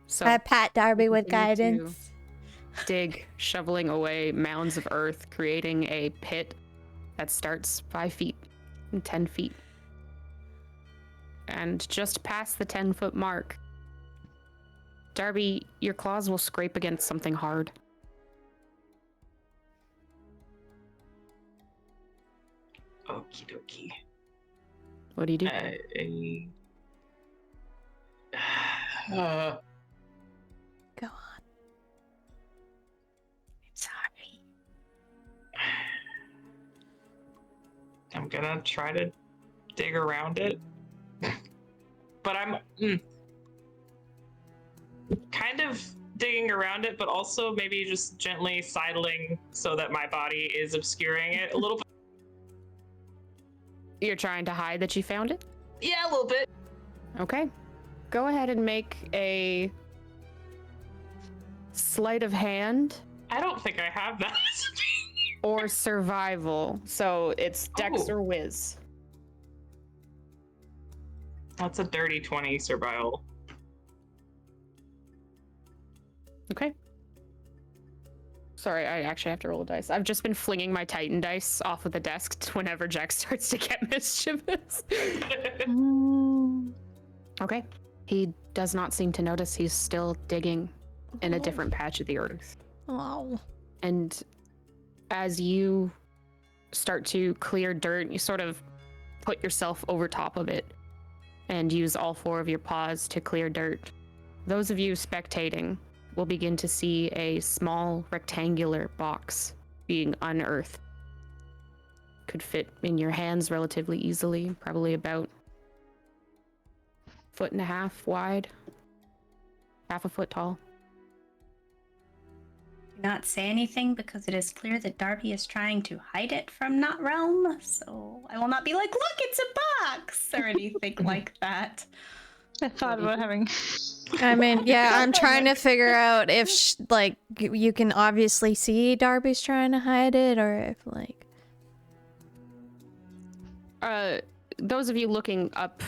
So I pat Darby with continue to guidance. dig, shoveling away mounds of earth, creating a pit that starts 5 feet and 10 feet. And just past the 10-foot mark, Darby, your claws will scrape against something hard. Okie dokie. What do you do? Go on. I'm gonna try to dig around it. But I'm kind of digging around it, but also maybe just gently sidling so that my body is obscuring it a little bit. You're trying to hide that you found it? Yeah, a little bit. Okay. Go ahead and make a sleight of hand I don't think I have that. or survival. So it's Dex Oh. or Whiz. That's a dirty 20 survival. Okay. Sorry, I actually have to roll a dice. I've just been flinging my Titan dice off of the desk whenever Jack starts to get mischievous. Okay. He does not seem to notice he's still digging in a different patch of the earth. Oh. And as you start to clear dirt, you sort of put yourself over top of it and use all 4 of your paws to clear dirt. Those of you spectating will begin to see a small rectangular box being unearthed. Could fit in your hands relatively easily, probably about 1.5 feet wide, half a foot tall. Do not say anything because it is clear that Darby is trying to hide it from Not Realm. So I will not be like, look, it's a box or anything like that. I thought about having. I mean, yeah, I'm trying to figure out if, like, you can obviously see Darby's trying to hide it, or if, like... Those of you looking up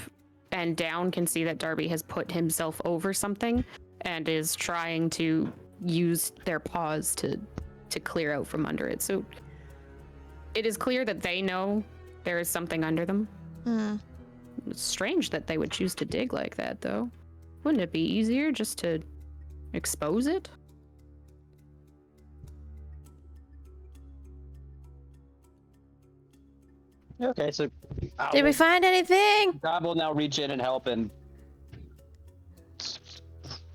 and down can see that Darby has put himself over something and is trying to use their paws to clear out from under it. So it is clear that they know there is something under them. It's strange that they would choose to dig like that, though. Wouldn't it be easier just to expose it? Okay, so Did we find anything? God will now reach in and help and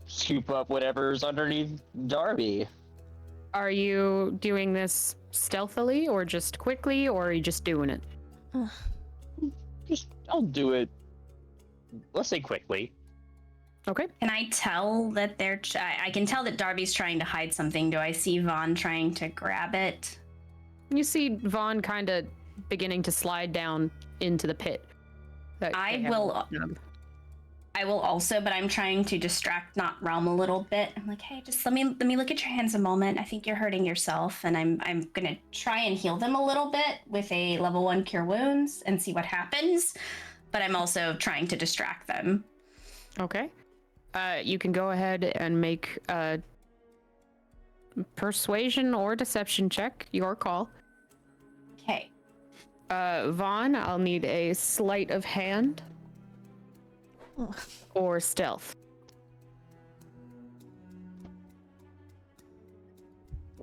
scoop up whatever's underneath Darby. Are you doing this stealthily or just quickly, or are you just doing it? I'll do it. Let's say quickly. Okay. Can I tell that I can tell that Darby's trying to hide something. Do I see Vaughn trying to grab it? You see Vaughn kind of beginning to slide down into the pit. that I they have will- opened up. I will also, but I'm trying to distract Not Realm a little bit. I'm like, hey, just let me look at your hands a moment. I think you're hurting yourself, and I'm gonna try and heal them a little bit with a level 1 Cure Wounds and see what happens. But I'm also trying to distract them. Okay. You can go ahead and make a persuasion or deception check. Your call. Okay. Vaughn, I'll need a sleight of hand or stealth.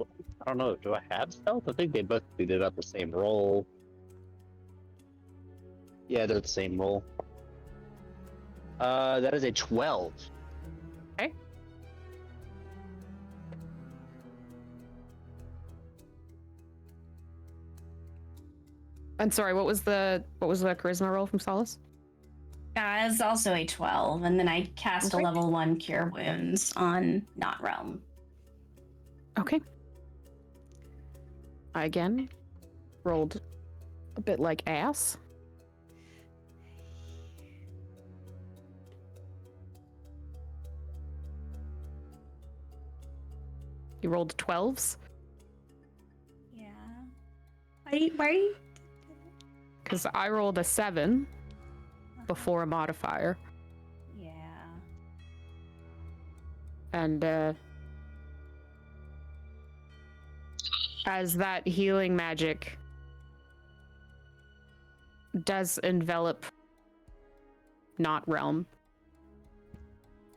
I don't know. Do I have stealth? I think they both did about the same roll. Yeah, they're the same roll. That is a 12. Okay. I'm sorry. What was the charisma roll from Solace? It's also a 12, and then I cast Okay. a level 1 Cure Wounds on Not Realm. Okay. I again rolled a bit like ass. You rolled 12s Yeah. Why are you? because I rolled a 7 before a modifier, Yeah. and as that healing magic does envelop Not Realm,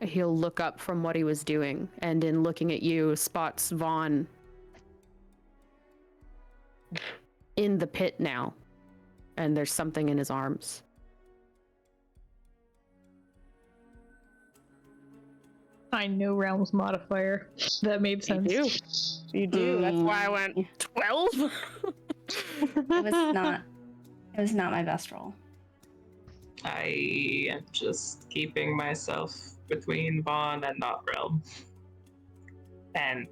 he'll look up from what he was doing, and in looking at you, spots Vaughn in the pit now, and there's something in his arms. I know Realms modifier. That made sense. You do. That's why I went 12. It was not. It was not my best roll. I am just keeping myself between Vaughn and Not Realm. And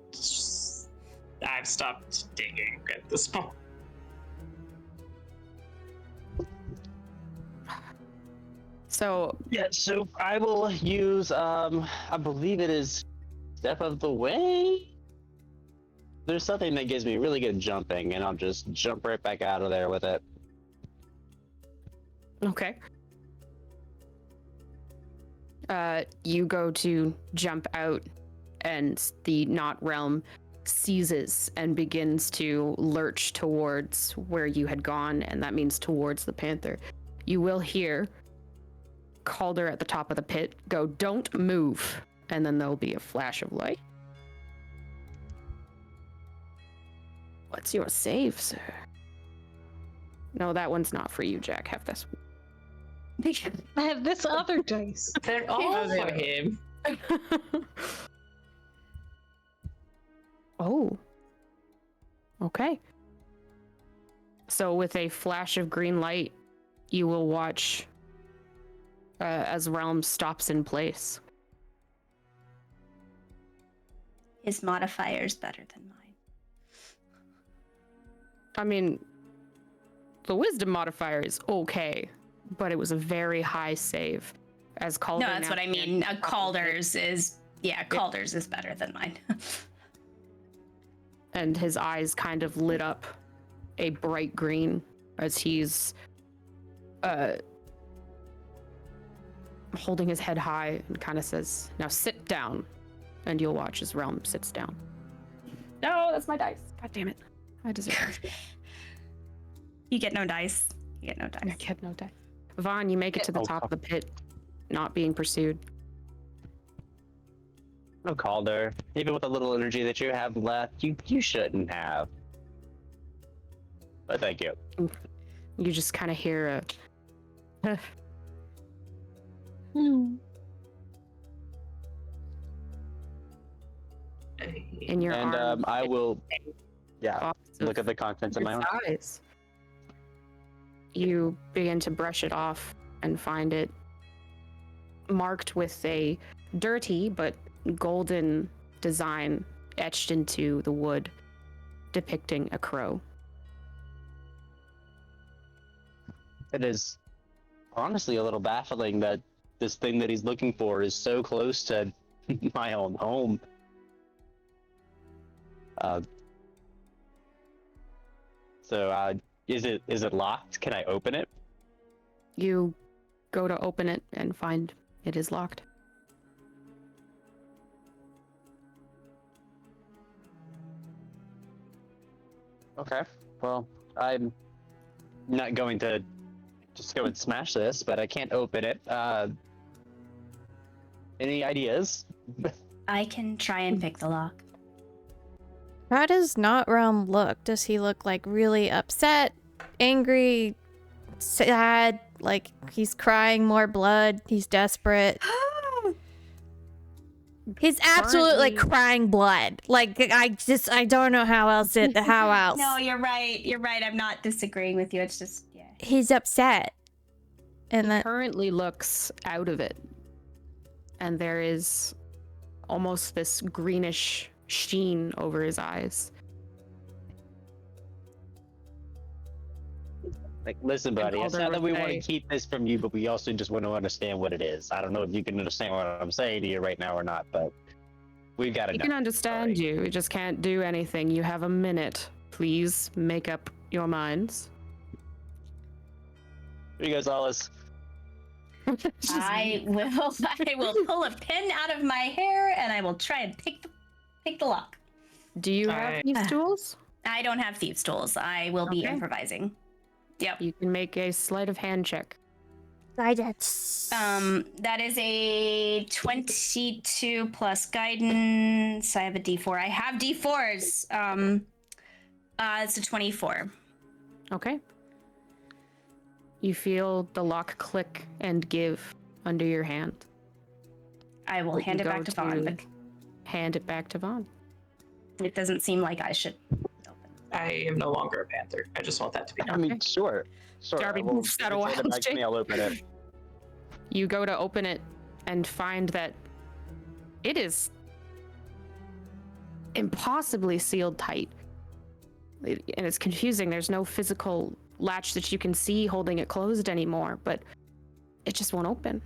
I've stopped digging at this point. So Yeah, so I will use, I believe it is Step of the Way? There's something that gives me really good jumping, and I'll just jump right back out of there with it. okay. You go to jump out, and the Not Realm seizes and begins to lurch towards where you had gone, and that means towards the panther. You will hear Calder at the top of the pit go, "Don't move," and then there'll be a flash of light. What's your save, sir? No, that one's not for you, Jack. Have this one. I have this other dice. They're all for him. Oh. Okay. So with a flash of green light, you will watch as Realm stops in place. His modifier's better than mine. I mean, the wisdom modifier is okay, but it was a very high save. As Calder. No, that's now what I mean. Calder's is Calder's is better than mine. And his eyes kind of lit up a bright green as he's holding his head high and kind of says, "Now sit down," and you'll watch as Realm sits down. No, that's my dice. God damn it. I deserve it. You get no dice. You get no I dice. get no dice. Vaughn, you make it to the top of the pit, not being pursued. No, Calder. Even with the little energy that you have left, you shouldn't have. But thank you. You just kind of hear a in your And arm. I will, yeah, off look at the contents of my your arm. thighs. You begin to brush it off and find it marked with a dirty but golden design etched into the wood depicting a crow. It is honestly a little baffling that this thing that he's looking for is so close to my own home. Is it locked? Can I open it? You go to open it and find it is locked. Okay. Well, I'm not going to just go and smash this, but I can't open it. Any ideas? I can try and pick the lock. How does Not Realm look? Does he look like really upset, angry, sad, like he's crying more blood, he's desperate? He's absolutely Currently- crying blood. Like I don't know how else. No, you're right. You're right. I'm not disagreeing with you. It's just, yeah. He's upset. And that Currently looks out of it. And there is almost this greenish sheen over his eyes. Like, listen, buddy, it's Calder not that we would want to say- keep this from you, but we also just want to understand what it is. I don't know if you can understand what I'm saying to you right now or not, but we've got to We know. can understand you. We just can't do anything. You have a minute. Please make up your minds. Here you go, Solace. Just- I will pull a pin out of my hair and I will try and pick the lock. Do you have I- these tools? I don't have thieves' tools. I will be Okay. improvising. Yep. You can make a sleight of hand check. guidance. That is a 22 plus guidance. I have a D4. I have D4s. It's a 24. Okay. You feel the lock click and give under your hand. I will But hand you it back go to Vaughn, but Hand it back to Vaughn. it doesn't seem like I should open. I am no longer a panther. I just want that to be I known. mean, sure. Darby Well, moves that if it's handed wild back to me, I'll open it. You go to open it and find that it is impossibly sealed tight. And it's confusing. There's no physical latch that you can see holding it closed anymore, but it just won't open.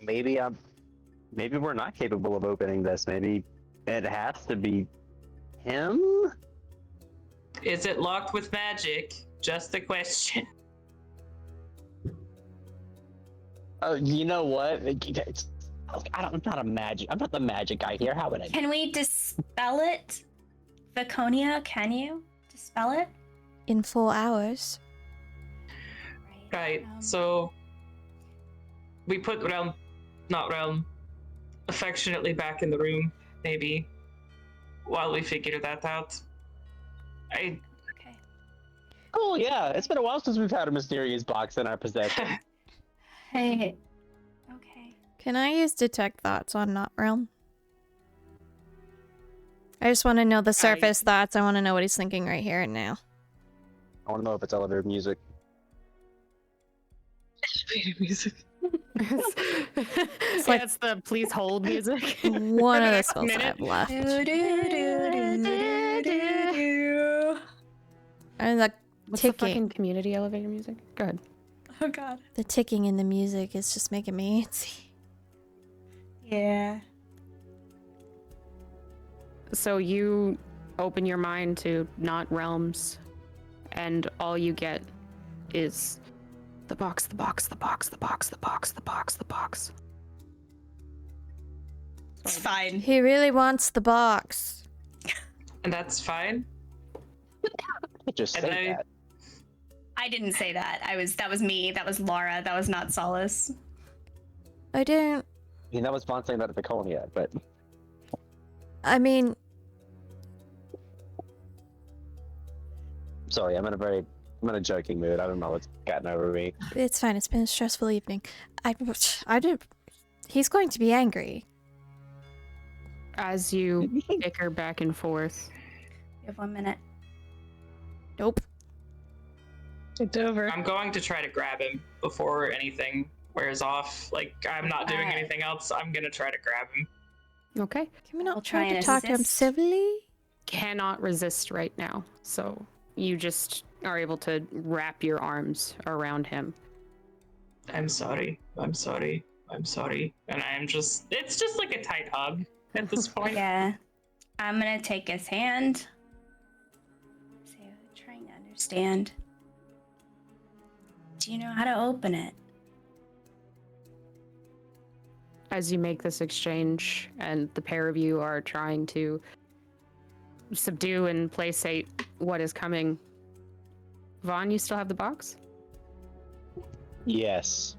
Maybe we're not capable of opening this. Maybe it has to be him. Is it locked with magic? Just a question. Oh, you know what? I'm not a magic. I'm not the magic guy here. How would I? Can we dispel it? Viconia, can you dispel it? In 4 hours. Right, so we put Realm affectionately back in the room, maybe, while we figure that out. Okay. Oh yeah, it's been a while since we've had a mysterious box in our possession. Hey. Okay. Can I use detect thoughts on Not Realm? I just want to know the surface thoughts. I want to know what he's thinking right here and now. I want to know if it's elevator music. Elevator music. It's like- it's the please hold music. One of the next spells I minute. have left. And the What's the ticking. fucking community elevator music? Go ahead. Oh god. The ticking in the music is just making me antsy. Yeah. So you open your mind to not realms, and all you get is the box, the box, the box, the box, the box, the box, the box. It's fine. He really wants the box. And that's fine. Just And say that. I didn't say that. That was me. That was Laura. That was not Solace. I don't. I mean, that was Vaughn saying that at the Viconia, but I mean, sorry, I'm in a joking mood. I don't know what's gotten over me. it's fine. It's been a stressful evening. I did. He's going to be angry. As you bicker back and forth, We have 1 minute. Nope. It's over. I'm going to try to grab him before anything wears off. Like, I'm not doing Alright. anything else. I'm gonna try to grab him. okay? Can we We'll not try try to and talk to him assist. civilly? Cannot resist right now, so you just are able to wrap your arms around him. I'm sorry. I'm sorry. I'm sorry. And it's just like a tight hug at this point. Yeah. I'm gonna take his hand. So, trying to understand. Do you know how to open it? As you make this exchange, and the pair of you are trying to subdue and placate what is coming. Vaughn, you still have the box? Yes.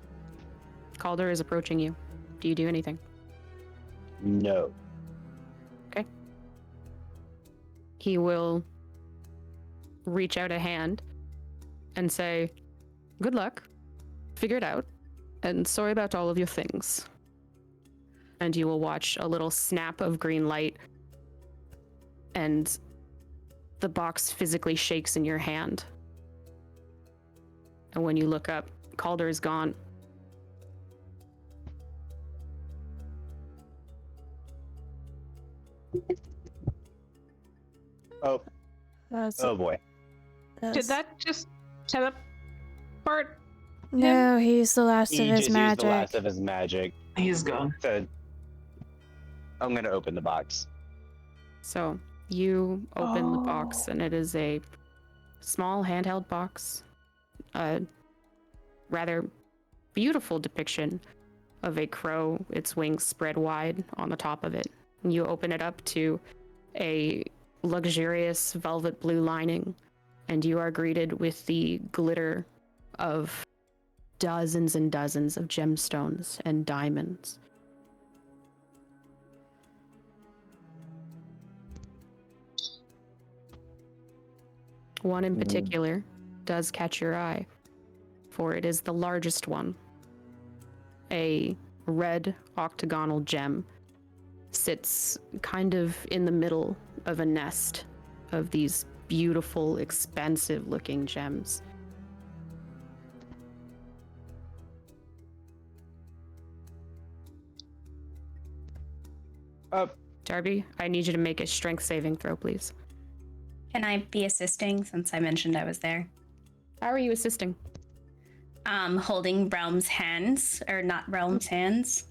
Calder is approaching you. Do you do anything? No. He will reach out a hand and say, "Good luck. Figure it out. And sorry about all of your things." And you will watch a little snap of green light, and the box physically shakes in your hand. And when you look up, Calder is gone. Oh. That's, Oh boy. Did that just teleport? No, he's the last He of his just used magic. the last of his magic. He's gone. So I'm gonna open the box. So you open the box, and it is a small handheld box. A rather beautiful depiction of a crow, its wings spread wide on the top of it. And you open it up to a luxurious velvet blue lining, and you are greeted with the glitter of dozens and dozens of gemstones and diamonds. One in particular does catch your eye, for it is the largest one. A red octagonal gem sits kind of in the middle of a nest of these beautiful, expansive looking gems. Darby, I need you to make a strength saving throw, please. Can I be assisting since I mentioned I was there? How are you assisting? Holding Realm's hands, or not Realm's hands.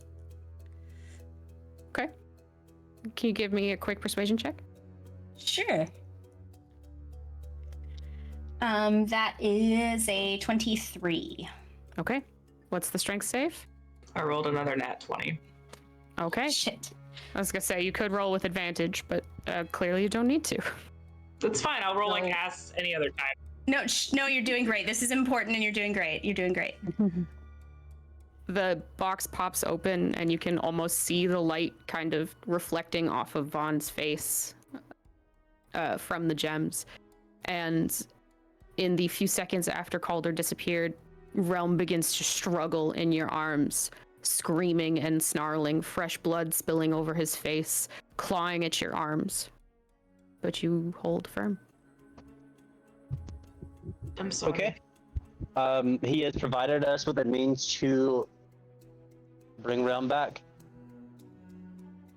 Okay. Can you give me a quick persuasion check? Sure. That is a 23. Okay. What's the strength save? I rolled another nat 20. Okay. Shit. I was gonna say you could roll with advantage, but clearly you don't need to. That's fine. I'll roll like ass any other time. No, you're doing great. This is important and you're doing great. You're doing great. The box pops open and you can almost see the light kind of reflecting off of Vaughn's face from the gems. And in the few seconds after Calder disappeared, Realm begins to struggle in your arms, screaming and snarling, fresh blood spilling over his face, clawing at your arms. But you hold firm. I'm sorry. Okay. He has provided us with a means to bring Realm back.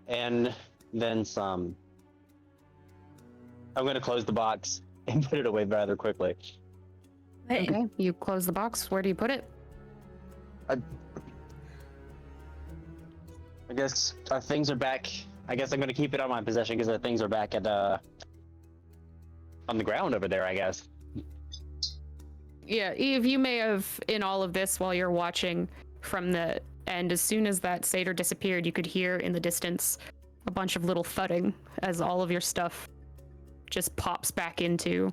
And then some. I'm going to close the box and put it away rather quickly. Okay, you close the box. Where do you put it? I guess our things are back. I guess I'm going to keep it on my possession because our things are back at on the ground over there, I guess. Yeah, Eve, you may have, in all of this, while you're watching from the end, as soon as that satyr disappeared, you could hear in the distance a bunch of little thudding as all of your stuff just pops back into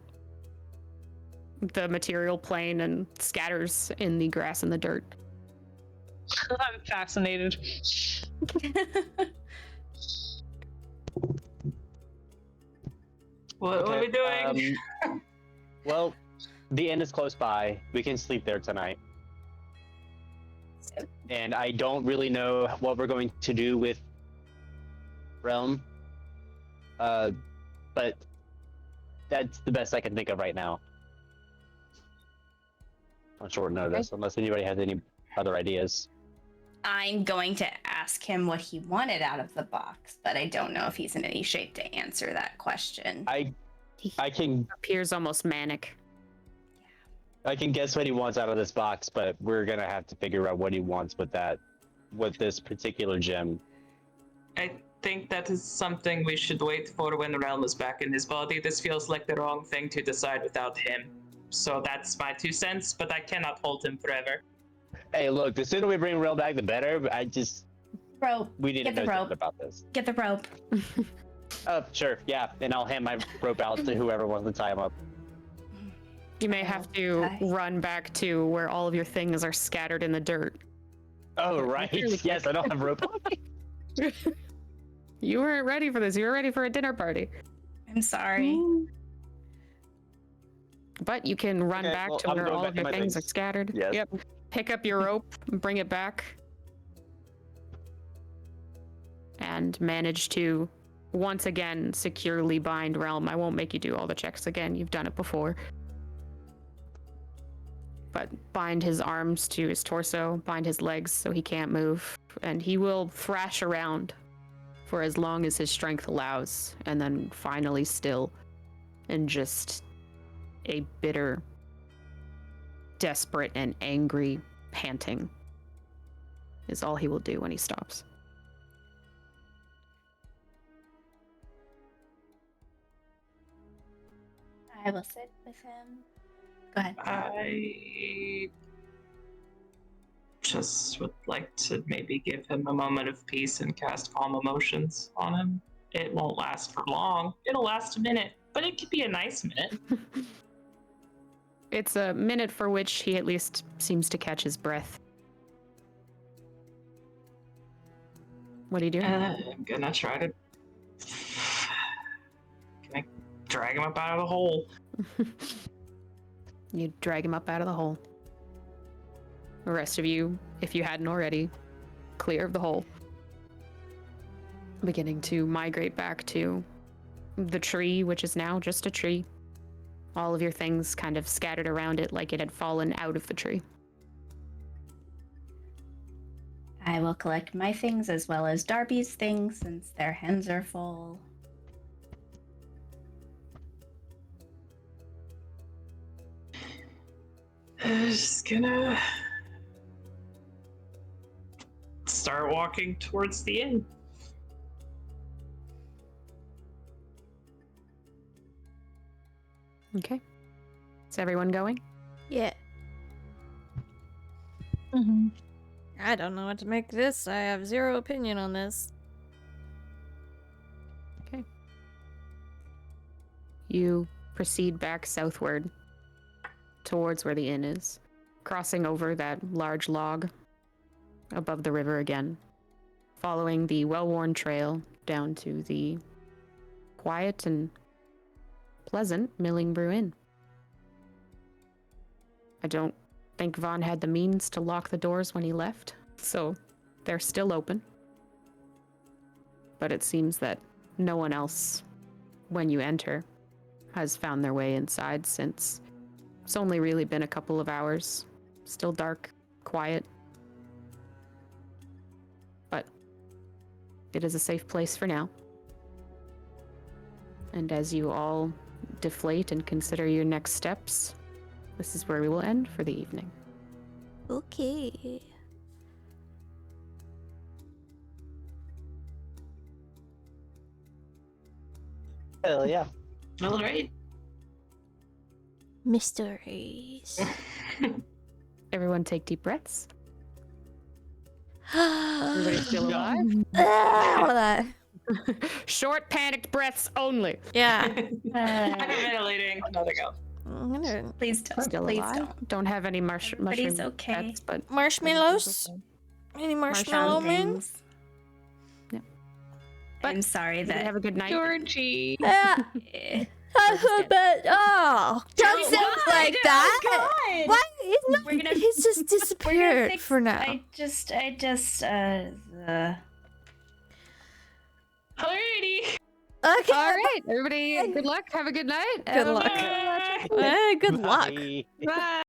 the material plane and scatters in the grass and the dirt. I'm fascinated. What are we doing? Well, the inn is close by. We can sleep there tonight. And I don't really know what we're going to do with Realm. But that's the best I can think of right now. On short notice, unless anybody has any other ideas. I'm going to ask him what he wanted out of the box, but I don't know if he's in any shape to answer that question. I can Appears almost manic. guess what he wants out of this box, but we're gonna have to figure out what he wants with this particular gem. I think that is something we should wait for when the realm is back in his body. This feels like the wrong thing to decide without him. So that's my 2 cents, but I cannot hold him forever. Hey, look, the sooner we bring Realm back, the better. But Rope. we need to Get the know rope. something about this. Get the rope. Sure, yeah, and I'll hand my rope out to whoever wants to tie him up. You may have to Okay. run back to where all of your things are scattered in the dirt. Oh, right. Really Yes, I don't have rope on me. You weren't ready for this. You were ready for a dinner party. I'm sorry. But you can run Okay, back well, to I'm where going all back of to your my things are things. scattered. Yes. Yep. Pick up your rope, bring it back, and manage to once again securely bind Realm. I won't make you do all the checks again. You've done it before. But bind his arms to his torso, bind his legs so he can't move, and he will thrash around for as long as his strength allows, and then finally still, and just a bitter, desperate, and angry panting is all he will do when he stops. I will sit with him. Go ahead. I just would like to maybe give him a moment of peace and cast Calm Emotions on him. It won't last for long. It'll last a minute, but it could be a nice minute. It's a minute for which he at least seems to catch his breath. What do you do? I'm gonna try to. Can I drag him up out of the hole? You drag him up out of the hole. The rest of you, if you hadn't already, clear of the hole. beginning to migrate back to the tree, which is now just a tree. All of your things kind of scattered around it like it had fallen out of the tree. I will collect my things as well as Darby's things since their hands are full. I'm just gonna start walking towards the inn. Okay. Is everyone going? Yeah. Mm-hmm. I don't know what to make of this. I have zero opinion on this. Okay. You proceed back southward towards where the inn is, crossing over that large log above the river again, following the well-worn trail down to the quiet and pleasant Milling Brew Inn. I don't think Vaughn had the means to lock the doors when he left, so they're still open. But it seems that no one else, when you enter, has found their way inside since it's only really been a couple of hours. Still dark, quiet. But it is a safe place for now. And as you all deflate and consider your next steps, this is where we will end for the evening. Okay. Hell yeah. All right. Mysteries. Everyone take deep breaths. Everybody still alive? Ah, Short, panicked breaths only. yeah. I'm ventilating. Another go. I'm gonna- Please don't. Still Please alive. don't. Don't have any Everybody's mushroom okay. pets, but Marshmallows? Any marshmallow men? Things. Yeah. I'm sorry Did you that. have a good night. Georgie. Yeah. Eh. I feel bad. Oh, don't Oh, sound God, like oh, that. God. Why? He's, We're gonna- he's just We're gonna disappeared fix- for now. I just. Alrighty. Okay. All right, everybody. Good luck. Have a good night. Good luck. Bye. Good luck. Bye. Bye.